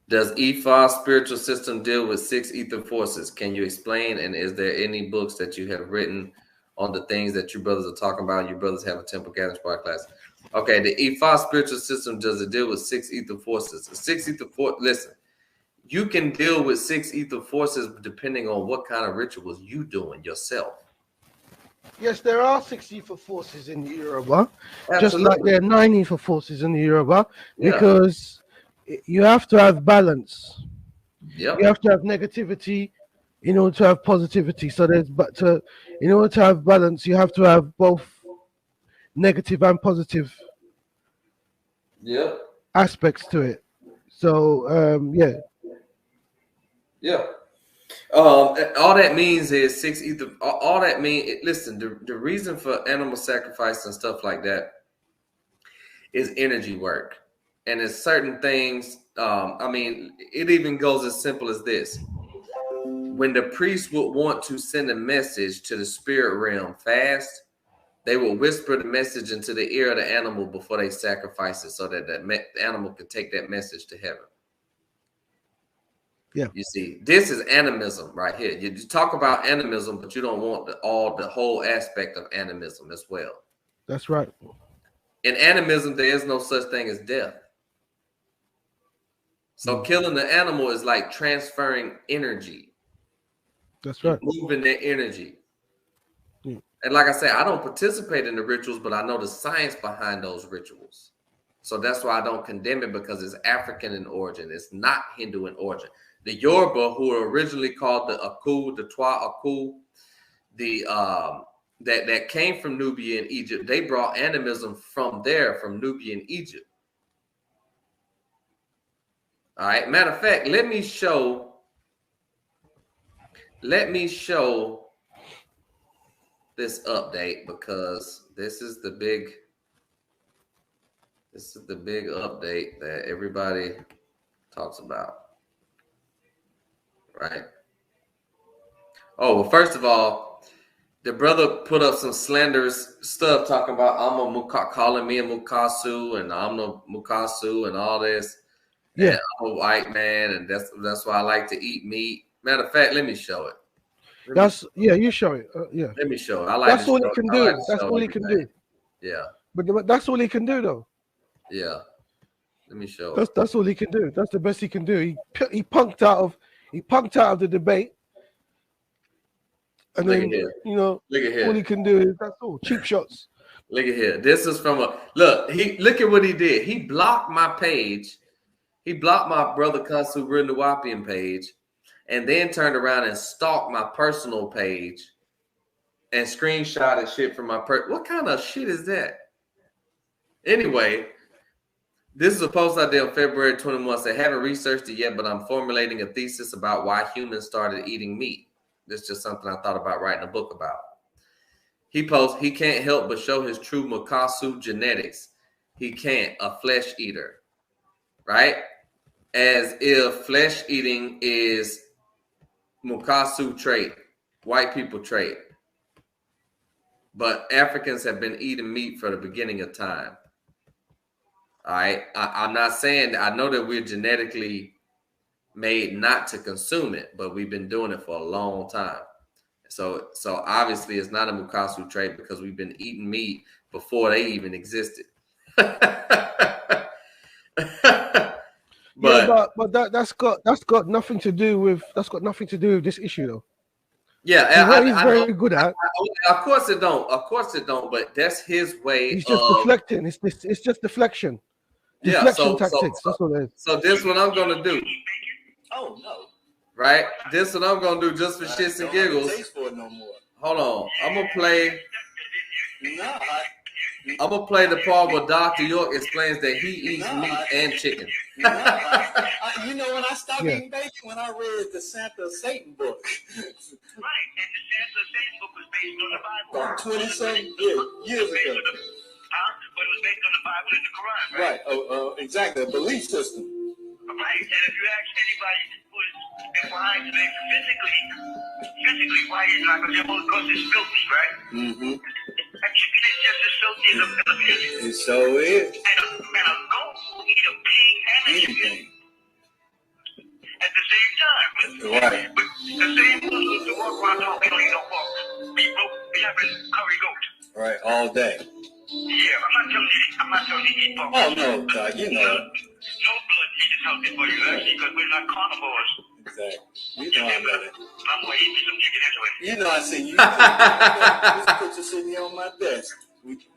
Does Ifa spiritual system deal with 6 ether forces? Can you explain? And is there any books that you have written on the things that you brothers are talking about? You brothers have a temple gathering spark class. Okay, the Ifa spiritual system, does it deal with 6 ether forces? The 6 ether force. Listen, you can deal with 6 ether forces depending on what kind of rituals you doing yourself. Yes, there are 6 ether forces in the Yoruba, Absolutely. just like there are 9 ether forces in the Yoruba, Yeah. because you have to have balance. Yep. You have to have negativity in order to have positivity. So in order to have balance, you have to have both negative and positive aspects to it. So yeah. Yeah. All that means is 6 ether. All that means, listen, the reason for animal sacrifice and stuff like that is energy work. And it's certain things. I mean, it even goes as simple as this. When the priest would want to send a message to the spirit realm fast, they will whisper the message into the ear of the animal before they sacrifice it, so that the animal can take that message to heaven. Yeah. You see, this is animism right here. You talk about animism, but you don't want the whole aspect of animism as well. That's right. In animism, there is no such thing as death. So killing the animal is like transferring energy. That's right. Moving their energy. Yeah. And like I said, I don't participate in the rituals, but I know the science behind those rituals. So that's why I don't condemn it, because it's African in origin. It's not Hindu in origin. The Yoruba, who were originally called the Aku, the Twa Aku, that came from Nubia and Egypt, they brought animism from Nubia and Egypt. All right. Matter of fact, let me show this update, because this is the big update that everybody talks about. Right. Oh, well, first of all, the brother put up some slanderous stuff talking about calling me a Mukasu, and I'm no Mukasu and all this. Yeah. And I'm a white man, and that's why I like to eat meat. Matter of fact, let me show it. You show it. Yeah. Let me show it. That's all he can do. That's all he can do. Yeah. But that's all he can do, though. Yeah. Let me show it. That's all he can do. That's the best he can do. He punked out of the debate. And then, look at here. all he can do is, that's all, cheap shots. Look at here. This is from look at what he did. He blocked my page. He blocked my brother Khonsu Real Nuwaupian page, and then turned around and stalked my personal page and screenshotted shit from my What kind of shit is that? Anyway, This is a post I did on February 21. Say, haven't researched it yet, but I'm formulating a thesis about why humans started eating meat. This is just something I thought about writing a book about. He posts, he can't help but show his true Khonsu genetics. He can't, a flesh eater, right? As if flesh eating is Khonsu trait, white people trait. But Africans have been eating meat for the beginning of time. All right. I'm not saying that, I know that we're genetically made not to consume it, but we've been doing it for a long time. So obviously it's not a Khonsu trait because we've been eating meat before they even existed. But that's got nothing to do with this issue though. Yeah, what he's very good at. Of course it don't. Of course it don't. But that's his way. He's just deflecting. It's just deflection. Deflection tactics. That's what it is. So this what I'm gonna do. Oh no. Right. This what I'm gonna do just for shits and giggles. Hold on. I'm gonna play. I'm gonna play the part where Dr. York explains that he eats meat and chicken. You know, when I stopped eating bacon, when I read the Santa Satan book. Right, and the Santa Satan book was based on the Bible. About 20-something years ago. But it was based on the Bible and the Quran, right? Right, exactly, a belief system. Right, and if you ask anybody who's been behind today physically, why is it like because it's filthy, right? Mm-hmm. A chicken is just as filthy as a pig. It so is. And a goat will eat a pig and a chicken at the same time. Right. But the same Muslims who walk around talking, they don't eat no pork. We have curry goat. Right, all day. Yeah, I'm not telling you to eat pork. Oh no, God, you know. No blood meat is healthy for you, actually, because we're not carnivores. Exactly. You know I know that. I'm gonna eat me some chicken anyway. You know I see you. This picture sitting here on my desk.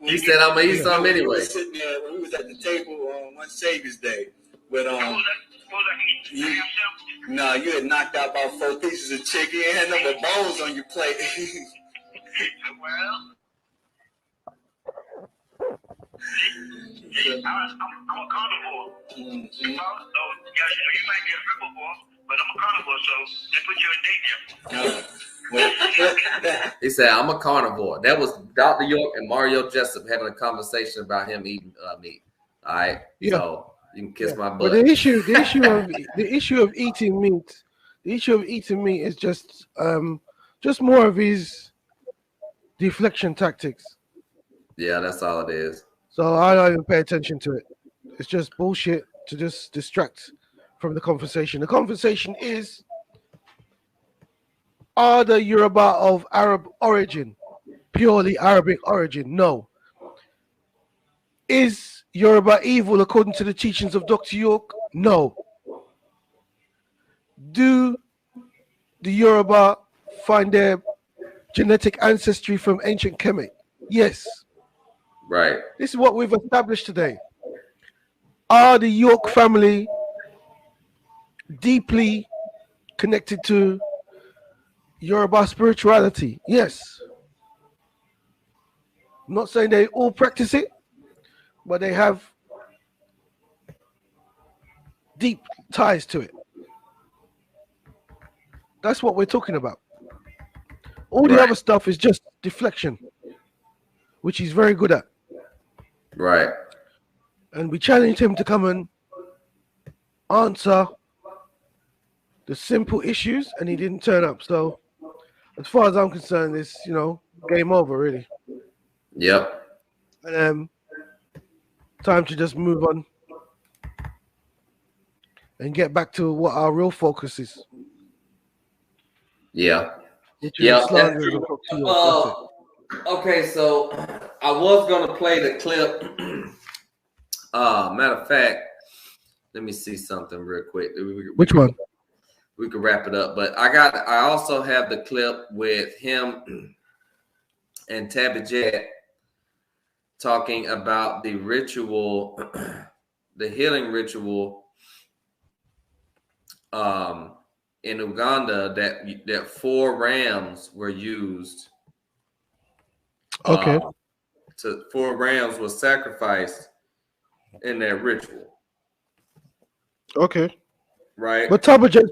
He said I'm gonna eat some anyway. We were sitting there when we was at the table on one Savior's Day with No, you had knocked out about 4 pieces of chicken and had no bones on your plate. Well. I'm a carnivore. Mm-hmm. So, yeah, you might be a herbivore, but I'm a carnivore, so they put you in danger. He said, I'm a carnivore. That was Dr. York and Mario Jessup having a conversation about him eating meat. All right. Yeah. So you can kiss my butt. But the issue of eating meat is just more of his deflection tactics. Yeah, that's all it is. So I don't even pay attention to it. It's just bullshit to just distract from the conversation. The conversation is, are the Yoruba of Arab origin, purely Arabic origin? No. Is Yoruba evil according to the teachings of Dr. York? No. Do the Yoruba find their genetic ancestry from ancient Kemet? Yes. Right. This is what we've established today. Are the York family deeply connected to Yoruba spirituality? Yes. I'm not saying they all practice it, but they have deep ties to it. That's what we're talking about. All the other stuff is just deflection, which he's very good at. Right. And we challenged him to come and answer the simple issues, and he didn't turn up. So, as far as I'm concerned, it's, game over, really. Yep. And time to just move on and get back to what our real focus is. Yeah. Yeah. Okay, so I was gonna play the clip. Matter of fact, let me see something real quick. Which one? We could wrap it up, but I also have the clip with him and Tabitha talking about the ritual, the healing ritual in Uganda that 4 rams were used. Okay. 4 rams were sacrificed in their ritual. Okay. Right. But Tabajet's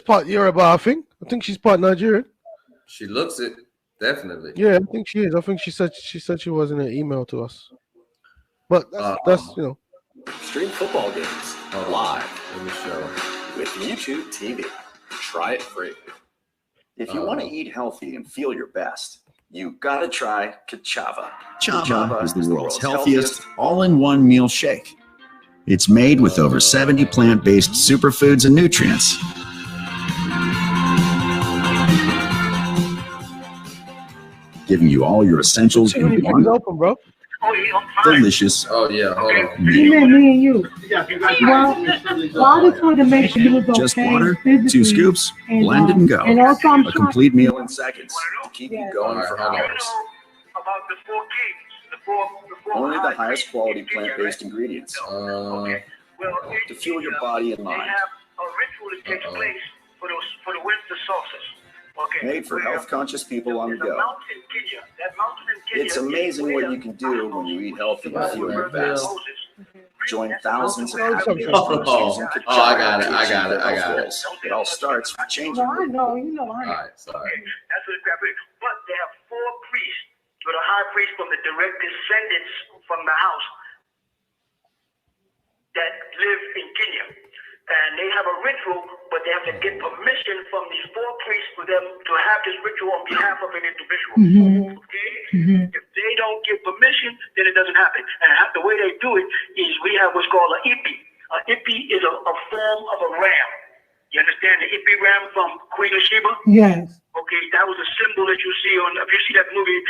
part Yoruba, I think. I think she's part Nigerian. She looks it, definitely. Yeah, I think she is. I think she said she was in an email to us. But that's you know. Stream football games live. Let me show. With YouTube TV. Try it free. If you want to eat healthy and feel your best, you gotta try Kachava. Kachava is the world's healthiest all-in-one meal shake. It's made with over 70 plant-based superfoods and nutrients. Giving you all your essentials in one open, bro. delicious. Oh yeah, hold on. Me and you. Well, I just wanted to make sure you was okay. Just water, 2 scoops, blend and go. And also I'm a complete meal in seconds to keep you going for About hours. the 4 kings, the four Only the highest quality plant-based ingredients to fuel your body and They mind. have a ritual that takes place for the winter solstice. Okay. Made for health-conscious people on the There's a go. mountain in Kenya. That mountain in Kenya. It's amazing what you can do when you eat healthy and feel your best. Join thousands of happy customers using I got it. It all starts with changing. No, I know, you know, I know. All right, sorry. That's what it's. But they have 4 priests, with a high priest from the direct descendants from the house that live in Kenya. And they have a ritual, but they have to get permission from these 4 priests for them to have this ritual on behalf of an individual. Okay? If they don't give permission, then it doesn't happen. And the way they do it is we have what's called an ipi. An ipi is a form of a ram. You understand the ipi ram from Queen of Sheba? Yes. Okay, that was a symbol that you see on, if you see that movie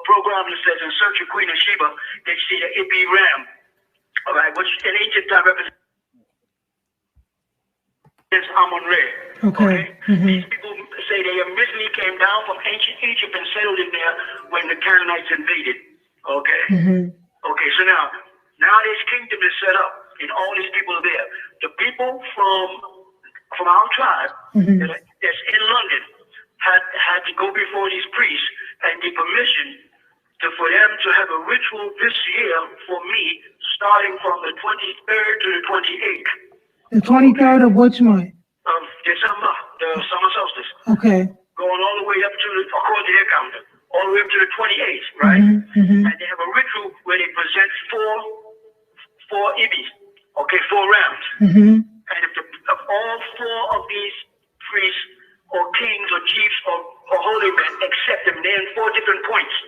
program that says In Search of Queen of Sheba, they see the ipi ram. All right, which in ancient time represents Amun Numa. Okay. These people say they originally came down from ancient Egypt and settled in there when the Canaanites invaded. Okay. Okay. So now this kingdom is set up, and all these people are there. The people from our tribe that's in London had to go before these priests and get permission for them to have a ritual this year for me, starting from the 23rd to the 28th. The 23rd of which month? Of December, the summer solstice. Okay. Going all the way up to, according to their calendar, all the way up to the 28th, right? And they have a ritual where they present four ibis, okay, 4 rams. And if all 4 of these priests or kings or chiefs or holy men accept them, they're in 4 different points.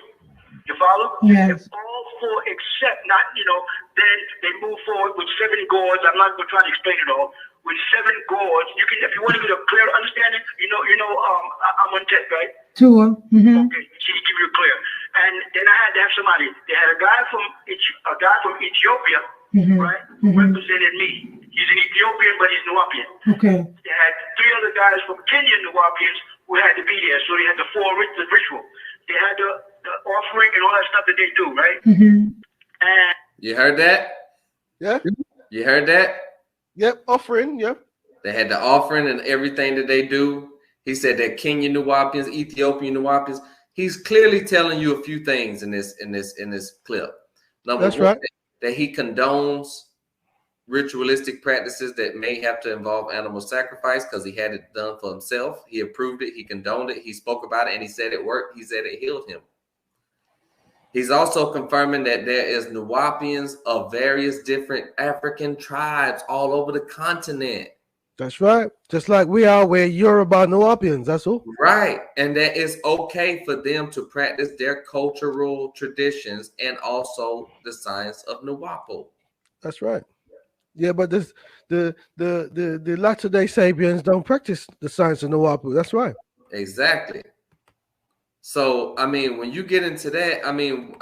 You follow? Yes. If all 4 accept, then they move forward with 7 gourds. I'm not going to try to explain it all. With 7 gourds, you can, if you want to get a clear understanding, Amun Tet, right? Tua. Okay, she give you clear. And then I had to have somebody. They had a guy from Ethiopia, right, who represented me. He's an Ethiopian, but he's Nuwaupian. Okay. They had 3 other guys from Kenyan Nuwaupians who had to be there. So they had the 4 ritual. They had the offering and all that stuff that they do, right? And You heard that? Yeah. You heard that? Yep. Offering. Yep. They had the offering and everything that they do. He said that Kenyan Nuwaupians, Ethiopian Nuwaupians. He's clearly telling you a few things in this clip. Number one, right. that he condones ritualistic practices that may have to involve animal sacrifice because he had it done for himself. He approved it. He condoned it. He spoke about it, and he said it worked. He said it healed him. He's also confirming that there is Nuwaupians of various different African tribes all over the continent. That's right. Just like we are, we're Yoruba Nuwaupians. That's all. Right. And that it's okay for them to practice their cultural traditions and also the science of Nuwaupu. That's right. Yeah, but this the Latter-day Sabians don't practice the science of Nuwaupu. That's right. Exactly. So, I mean, when you get into that, I mean,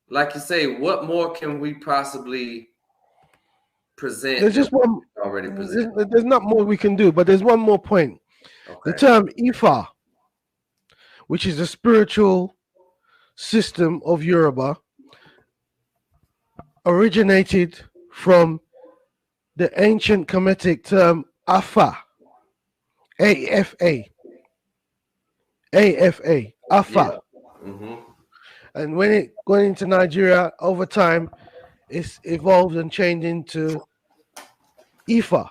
like you say, what more can we possibly present? There's just one already presented. There's not more we can do, but there's one more point. Okay. The term Ifa, which is a spiritual system of Yoruba, originated from the ancient Kemetic term Afa, A-F-A, Afa. Yeah. And when it went into Nigeria, over time, it's evolved and changed into Ifa.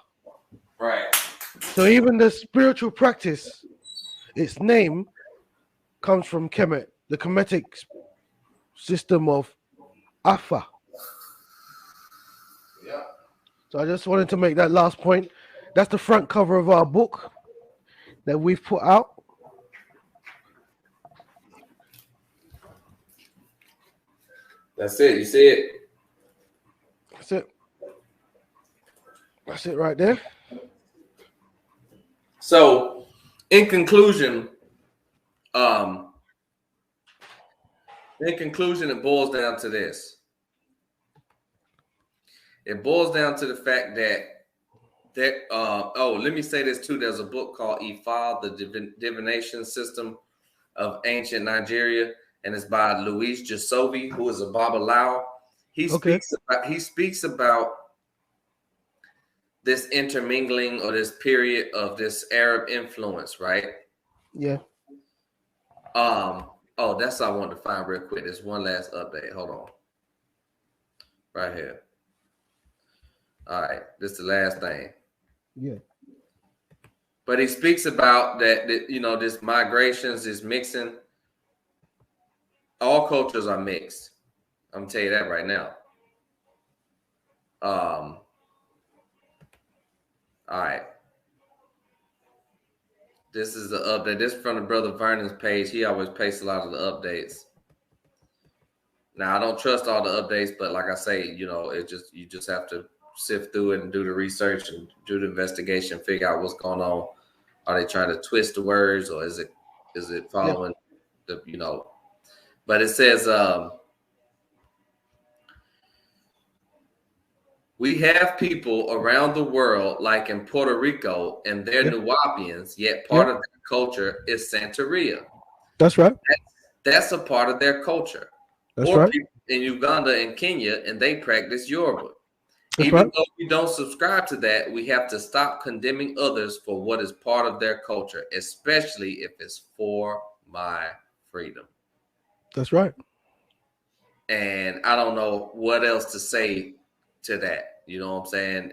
Right. So even the spiritual practice, its name comes from Kemet, the Kemetic system of Ifa. Yeah. So I just wanted to make that last point. That's the front cover of our book that we've put out. That's it. You see it? That's it. That's it right there. So, in conclusion, it boils down to this. It boils down to the fact that let me say this too. There's a book called Ifa, the Divination System of Ancient Nigeria, and it's by Luis Jasovi, who is a Babalawo. He speaks about this intermingling or this period of this Arab influence, right? Yeah. Oh, that's what I wanted to find real quick. There's one last update. Hold on. Right here. All right, this is the last thing. Yeah. But he speaks about that this migrations, this mixing. All cultures are mixed. I'm gonna tell you that right now. All right. This is the update. This is from the brother Vernon's page. He always pastes a lot of the updates. Now, I don't trust all the updates, but like I say, you just have to sift through it and do the research and do the investigation, figure out what's going on. Are they trying to twist the words, or is it following the. But it says we have people around the world, like in Puerto Rico, and they're Nuwaupians, yet part of their culture is Santeria. That's right. That's a part of their culture. That's or right. people in Uganda and Kenya, and they practice Yoruba. That's Even right. though we don't subscribe to that, we have to stop condemning others for what is part of their culture, especially if it's for my freedom. That's right. And I don't know what else to say to that. You know what I'm saying?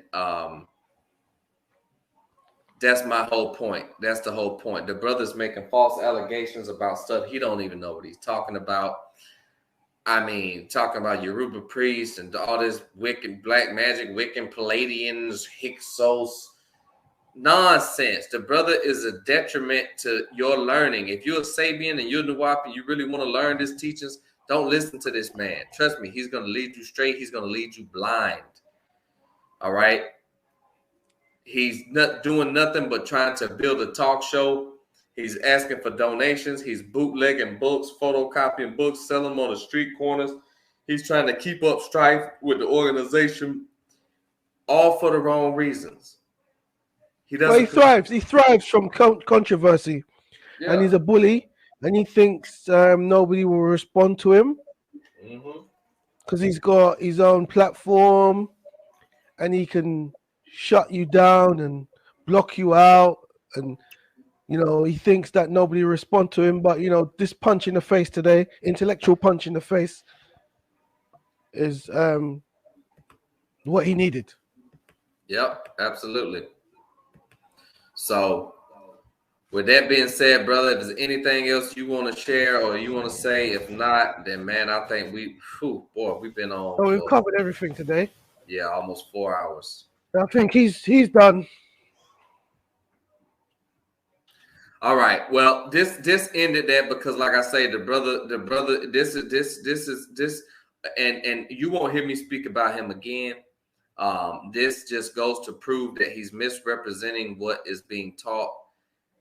That's my whole point. That's the whole point. The brother's making false allegations about stuff he don't even know what he's talking about. I mean, talking about Yoruba priests and all this wicked black magic, Wiccan Palladians, Hyksos, nonsense. The brother is a detriment to your learning. If you're a Sabaean and you're Nuwaupian, you really want to learn his teachings, don't listen to this man. Trust me, he's going to lead you straight. He's going to lead you blind. All right? He's not doing nothing but trying to build a talk show. He's asking for donations. He's bootlegging books, photocopying books, selling them on the street corners. He's trying to keep up strife with the organization, all for the wrong reasons. He doesn't. He thrives from controversy, and he's a bully. And he thinks nobody will respond to him because he's got his own platform, and he can shut you down and block you out, and he thinks that nobody will respond to him. But this punch in the face today, intellectual punch in the face, is what he needed. Yep, absolutely. So, with that being said, brother, if there's anything else you want to share or you want to say, if not, then man, I think we've been on. Oh, we've covered everything today. Yeah, almost 4 hours. I think he's done. All right. Well, this ended that because, like I say, the brother, this is and you won't hear me speak about him again. This just goes to prove that he's misrepresenting what is being taught,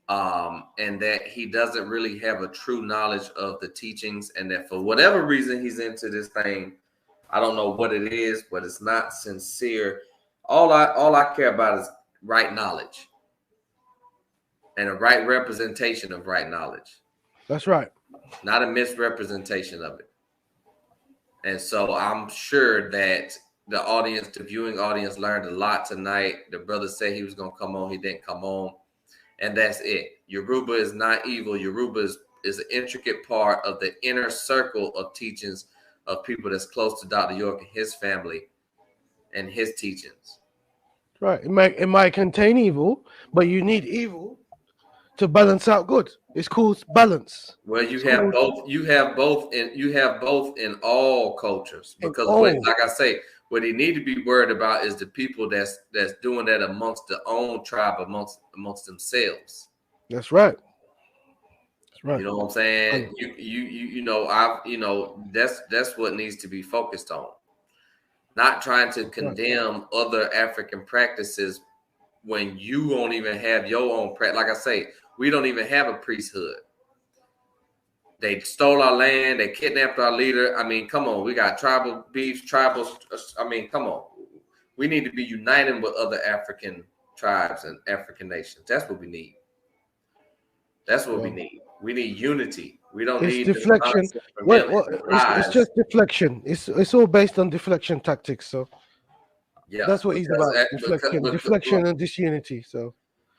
and that he doesn't really have a true knowledge of the teachings, and that for whatever reason he's into this thing. I don't know what it is, but it's not sincere. All I care about is right knowledge and a right representation of right knowledge. That's right. Not a misrepresentation of it. And so I'm sure that the viewing audience learned a lot tonight. The brother said he was going to come on. He didn't come on. And that's it. Yoruba is not evil. Yoruba is is an intricate part of the inner circle of teachings of people that's close to Dr. York and his family and his teachings. Right. It might contain evil, but you need evil to balance out good. It's called balance. Well, you have both. You have both in all cultures, because like I say, what he need to be worried about is the people that's doing that amongst their own tribe, amongst themselves. That's right. That's right. You know what I'm saying? That's what needs to be focused on. Not trying to condemn other African practices when you won't even have your own practice. Like I say, we don't even have a priesthood. They stole our land. They kidnapped our leader. I mean, come on. We got tribal beefs, tribals. I mean, come on. We need to be uniting with other African tribes and African nations. That's what we need. That's what we need. We need unity. We don't need deflection. It's just deflection. It's all based on deflection tactics. So yeah, that's what he's about. Deflection and disunity. So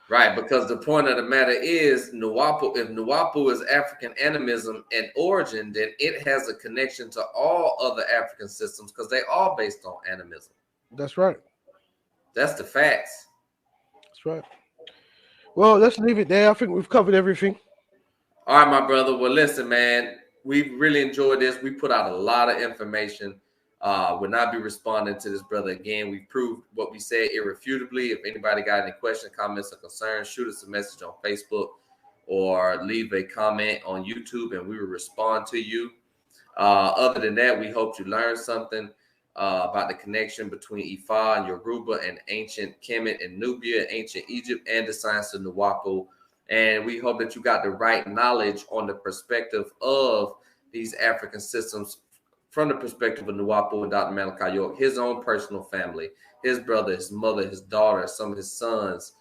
right, because the point of the matter is Nuwaupu. If Nuwaupu is African animism in origin, then it has a connection to all other African systems because they are based on animism. That's right. That's the facts. That's right. Well, let's leave it there. I think we've covered everything. All right, my brother. Well, listen, man, we really enjoyed this. We put out a lot of information. Will not be responding to this brother again. We proved what we said irrefutably. If anybody got any questions, comments, or concerns, shoot us a message on Facebook or leave a comment on YouTube, and we will respond to you. Other than that, we hope you learned something about the connection between Ifa and Yoruba and ancient Kemet and Nubia, ancient Egypt, and the science of Nuwaupu. And we hope that you got the right knowledge on the perspective of these African systems from the perspective of Nuwaupu and Dr. Malachi York, his own personal family, his brother, his mother, his daughter, some of his sons.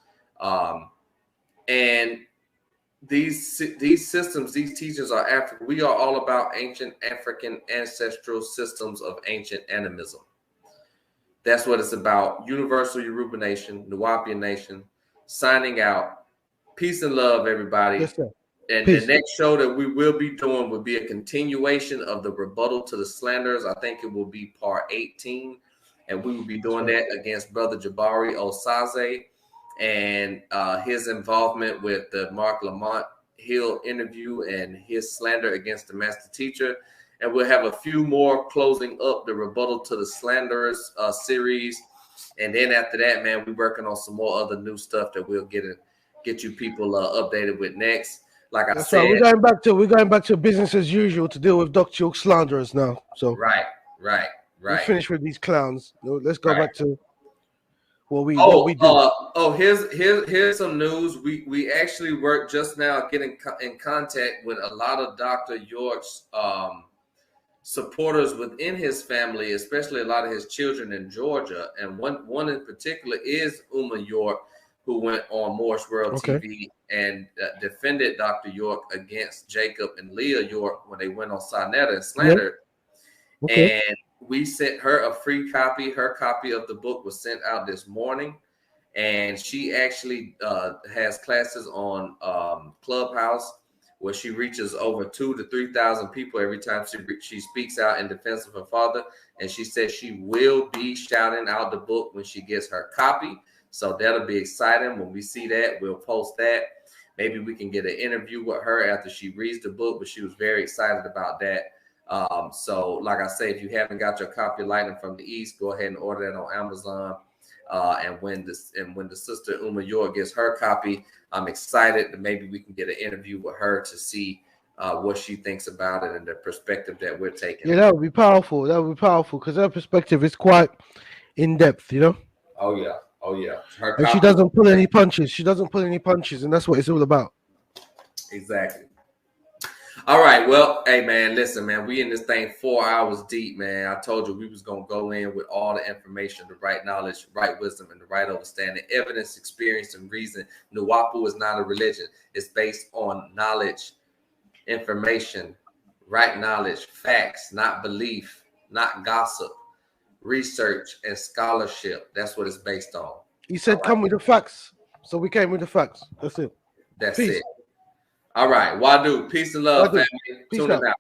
And these systems, these teachings are African. We are all about ancient African ancestral systems of ancient animism. That's what it's about. Universal Yoruba Nation, Nuwaupian Nation, signing out. Peace and love, everybody. Yes, sir. And the next show that we will be doing will be a continuation of the rebuttal to the slanders. I think it will be part 18. And we will be doing that against Brother Jabari Osaze and his involvement with the Mark Lamont Hill interview and his slander against the master teacher. And we'll have a few more closing up the rebuttal to the slanderers series. And then after that, man, we're working on some more other new stuff that we'll get you people updated with next. Like I said, we're going back to business as usual to deal with Dr. York slanderers now. So right. We're finished with these clowns. Let's go back to what we do. Here's some news. We actually worked just now getting in contact with a lot of Dr. York's supporters within his family, especially a lot of his children in Georgia. And one in particular is Uma York, who went on Morris World TV and defended Dr. York against Jacob and Leah York when they went on Sinetta and slandered. And we sent her a free copy. Her copy of the book was sent out this morning. And she actually has classes on Clubhouse where she reaches over 2,000 to 3,000 people every time she speaks out in defense of her father. And she says she will be shouting out the book when she gets her copy. So that'll be exciting. When we see that, we'll post that. Maybe we can get an interview with her after she reads the book, but she was very excited about that. So like I say, if you haven't got your copy of Lightning from the East, go ahead and order that on Amazon. And when the sister Uma York gets her copy, I'm excited that maybe we can get an interview with her to see what she thinks about it and the perspective that we're taking. Yeah, that would be powerful. That would be powerful because her perspective is quite in depth, you know? Oh, yeah. And she doesn't pull any punches. And that's what it's all about. Exactly. All right. Well, hey, man, listen, man, we in this thing 4 hours deep, man. I told you we was going to go in with all the information, the right knowledge, right wisdom, and the right understanding, evidence, experience, and reason. Nuwaupu is not a religion. It's based on knowledge, information, right knowledge, facts, not belief, not gossip, research, and scholarship. That's what it's based on. He said, come with the facts. So we came with the facts. That's it. That's it. All right. Wadu. Peace and love, Wadu. family. Peace Tune out. it out.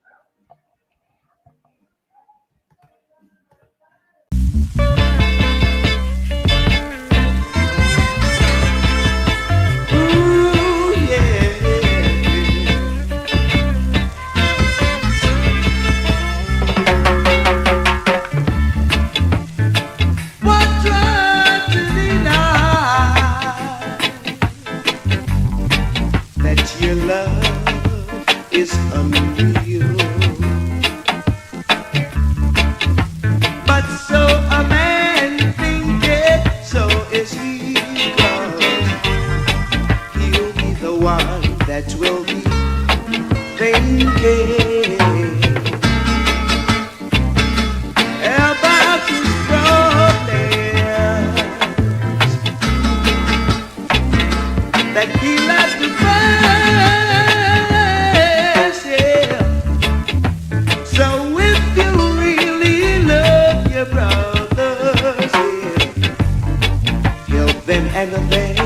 Your love is unreal, but so a man thinketh, so is he, 'cause he'll be the one that will be thinking about his problems that he left to find. And then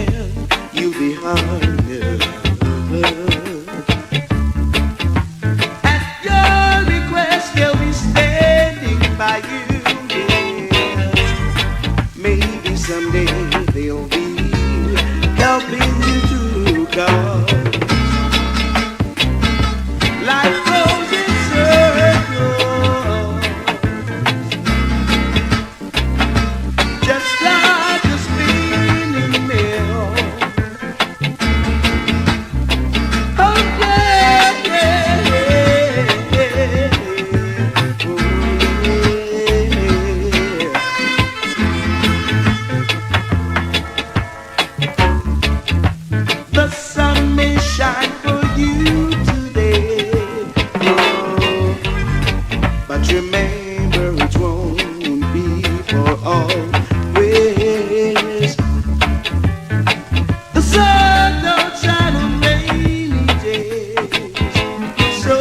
you'll be honored. At your request, they'll be standing by you. Yes. Maybe someday they'll be helping you to go. Life goes in circles, just like a spinning mill. Oh yeah, yeah, yeah. Oh, yeah. The sun may shine for you today, oh, but remember it won't be for always. The sun don't shine on rainy days, so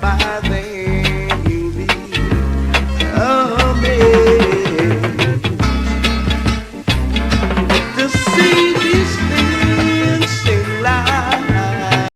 by then you'll be